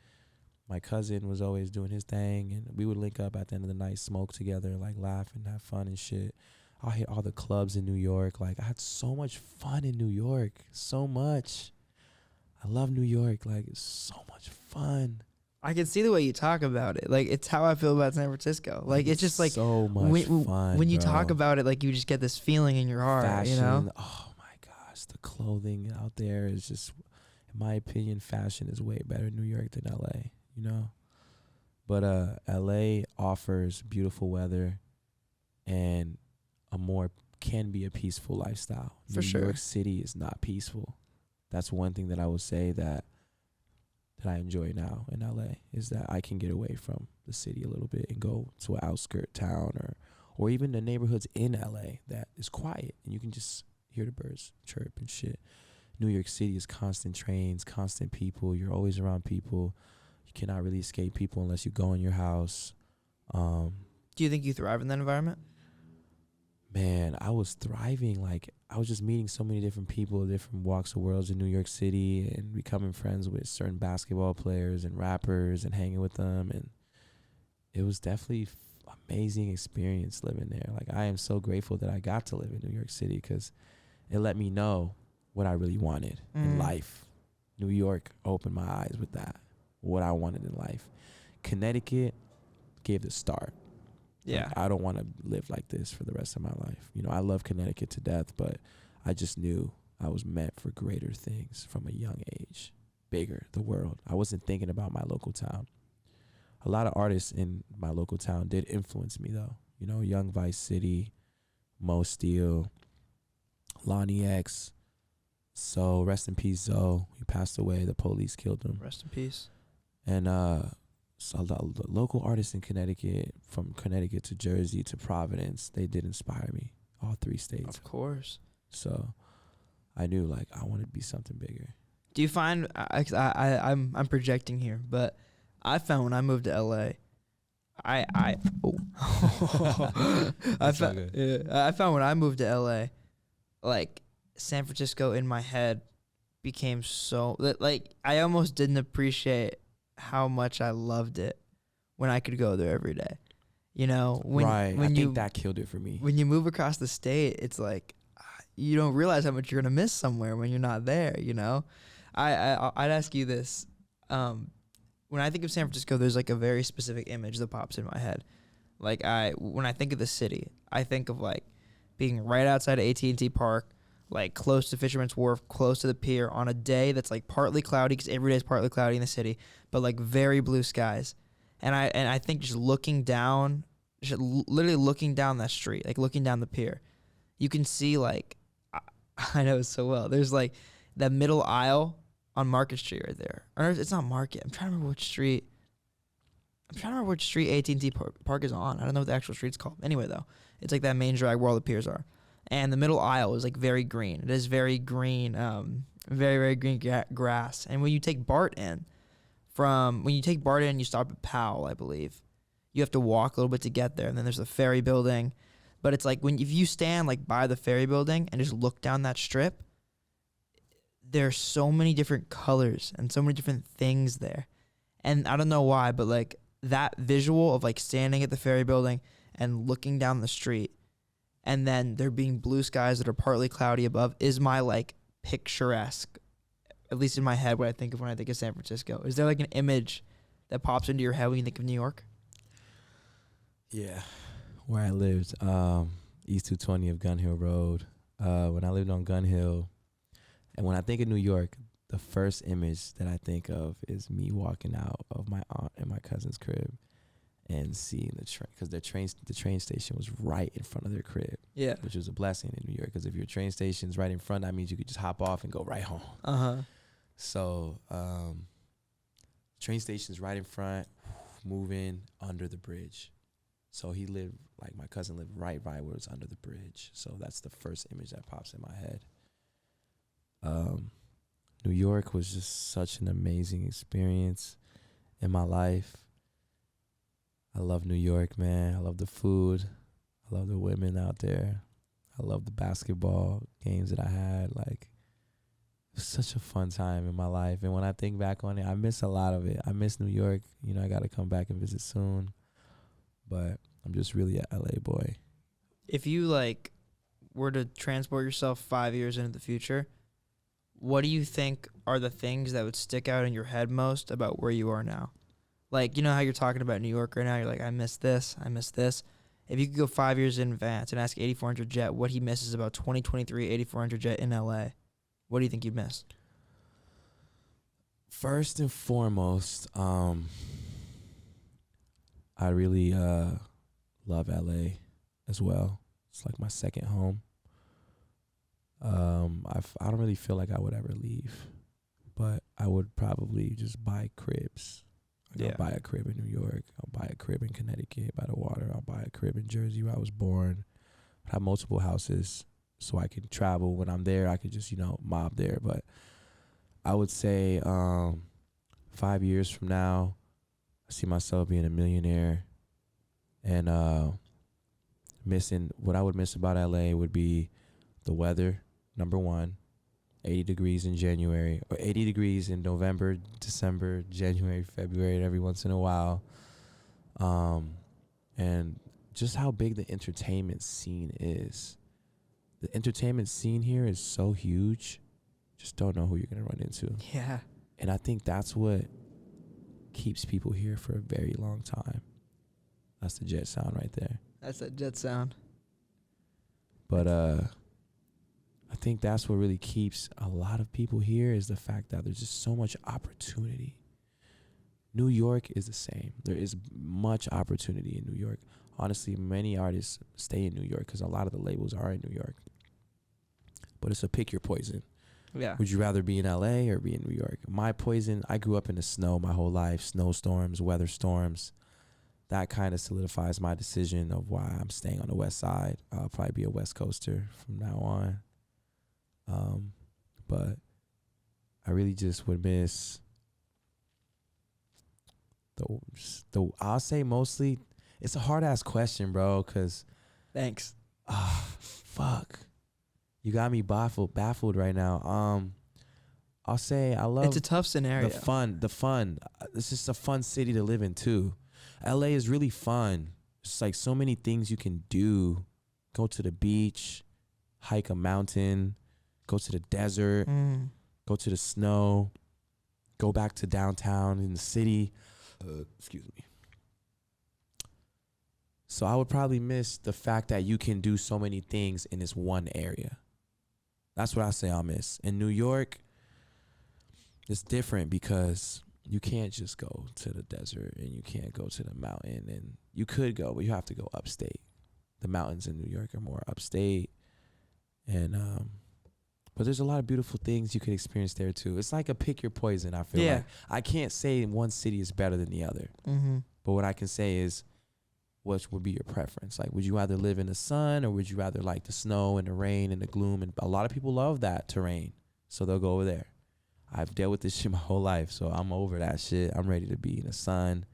my cousin was always doing his thing, and we would link up at the end of the night, smoke together, like laugh and have fun and shit. I hit all the clubs in New York. Like, I had so much fun in New York. So much. I love New York. Like, it's so much fun. I can see the way you talk about it. Like, it's how I feel about San Francisco. Like, it's just like so much fun. When you bro. talk about it, like, you just get this feeling in your heart. Fashion, you know? oh my gosh, the clothing out there is just, in my opinion, fashion is way better in New York than LA. You know, but LA offers beautiful weather and can be a peaceful lifestyle. For sure. New York City is not peaceful. That's one thing that I would say that I enjoy now in LA, is that I can get away from the city a little bit and go to an outskirt town or even the neighborhoods in LA that is quiet and you can just hear the birds chirp and shit. New York City is constant trains, constant people. You're always around people. Cannot really escape people unless you go in your house. Do you think you thrive in that environment? Man, I was thriving. Like, I was just meeting so many different people, different walks of worlds in New York City, and becoming friends with certain basketball players and rappers and hanging with them. And it was definitely amazing experience living there. Like, I am so grateful that I got to live in New York City, because it let me know what I really wanted in life. New York opened my eyes with that. What I wanted in life. Connecticut gave the start. Yeah. Like, I don't want to live like this for the rest of my life. You know, I love Connecticut to death, but I just knew I was meant for greater things from a young age. Bigger, the world. I wasn't thinking about my local town. A lot of artists in my local town did influence me, though. You know, Young Vice City, Mo Steele, Lonnie X. So rest in peace, Zoe. He passed away. The police killed him. Rest in peace. And so the local artists in Connecticut, from Connecticut to Jersey to Providence, they did inspire me. All 3 states. Of course. So I knew, like, I wanted to be something bigger. Do you find I'm projecting here, but I found when I moved to LA, I found when I moved to LA, like, San Francisco in my head became so, like, I almost didn't appreciate how much I loved it when I could go there every day. You know, I think that killed it for me. When you move across the state, it's like you don't realize how much you're gonna miss somewhere when you're not there. You know, I'd ask you this: when I think of San Francisco, there's like a very specific image that pops in my head. Like when I think of the city, I think of like being right outside of AT&T Park, like close to Fisherman's Wharf, close to the pier, on a day that's like partly cloudy, because every day is partly cloudy in the city, but like very blue skies. And I think just looking down, literally looking down that street, like looking down the pier, you can see, like, I know it so well. There's like that middle aisle on Market Street right there. Or it's not Market. I'm trying to remember which street. AT&T Park is on. I don't know what the actual street's called. Anyway, though, it's like that main drag where all the piers are. And the middle aisle is like very green. It is very green, very, very green grass. And when you take BART in, you stop at Powell, I believe. You have to walk a little bit to get there. And then there's the ferry building. But it's like if you stand like by the ferry building and just look down that strip, there's so many different colors and so many different things there. And I don't know why, but like that visual of like standing at the ferry building and looking down the street and then there being blue skies that are partly cloudy above is my like picturesque, at least in my head, what I think of when I think of San Francisco. Is there like an image that pops into your head when you think of New York? Yeah, where I lived, East 220 of Gun Hill Road. When I lived on Gun Hill, and when I think of New York, the first image that I think of is me walking out of my aunt and my cousin's crib and seeing the train, because the train station was right in front of their crib. Yeah. Which was a blessing in New York, because if your train station's right in front, that means you could just hop off and go right home. Uh-huh. So, train station's right in front, moving under the bridge. So he lived, like my cousin lived right by where it's under the bridge. So that's the first image that pops in my head. New York was just such an amazing experience in my life. I love New York, man. I love the food. I love the women out there. I love the basketball games that I had. Like, it was such a fun time in my life. And when I think back on it, I miss a lot of it. I miss New York. You know, I got to come back and visit soon. But I'm just really a LA boy. If you like were to transport yourself 5 years into the future, what do you think are the things that would stick out in your head most about where you are now? Like, you know how you're talking about New York right now? You're like, I miss this, I miss this. If you could go 5 years in advance and ask 8400 Jet what he misses about 2023 8400 Jet in LA, what do you think you'd miss? First and foremost, I really love LA as well. It's like my second home. I don't really feel like I would ever leave, but I would probably just buy cribs. I'll buy a crib in New York. I'll buy a crib in Connecticut by the water. I'll buy a crib in Jersey where I was born. I have multiple houses so I can travel. When I'm there, I could just, mob there. But I would say 5 years from now, I see myself being a millionaire. And what I would miss about LA would be the weather, number one. 80 degrees in January, or 80 degrees in November, December, January, February, every once in a while. And just how big the entertainment scene is. The entertainment scene here is so huge. Just don't know who you're going to run into. Yeah. And I think that's what keeps people here for a very long time. That's the jet sound right there. That's that jet sound. But I think that's what really keeps a lot of people here, is the fact that there's just so much opportunity. New York is the same. There is much opportunity in New York. Honestly, many artists stay in New York because a lot of the labels are in New York. But it's a pick your poison. Yeah. Would you rather be in LA or be in New York? My poison, I grew up in the snow my whole life, snowstorms, weather storms. That kind of solidifies my decision of why I'm staying on the West Side. I'll probably be a West Coaster from now on. But I really just would miss I'll say mostly, it's a hard ass question, bro, cause Thanks. Fuck, you got me baffled right now. I'll say I love, it's a tough scenario. The fun. It's just a fun city to live in too. LA is really fun. It's like so many things you can do. Go to the beach, hike a mountain, go to the desert, go to the snow, go back to downtown in the city. Excuse me. So I would probably miss the fact that you can do so many things in this one area. That's what I say I'll miss. In New York, it's different because you can't just go to the desert and you can't go to the mountain. And you could go, but you have to go upstate. The mountains in New York are more upstate. And but there's a lot of beautiful things you can experience there too. It's like a pick your poison, I feel like. I can't say one city is better than the other. Mm-hmm. But what I can say is, what would be your preference? Like, would you rather live in the sun or would you rather like the snow and the rain and the gloom? And a lot of people love that terrain, so they'll go over there. I've dealt with this shit my whole life, so I'm over that shit. I'm ready to be in the sun.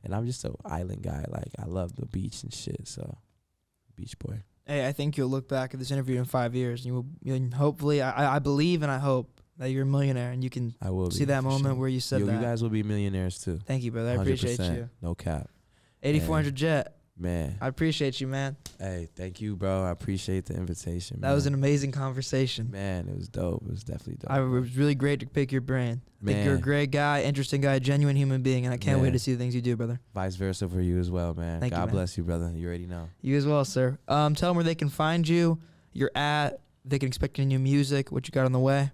And I'm just an island guy. Like, I love the beach and shit, so beach boy. Hey, I think you'll look back at this interview in 5 years, and you'll hopefully, I believe and I hope that you're a millionaire, and you can I will see be, that for moment sure. where you said Yo, that. you guys will be millionaires too. Thank you, brother. I appreciate 100%, you. no cap. 8400 Jet. Man. I appreciate you, man. Hey, thank you, bro. I appreciate the invitation. That was an amazing conversation. Man, it was dope. It was definitely dope. It was really great to pick your brain. I think you're a Man. great guy, interesting guy, genuine human being, and I can't wait to see the things you do, brother. Vice versa for you as well, man. Thank you, God man. bless you, brother. You already know. You as well, sir. Tell them where they can find you, you're at, they can expect any new music, what you got on the way.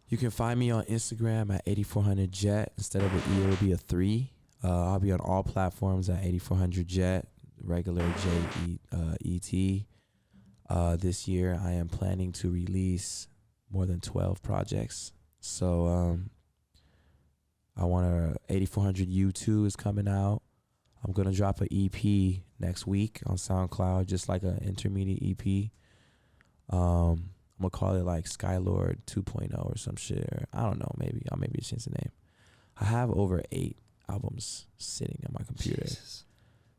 You can find me on Instagram at 8400 Jet. Instead of an E, it'll be a 3. I'll be on all platforms at 8400 Jet, regular JET. This year, I am planning to release more than 12 projects. So I want to 8400 U2 is coming out. I'm going to drop an EP next week on SoundCloud, just like an intermediate EP. I'm going to call it like Skylord 2.0 or some shit. Or I don't know, maybe. I'll maybe change the name. I have over 8 albums sitting on my computer. Jesus.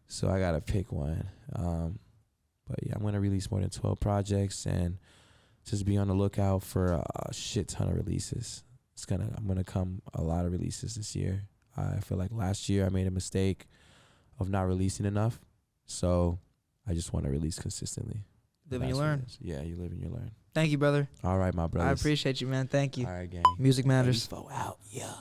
So I got to pick one. But yeah, I'm going to release more than 12 projects and just be on the lookout for a shit ton of releases. I'm going to come a lot of releases this year. I feel like last year I made a mistake of not releasing enough. So I just want to release consistently. Live and you learn. Yeah, you live and you learn. Thank you, brother. All right, my brother. I appreciate you, man. Thank you. All right, gang. Music matters. Info out. Yeah.